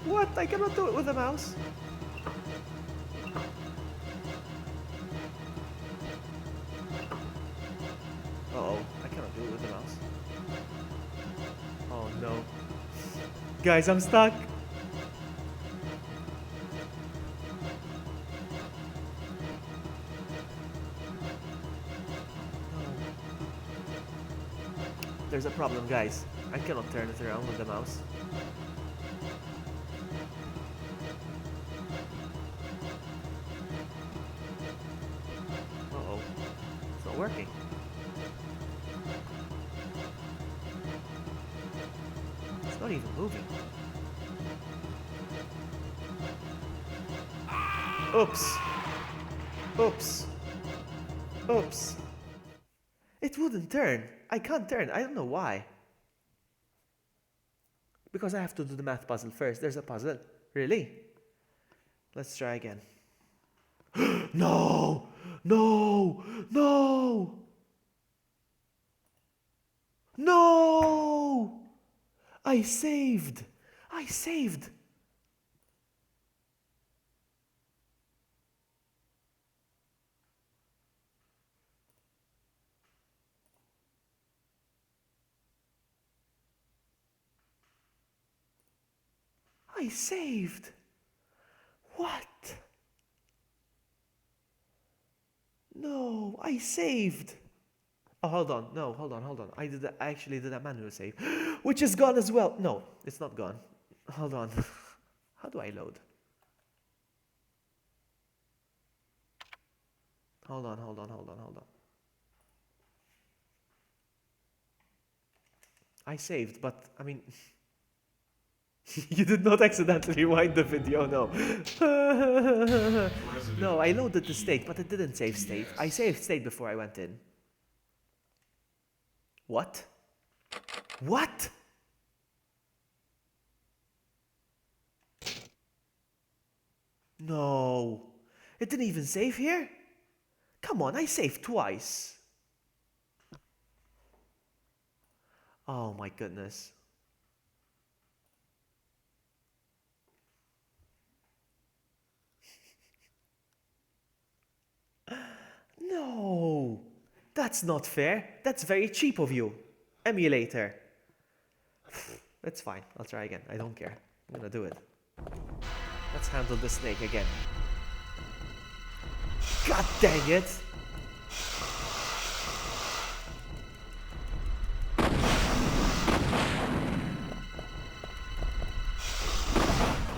[SPEAKER 1] What? I cannot do it with a mouse. Guys, I'm stuck. There's a problem, guys. I cannot turn it around with the mouse. Uh-oh. It's not working. It's not even moving. Oops. Oops. Oops. It wouldn't turn. I can't turn. I don't know why. Because I have to do the math puzzle first. There's a puzzle. Really? Let's try again. No! No! No! No! I saved! I saved! I saved! What? No, I saved! Oh, hold on. No, hold on. I actually did a manual save, which is gone as well. No, it's not gone. Hold on. How do I load? Hold on. I saved, but I mean, you did not accidentally rewind the video, no. No, I loaded the state, but it didn't save state. I saved state before I went in. What? What? No. It didn't even save here? Come on, I saved twice. Oh my goodness. No. That's not fair. That's very cheap of you. Emulator. That's fine. I'll try again. I don't care. I'm gonna do it. Let's handle the snake again. God dang it!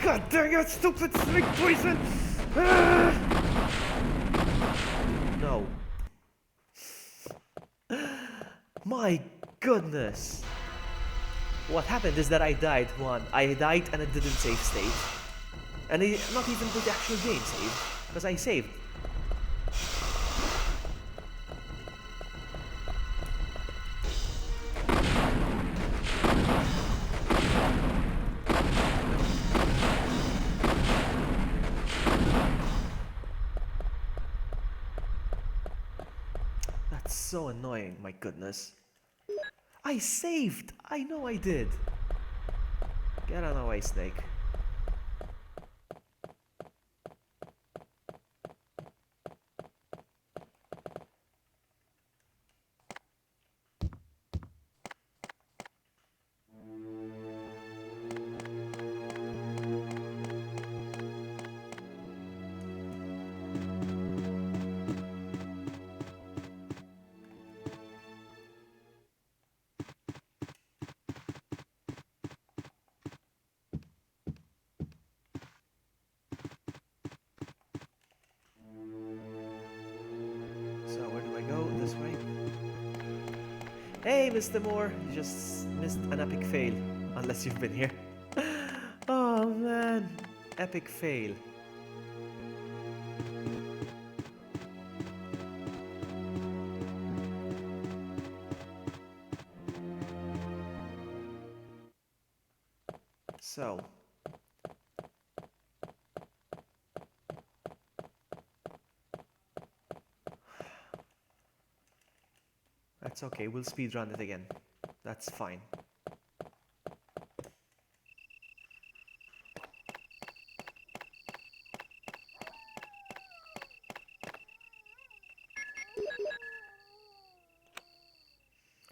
[SPEAKER 1] God dang it, stupid snake poison! Ah! No. My goodness. What happened is that I died I died and it didn't save state. And not even the actual game saved. Because I saved. That's so annoying, my goodness. I saved! I know I did. Get out of the way, snake. Hey, Mr. Moore, you just missed an epic fail. Unless you've been here. Oh man, epic fail. So. That's okay, we'll speedrun it again. That's fine.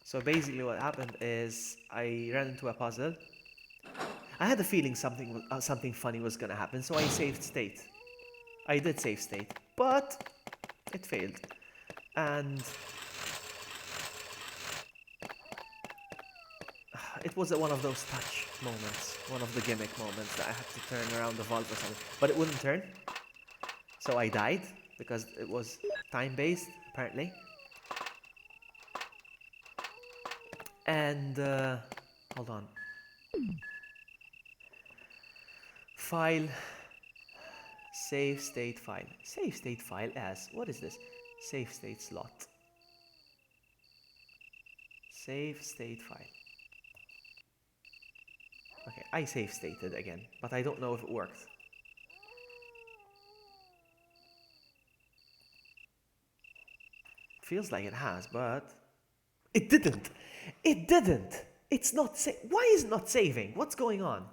[SPEAKER 1] So basically what happened is I ran into a puzzle. I had a feeling something funny was gonna happen, so I saved state. I did save state, but it failed. And it was one of those touch moments, one of the gimmick moments that I had to turn around the valve or something, but it wouldn't turn. So I died because it was time-based, apparently. And hold on. File, save state file. Save state file as, what is this? Save state slot. Save state file. Okay, I save stated again, but I don't know if it worked. Feels like it has, but it didn't. It didn't. It's not why is it not saving? What's going on?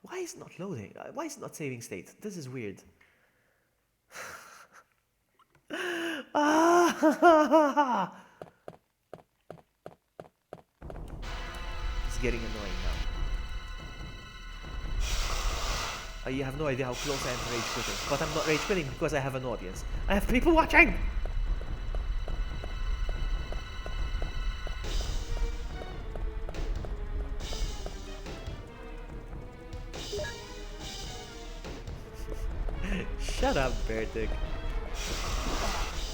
[SPEAKER 1] Why is it not loading? Why is it not saving state? This is weird. Ah! It's getting annoying now. You have no idea how close I am to rage quitting. But I'm not rage quitting because I have an audience. I have people watching! Shut up, Bertic.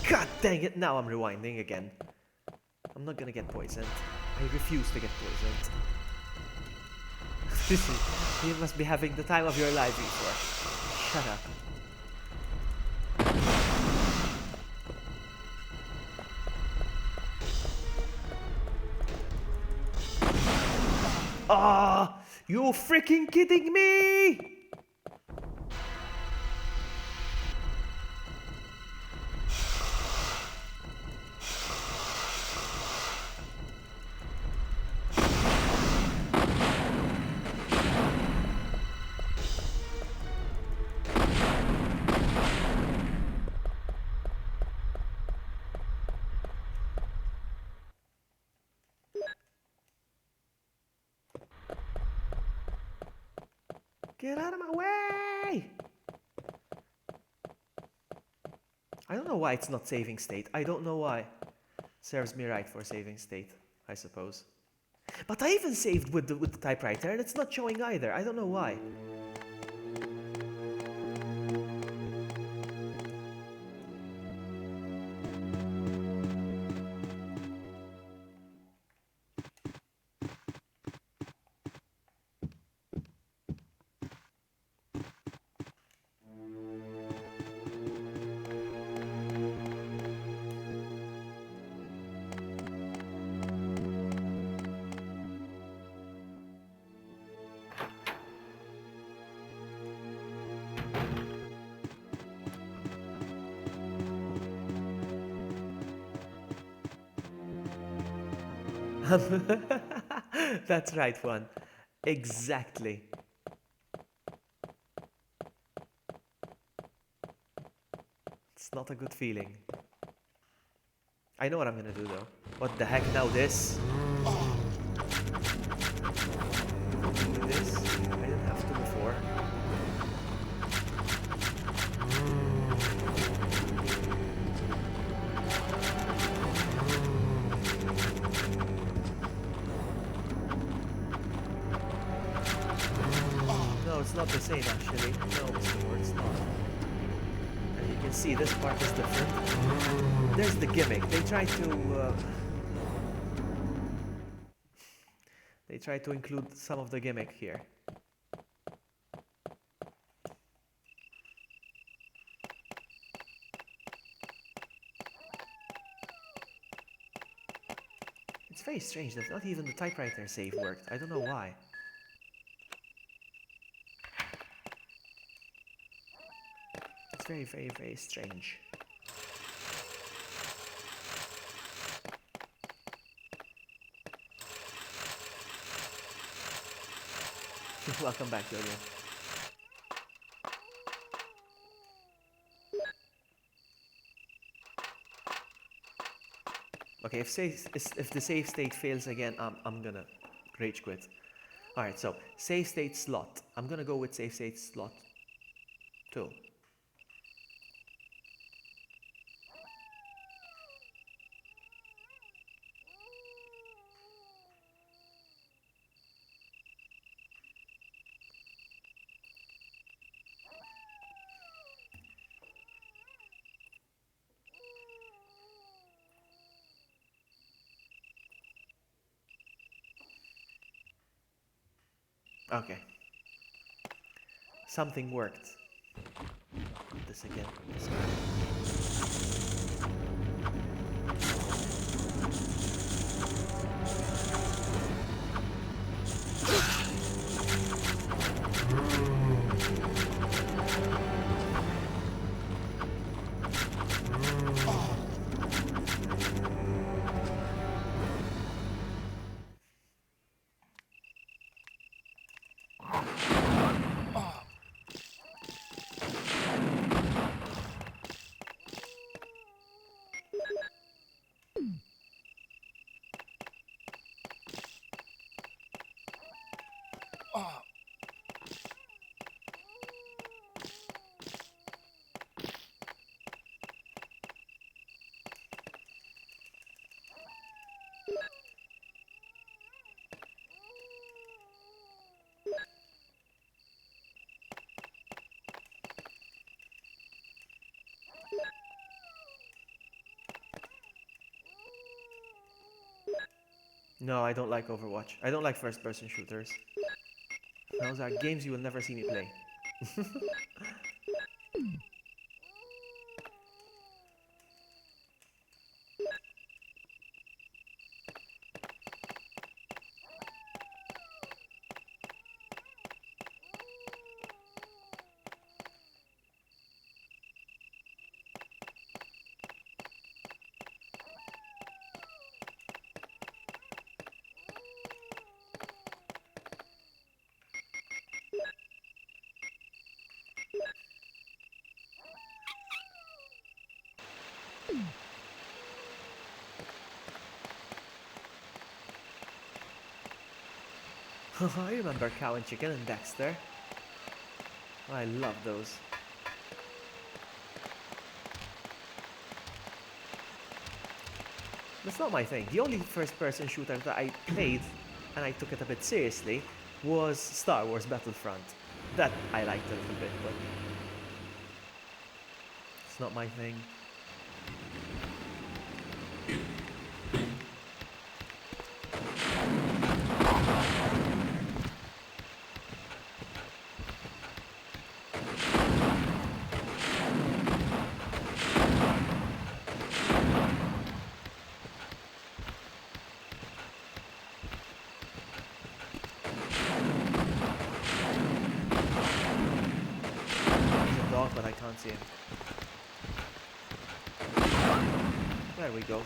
[SPEAKER 1] God dang it, now I'm rewinding again. I'm not gonna get poisoned. I refuse to get poisoned. You must be having the time of your life before. Shut up. Ah! You freaking kidding me? Get out of my way! I don't know why it's not saving state. I don't know why. Serves me right for saving state, I suppose. But I even saved with the typewriter and it's not showing either. I don't know why. That's right, one. Exactly. It's not a good feeling. I know what I'm gonna do though. What the heck now this? This? I didn't have to before. No, it's not the same actually. No, it's not. And you can see this part is different. There's the gimmick. They try to include some of the gimmick here. It's very strange that not even the typewriter save worked. I don't know why. It's very, very, very strange. Welcome back, Jojo. Okay, if the save state fails again, I'm gonna rage quit. Alright, so save state slot. I'm gonna go with save state slot 2. Okay. Something worked. This again. This again. No, I don't like Overwatch. I don't like first-person shooters. Those are games you will never see me play. I remember Cow and Chicken and Dexter. I love those. That's not my thing. The only first-person shooter that I played, and I took it a bit seriously, was Star Wars Battlefront. That I liked a little bit, but it's not my thing. But I can't see him. There we go. Is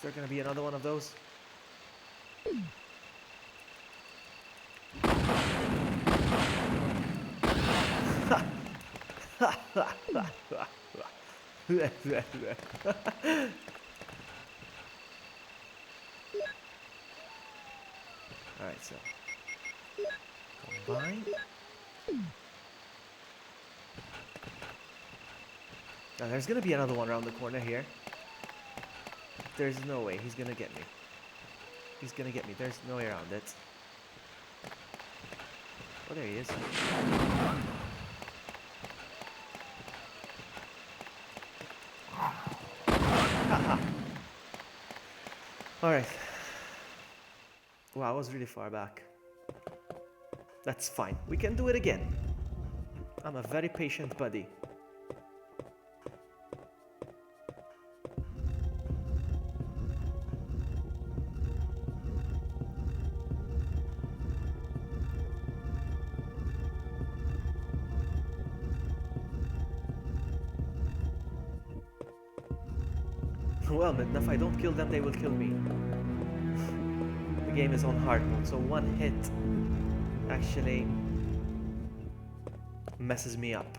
[SPEAKER 1] there gonna be another one of those? Alright, so combine. Now there's gonna be another one around the corner here. There's no way he's gonna get me. He's gonna get me. There's no way around it. Oh, there he is. Alright. Wow, I was really far back. That's fine. We can do it again. I'm a very patient buddy. Well, but if I don't kill them, they will kill me. The game is on hard mode, so one hit actually messes me up.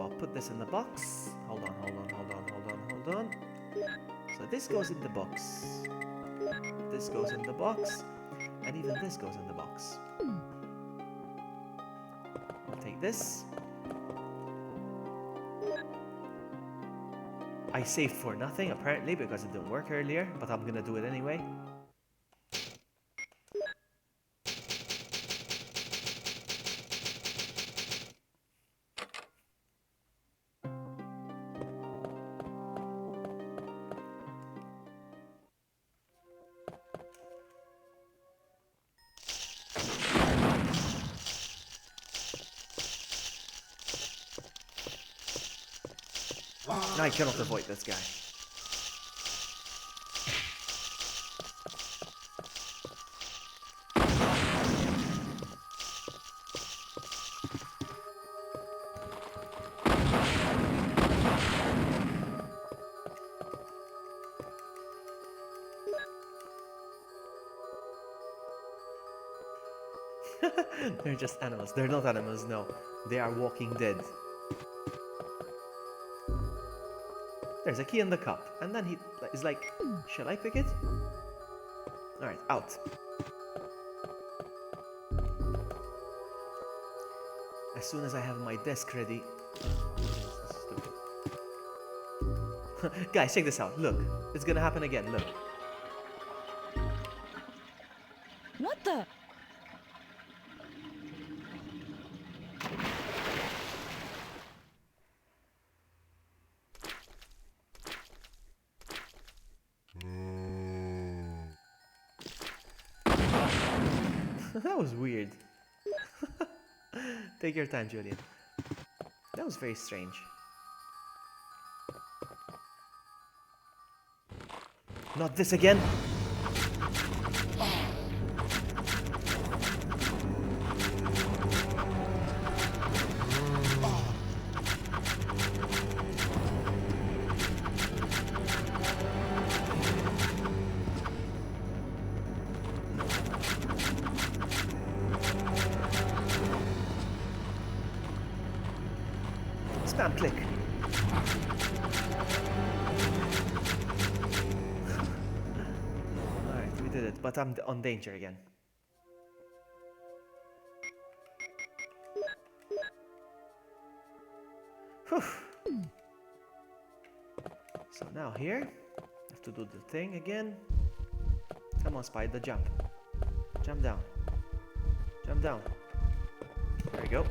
[SPEAKER 1] I'll put this in the box. Hold on, hold on, hold on, hold on, hold on. So this goes in the box. This goes in the box. And even this goes in the box. I'll take this. I saved for nothing, apparently, because it didn't work earlier, but I'm gonna do it anyway. I cannot avoid this guy. They're just animals. They're not animals, no. They are walking dead. There's a key in the cup. And then he is like, shall I pick it? Alright, out. As soon as I have my desk ready. Guys, check this out. Look. It's gonna happen again. Look.
[SPEAKER 10] What the?
[SPEAKER 1] That was weird. Take your time, Julian. That was very strange. Not this again! Spam click. Alright, we did it, but I'm on danger again. Whew. So now here, I have to do the thing again. Come on, Spider, jump. Jump down. Jump down. There we go.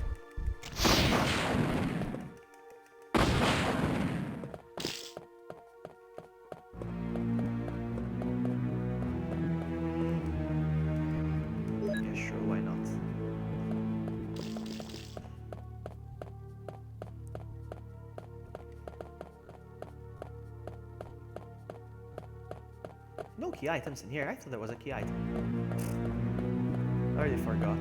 [SPEAKER 1] Yeah, sure, why not? No key items in here. I thought there was a key item. I already forgot.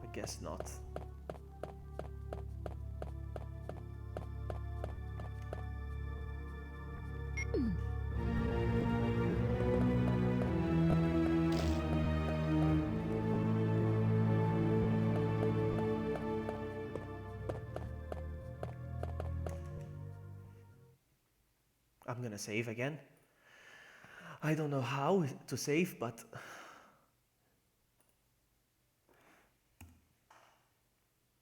[SPEAKER 1] I guess not. I'm gonna save again. I don't know how to save, but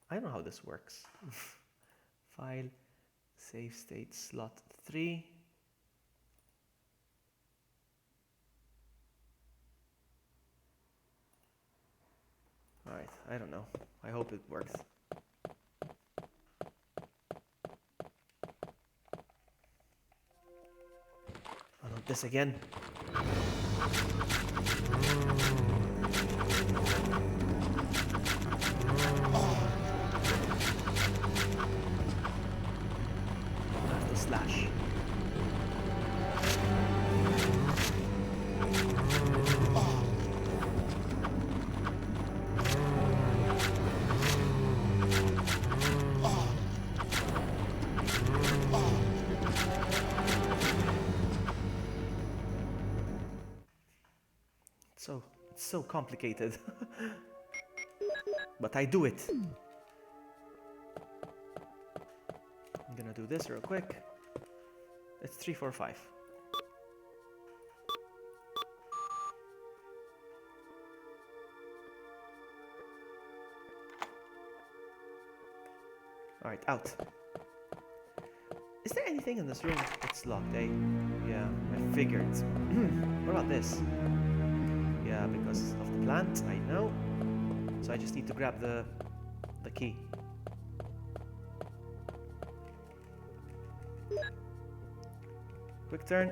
[SPEAKER 1] I don't know how this works. File, save state, slot 3. Alright, I don't know. I hope it works. Oh, not this again. That's the slash. It's so complicated. But I do it. I'm gonna do this real quick. It's 3, 4, 5. Alright, out. Is there anything in this room? It's locked, eh? Yeah, I figured. What about this? Yeah, because of the plant, I know. So I just need to grab the key. Quick turn.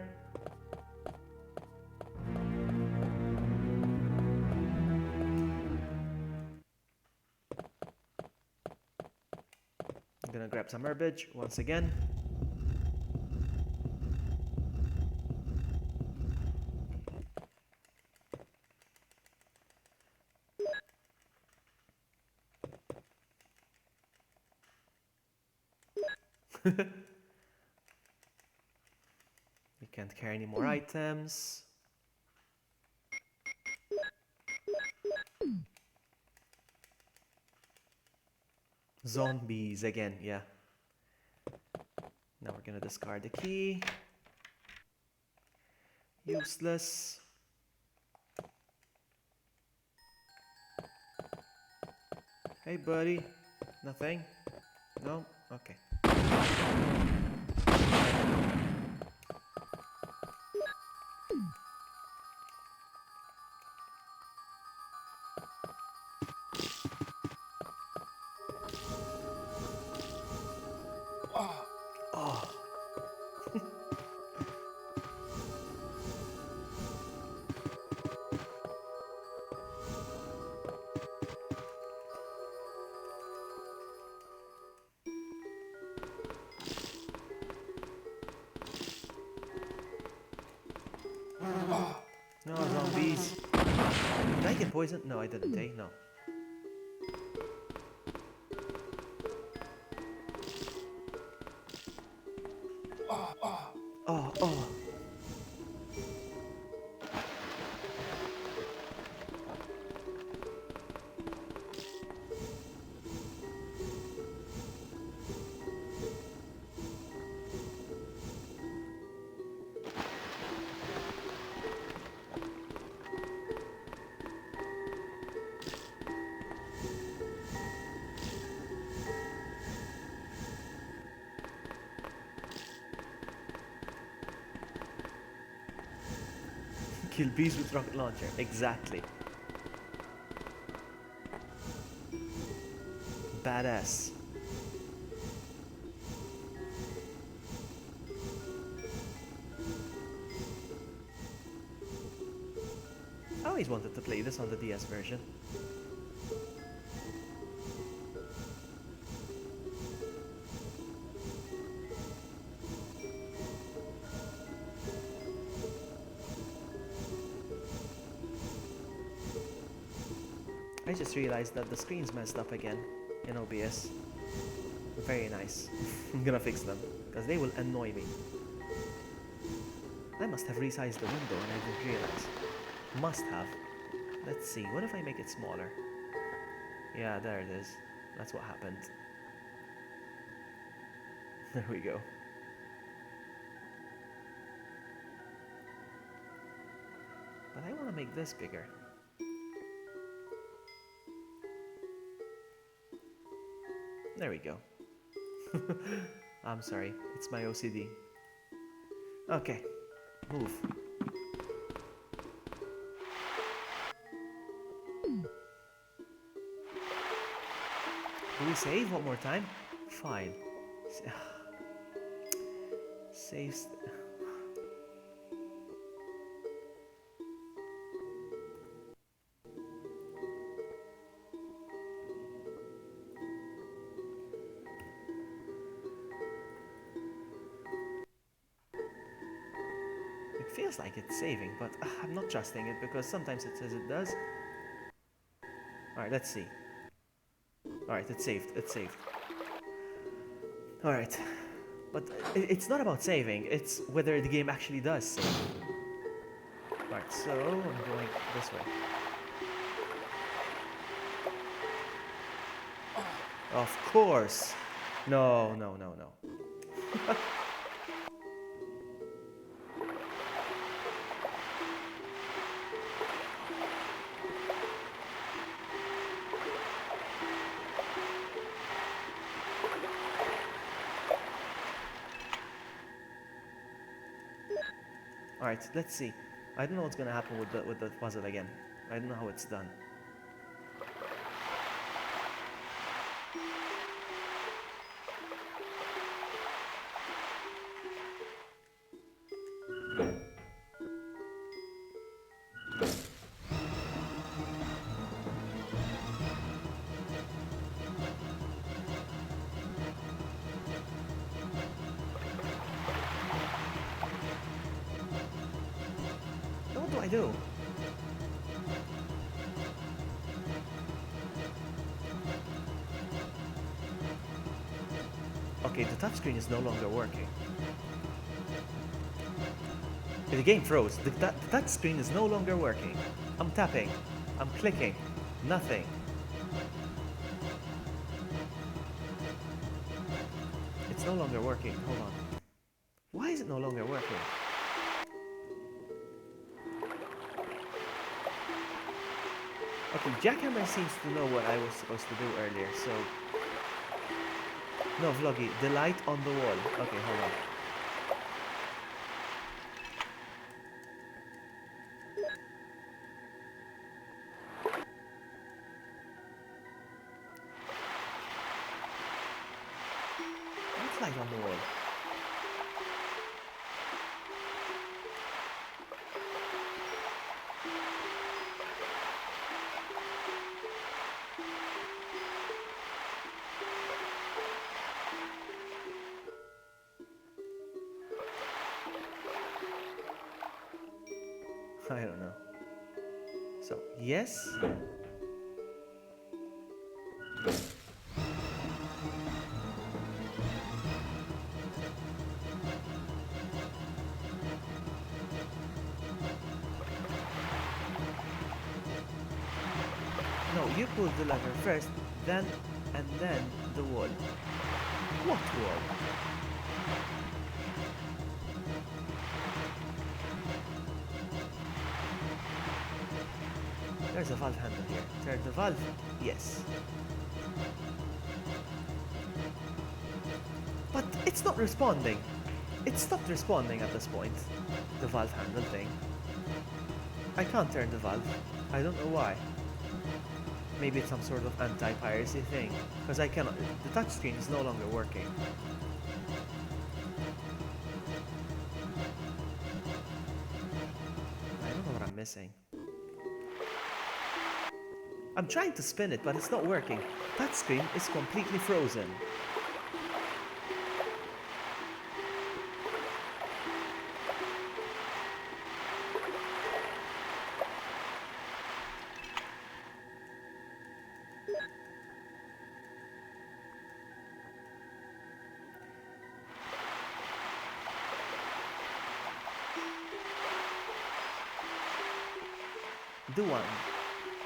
[SPEAKER 1] I'm gonna grab some herbage once again. We can't carry any more items. Zombies again, yeah. Now we're gonna discard the key. Useless. Hey buddy, nothing? No? Okay. Oh. No, zombies. Did I get poisoned? No, I didn't, eh? No. Oh, oh. Kill bees with rocket launcher. Exactly. Badass. I always wanted to play this on the DS version. I just realized that the screen's messed up again in OBS. Very nice. I'm gonna fix them, because they will annoy me. I must have resized the window and I didn't realize. Must have. Let's see, what if I make it smaller? Yeah, there it is. That's what happened. There we go. But I want to make this bigger. There we go. I'm sorry, it's my OCD. Okay, move. Do we save one more time? Fine. Saves. It feels like it's saving, but I'm not trusting it because sometimes it says it does. Alright, let's see. Alright, it's saved, it's saved. Alright, but it's not about saving, it's whether the game actually does save. Alright, so I'm going this way. Of course. No, no, no, no. Alright, let's see. I don't know what's gonna happen with the puzzle again. I don't know how it's done. What do I do? Okay, the touchscreen is no longer working. The game froze. The touchscreen is no longer working. I'm tapping. I'm clicking. Nothing. It's no longer working. Hold on. Why is it no longer working? Okay, Jackhammer seems to know what I was supposed to do earlier, so... No, Vloggy, the light on the wall. Okay, hold on. What light on the wall? I don't know. So, yes. No, you pull the lever first, then, and then the wall. What wall? There's a valve handle here. Turn the valve. Yes. But it's not responding. It stopped responding at this point. The valve handle thing. I can't turn the valve. I don't know why. Maybe it's some sort of anti-piracy thing. Because I cannot... The touchscreen is no longer working. I don't know what I'm missing. I'm trying to spin it, but it's not working. Touchscreen is completely frozen.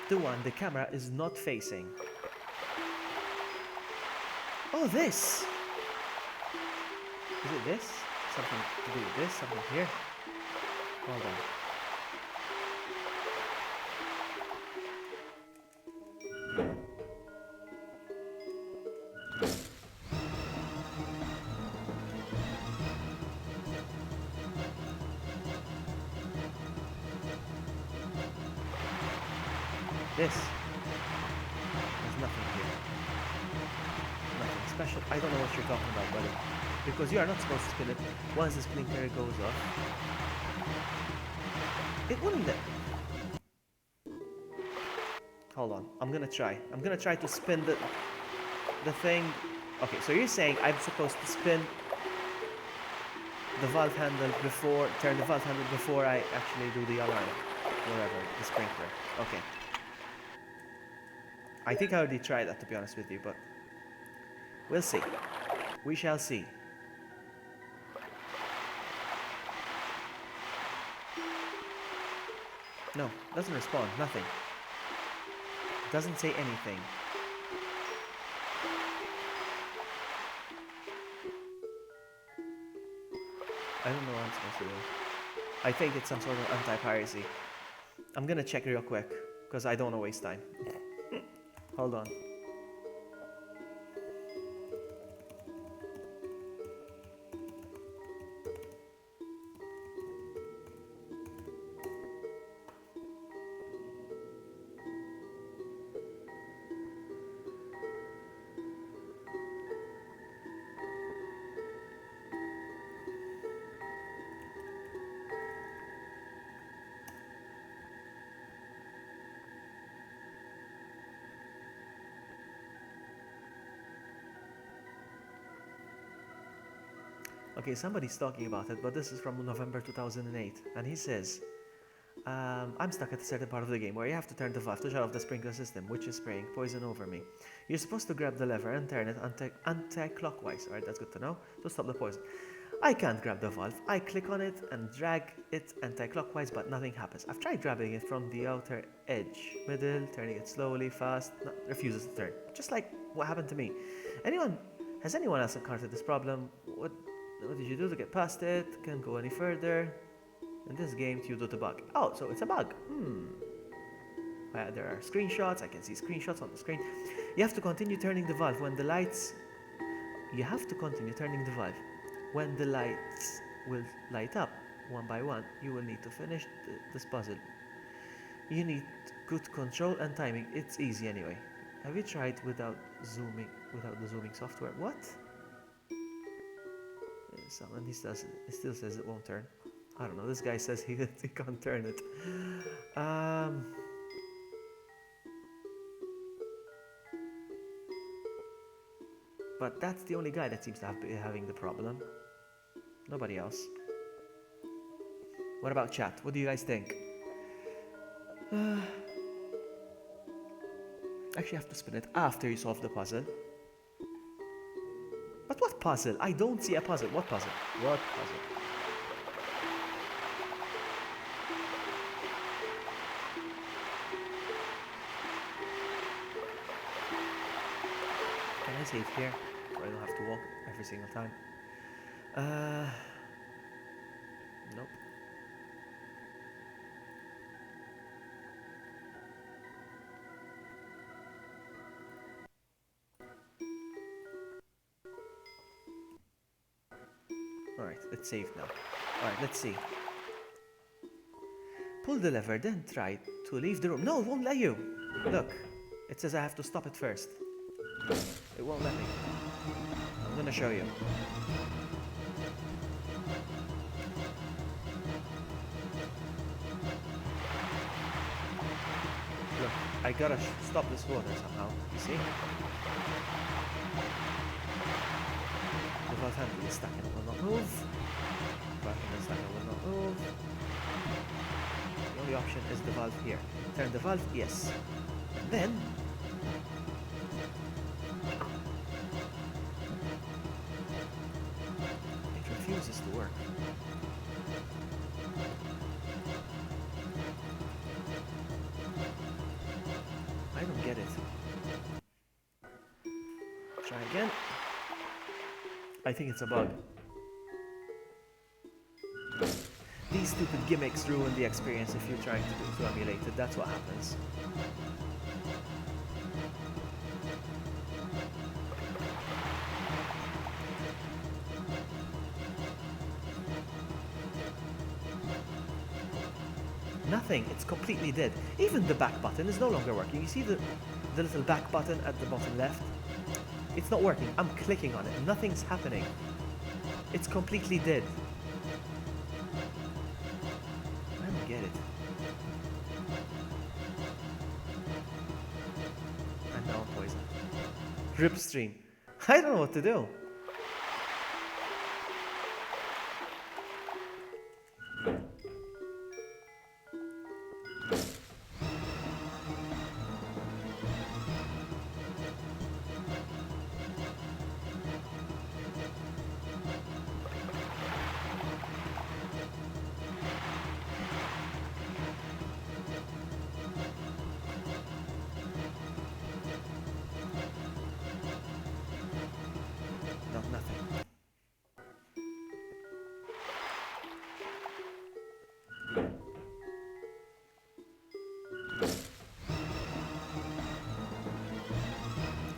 [SPEAKER 1] The one the camera is not facing. Oh, this! Is it this? Something to do with this? Something here? Hold on. This. There's nothing here. Nothing special. I don't know what you're talking about, buddy. Because you are not supposed to spin it once the spinning carrier goes off. It wouldn't let. Hold on. I'm gonna try. I'm gonna try to spin the thing. Okay, so you're saying I'm supposed to spin the valve handle before, turn the valve handle before I actually do the alarm. Whatever, the sprinkler. Okay. I think I already tried that, to be honest with you, but we'll see. We shall see. No, doesn't respond, nothing. Doesn't say anything. I don't know what I'm supposed to do. I think it's some sort of anti-piracy. I'm gonna check real quick, because I don't want to waste time. Hold on. Okay, somebody's talking about it, but this is from November 2008, and he says, I'm stuck at a certain part of the game where you have to turn the valve to shut off the sprinkler system, which is spraying poison over me. You're supposed to grab the lever and turn it anti-clockwise, alright, that's good to know, to stop the poison. I can't grab the valve. I click on it and drag it anti-clockwise, but nothing happens. I've tried grabbing it from the outer edge, middle, turning it slowly, fast, refuses to turn. Just like what happened to me. Has anyone else encountered this problem? What did you do to get past it? Can't go any further. In this game, due to the bug. Oh, so it's a bug. There are screenshots. I can see screenshots on the screen. You have to continue turning the valve when the lights... You have to continue turning the valve. When the lights will light up, one by one, you will need to finish this puzzle. You need good control and timing. It's easy anyway. Have you tried without the zooming software? What? And he still says it won't turn. I don't know, this guy says he can't turn it. But that's the only guy that seems to be having the problem. Nobody else. What about chat? What do you guys think? Actually, have to spin it after you solve the puzzle. But what puzzle? I don't see a puzzle. What puzzle? What puzzle? Can I save here? So I don't have to walk every single time. Nope. Alright, it's saved now. Alright, let's see. Pull the lever, then try to leave the room. No, it won't let you. Look, it says I have to stop it first. It won't let me. I'm gonna show you. Look, I gotta stop this water somehow. You see? The valve handle is stuck and it will not move. The valve handle is stuck and it will not move. The only option is the valve here. Turn the valve, yes. And then it refuses to work. I don't get it. Try again. I think it's a bug. These stupid gimmicks ruin the experience if you're trying to emulate it. That's what happens. Nothing. It's completely dead. Even the back button is no longer working. You see the little back button at the bottom left? It's not working. I'm clicking on it. Nothing's happening. It's completely dead. I don't get it. And now I'm poisoned. Rip stream. I don't know what to do.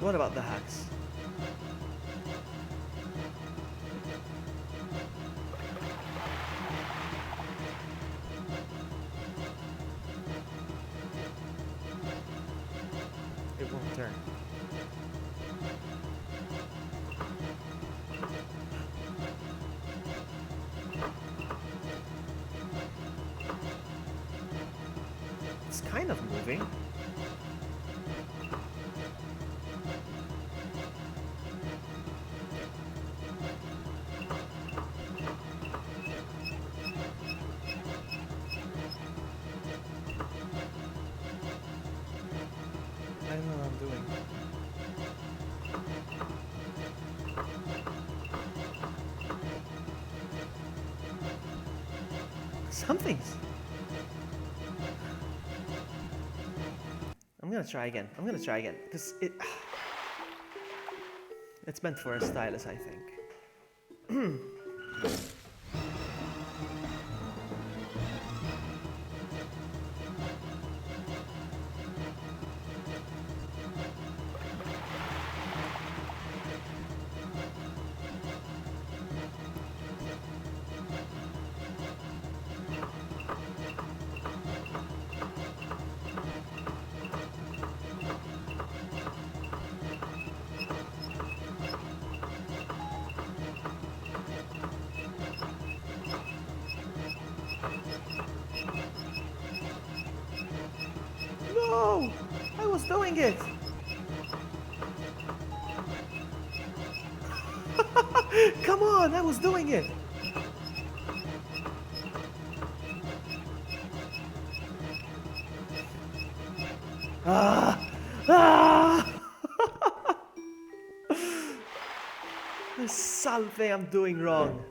[SPEAKER 1] What about the hacks? It won't turn. It's kind of moving. I don't know what I'm doing. Something's... I'm gonna try again. I'm gonna try again. Because it's meant for a stylus, I think. No! I was doing it! Come on, I was doing it! Ah! Ah! There's something I'm doing wrong.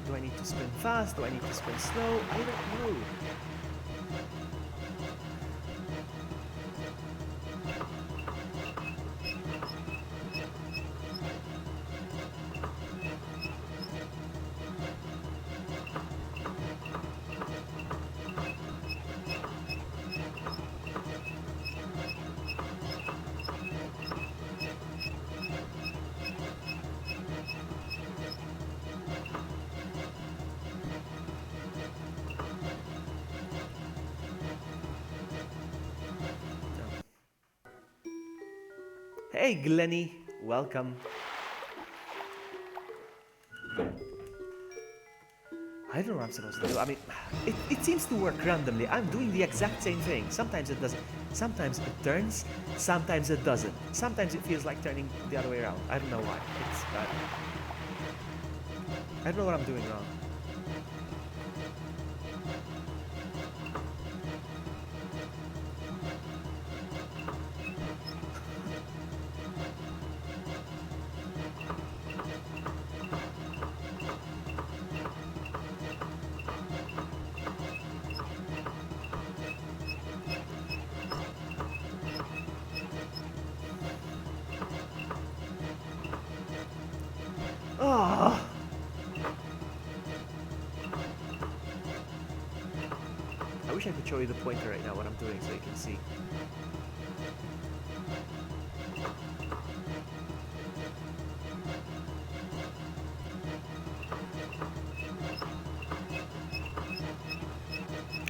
[SPEAKER 1] Do I need to spin fast? Do I need to spin slow? I don't know. Hey Glenny, welcome. I don't know what I'm supposed to do. I mean, it seems to work randomly. I'm doing the exact same thing. Sometimes it doesn't. Sometimes it turns. Sometimes it doesn't. Sometimes it feels like turning the other way around. I don't know why. It's bad. I don't know what I'm doing wrong. Ah! I wish I could show you the pointer right now, what I'm doing, so you can see.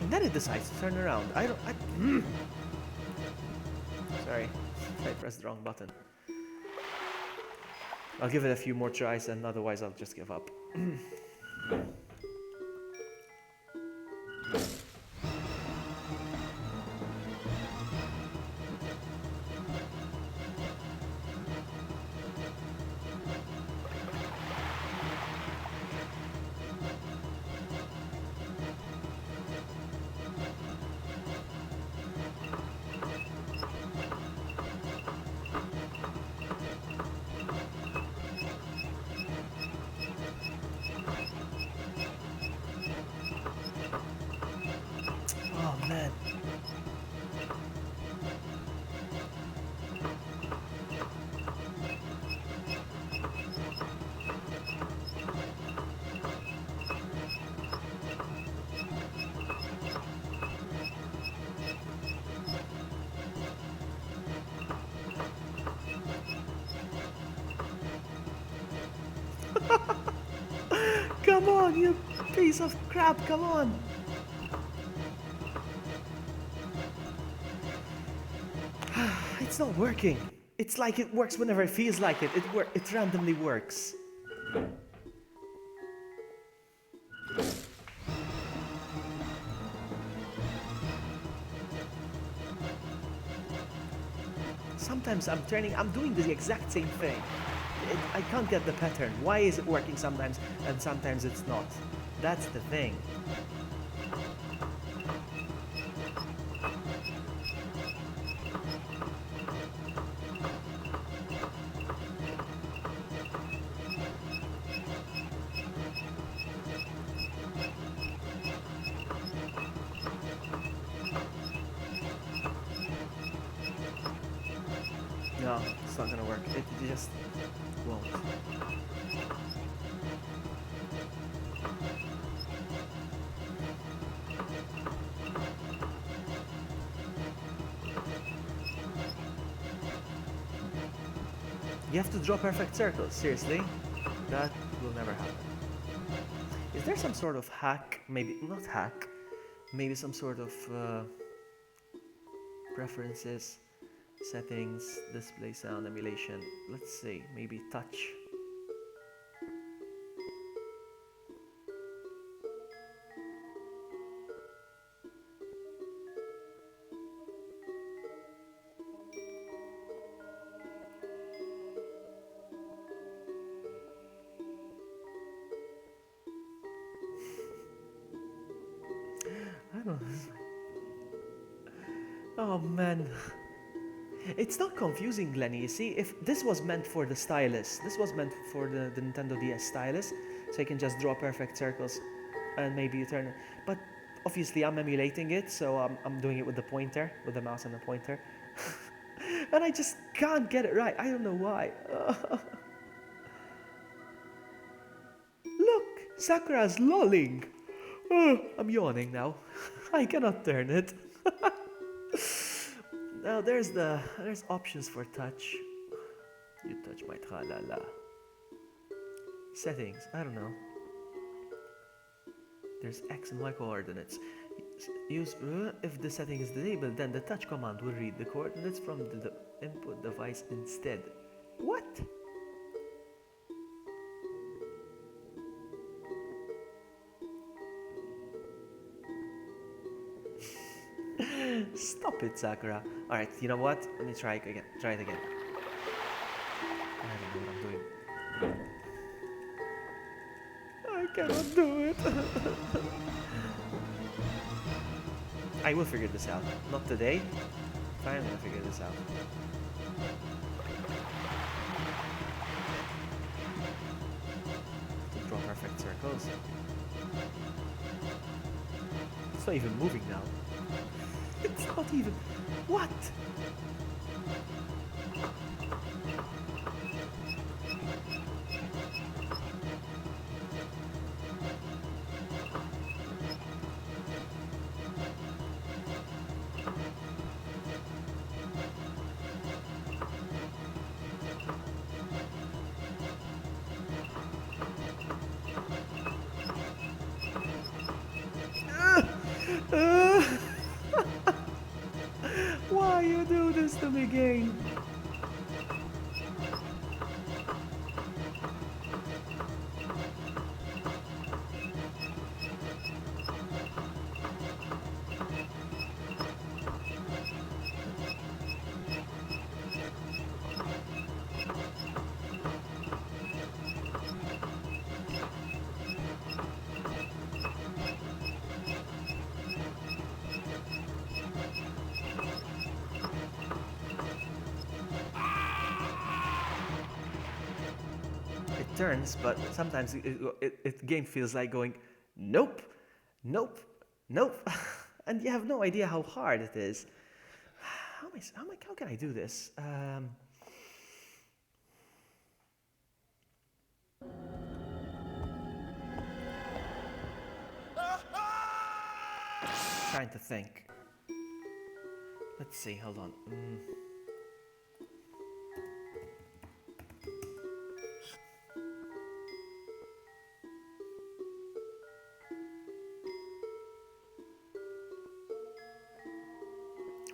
[SPEAKER 1] And then it decides to turn around. Sorry, I pressed the wrong button. I'll give it a few more tries, and otherwise I'll just give up. on, you piece of crap, come on! It's not working. It's like it works whenever it feels like it. It randomly works. Sometimes I'm doing the exact same thing. I can't get the pattern. Why is it working sometimes and sometimes it's not? That's the thing. No, it's not gonna work. It just won't. You have to draw perfect circles, seriously? That will never happen. Is there some sort of hack? Maybe not hack. Maybe some sort of preferences, settings, display sound, emulation. Let's see, maybe touch. I don't know. Oh man. It's not confusing, Glenny. You see, if this was meant for the stylus, this was meant for the Nintendo DS stylus, so you can just draw perfect circles and maybe you turn it. But obviously I'm emulating it, so I'm doing it with the pointer, with the mouse and the pointer. And I just can't get it right. I don't know why. Look, Sakura's lolling. I'm yawning now. I cannot turn it. Now there's options for touch. You touch my tra-la-la. Settings, I don't know. There's X and Y coordinates. Use if the setting is disabled, then the touch command will read the coordinates from the input device instead. What? Stop it, Sakura. Alright, you know what? Let me try it again. Try it again. I don't know what I'm doing. I cannot do it. I will figure this out. Not today. But I'm gonna figure this out. To draw perfect circles. It's not even moving now. It's not even... What? Why you do this to me, game? Turns, but sometimes it game feels like going, nope, nope, nope, and you have no idea how hard it is. How can I do this? Trying to think. Let's see. Hold on.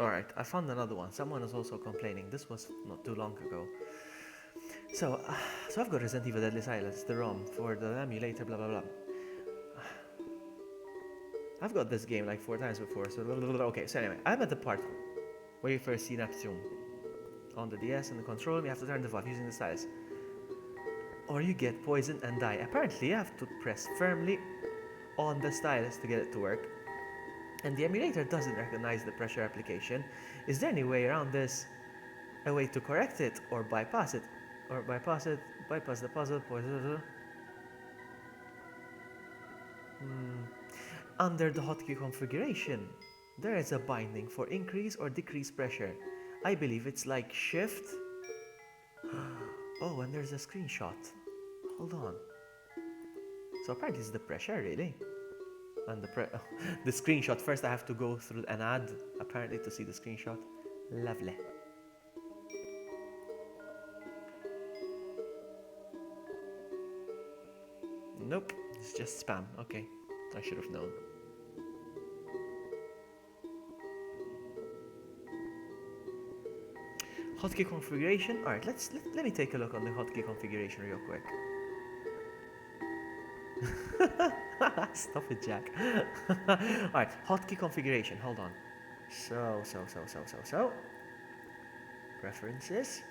[SPEAKER 1] Alright, I found another one. Someone is also complaining. This was not too long ago. So I've got Resident Evil Deadly Silence, the ROM for the emulator, blah blah blah. I've got this game like 4 times before, so okay, so anyway, I'm at the part where you first see Neptune. On the DS and the controller, you have to turn the valve using the stylus. Or you get poisoned and die. Apparently, you have to press firmly on the stylus to get it to work. And the emulator doesn't recognize the pressure application. Is there any way around this? A way to correct it or bypass it? Or bypass it, bypass the puzzle, poison. Under the hotkey configuration, there is a binding for increase or decrease pressure. I believe it's like shift. Oh, and there's a screenshot. Hold on. So apparently it's the pressure, really. And the screenshot. First I have to go through an ad, apparently, to see the screenshot. Lovely. Nope, it's just spam. Okay, I should have known. Hotkey configuration. All right, let me take a look on the hotkey configuration real quick. Stop it, Jack. All right, hotkey configuration. Hold on. So. Preferences.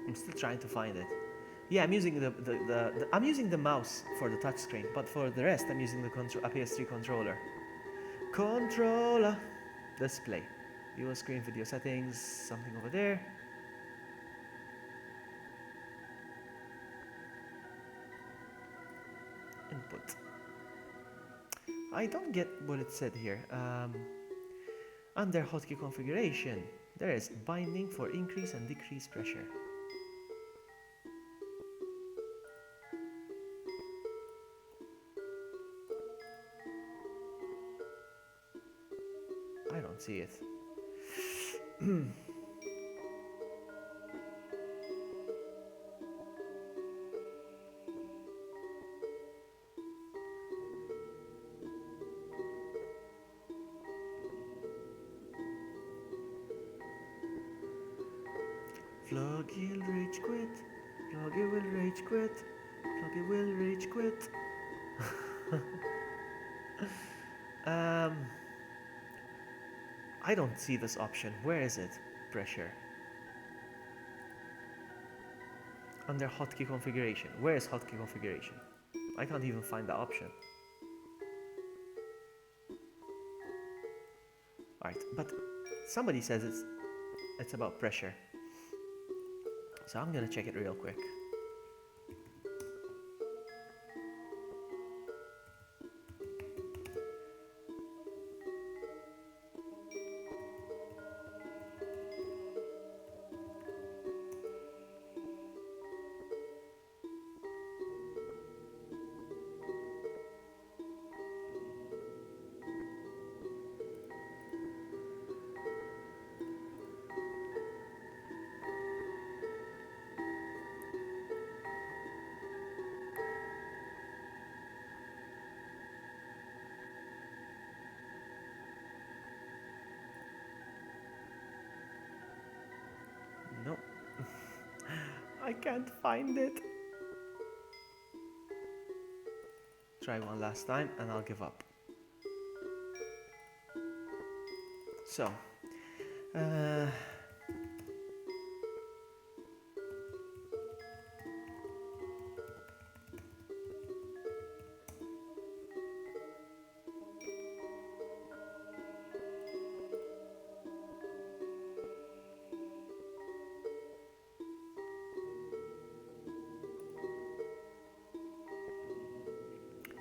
[SPEAKER 1] I'm still trying to find it. Yeah, I'm using I'm using the mouse for the touchscreen, but for the rest, I'm using the a PS3 controller. Controller. Display. Viewer screen, video settings, something over there. Input. I don't get what it said here. Under hotkey configuration, there is binding for increase and decrease pressure. I don't see it. Floggy will rage quit. Floggy will rage quit. Floggy will rage quit. I don't see this option. Where is it? Pressure. Under hotkey configuration. Where is hotkey configuration? I can't even find the option. Alright, but somebody says it's about pressure. So I'm gonna check it real quick. No. I can't find it. Try one last time and I'll give up. So,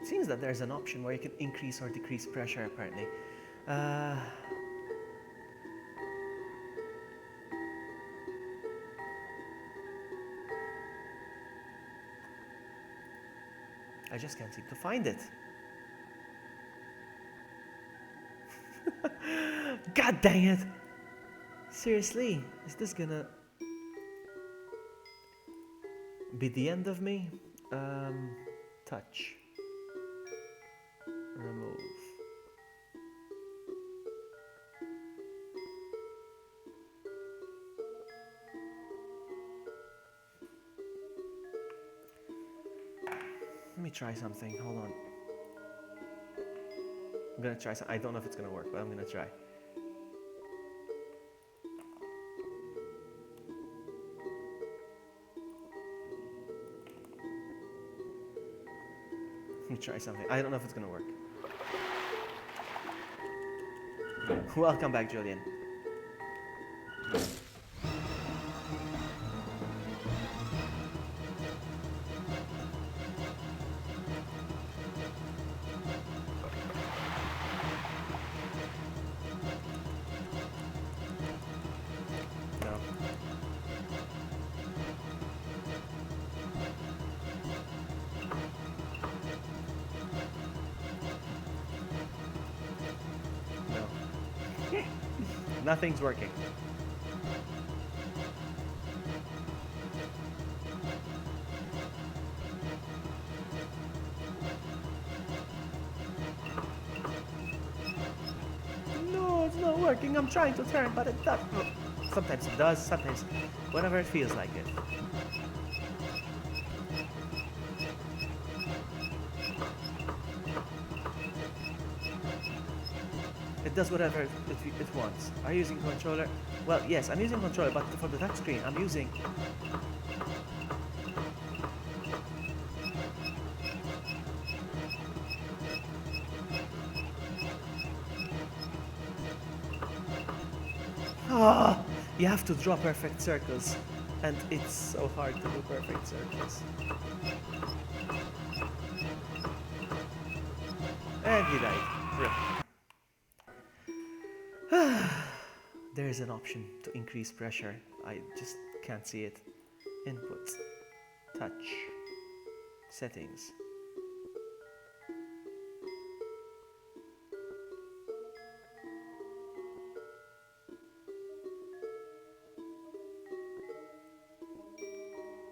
[SPEAKER 1] It seems that there's an option where you can increase or decrease pressure apparently. I just can't seem to find it. God dang it! Seriously, is this gonna be the end of me? Touch. Remove. Let me try something. Hold on. I'm gonna try something. I don't know if it's gonna work, but I'm gonna try. Let me try something. I don't know if it's gonna work. Welcome back, Julian. No. No. Nothing's working. No, it's not working. I'm trying to turn, but it does. Sometimes it does, sometimes whenever it feels like it. It does whatever it wants. Are you using controller? Well, yes, I'm using controller, but for the touch screen, I'm using... Ah, you have to draw perfect circles, and it's so hard to do perfect circles. And he died. Rip. There is an option to increase pressure. I just can't see it. Inputs. Touch. Settings.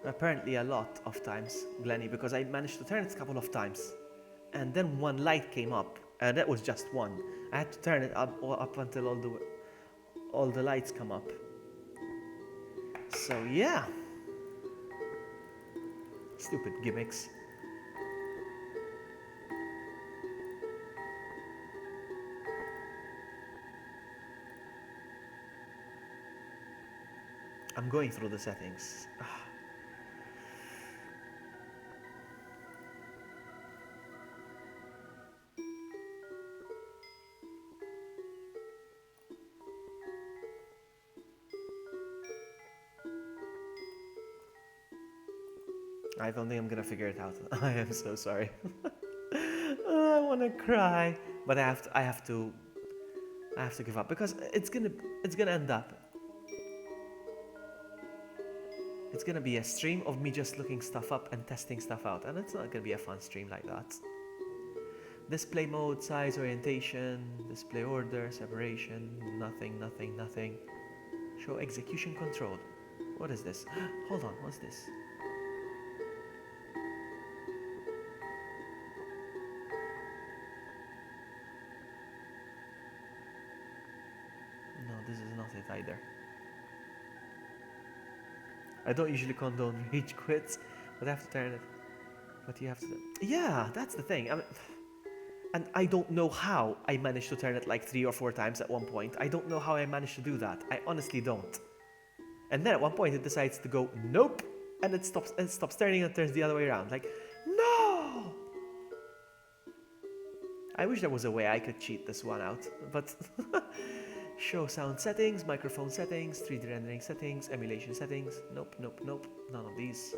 [SPEAKER 1] Apparently a lot of times, Glenny, because I managed to turn it a couple of times. And then one light came up, and that was just one. I had to turn it up until all the lights come up. So yeah. Stupid gimmicks. I'm going through the settings. I don't think I'm gonna figure it out. I am so sorry. I want to cry, but I have to give up because it's gonna end up. It's gonna be a stream of me just looking stuff up and testing stuff out, and it's not gonna be a fun stream like that. Display mode, size, orientation, display order, separation, nothing. Show execution control. What is this? Hold on, what's this? No, this is not it either. I don't usually condone rage quits, but I have to turn it. But you have to... Yeah, that's the thing. And I don't know how I managed to turn it like 3 or 4 times at one point. I don't know how I managed to do that. I honestly don't. And then at one point it decides to go, nope, and it stops turning and turns the other way around. Like, no! I wish there was a way I could cheat this one out, but... Show sound settings, microphone settings, 3D rendering settings, emulation settings. Nope. None of these.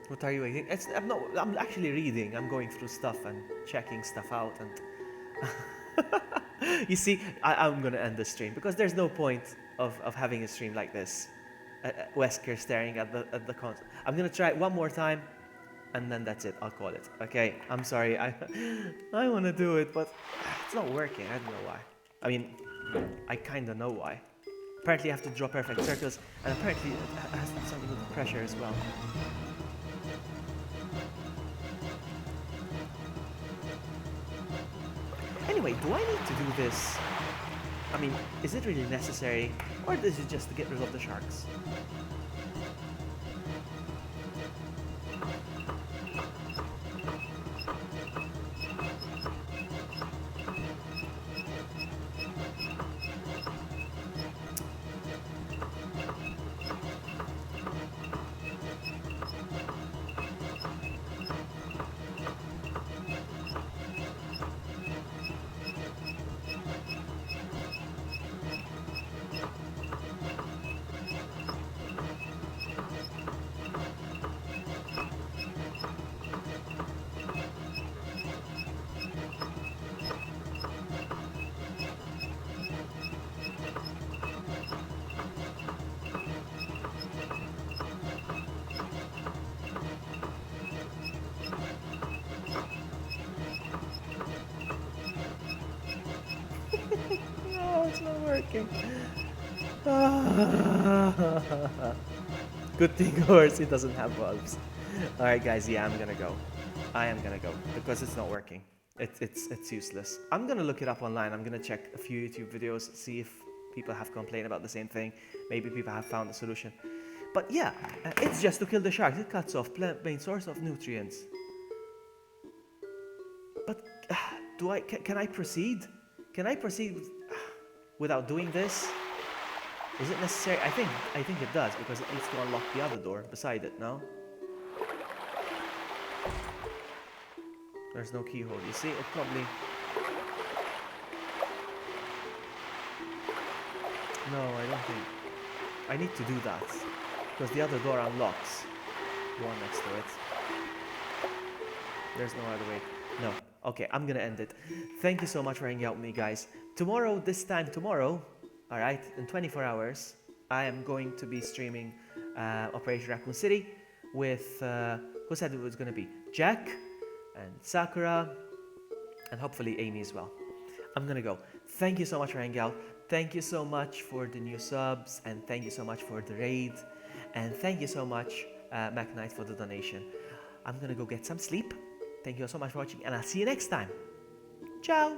[SPEAKER 1] What are you waiting? I'm actually reading. I'm going through stuff and checking stuff out. And you see, I'm gonna end the stream because there's no point of having a stream like this. Wesker staring at the console. I'm gonna try it one more time, and then that's it. I'll call it. Okay. I'm sorry. I want to do it, but it's not working. I don't know why. I mean, I kind of know why. Apparently, I have to draw perfect circles, and apparently, it has something with pressure as well. Anyway, do I need to do this? I mean, is it really necessary, or is it just to get rid of the sharks? No, it's not working. Good thing Horsey doesn't have bulbs. Alright guys, yeah, I'm gonna go. I am gonna go because it's not working. It's useless. I'm gonna look it up online. I'm gonna check a few YouTube videos, see if people have complained about the same thing. Maybe people have found a solution. But yeah, it's just to kill the sharks. It cuts off main source of nutrients. But can I proceed? Can I proceed without doing this? Is it necessary? I think it does because it needs to unlock the other door beside it, no? There's no keyhole. You see, it probably... No, I don't think... I need to do that because the other door unlocks the one next to it. There's no other way. No. Okay, I'm gonna end it. Thank you so much for hanging out with me, guys. Tomorrow, this time tomorrow, alright, in 24 hours, I am going to be streaming Operation Raccoon City with, who said it was gonna be? Jack and Sakura and hopefully Amy as well. I'm gonna go. Thank you so much for hanging out. Thank you so much for the new subs, and thank you so much for the raid, and thank you so much, Mac Knight, for the donation. I'm gonna go get some sleep. Thank you so much for watching, and I'll see you next time. Ciao!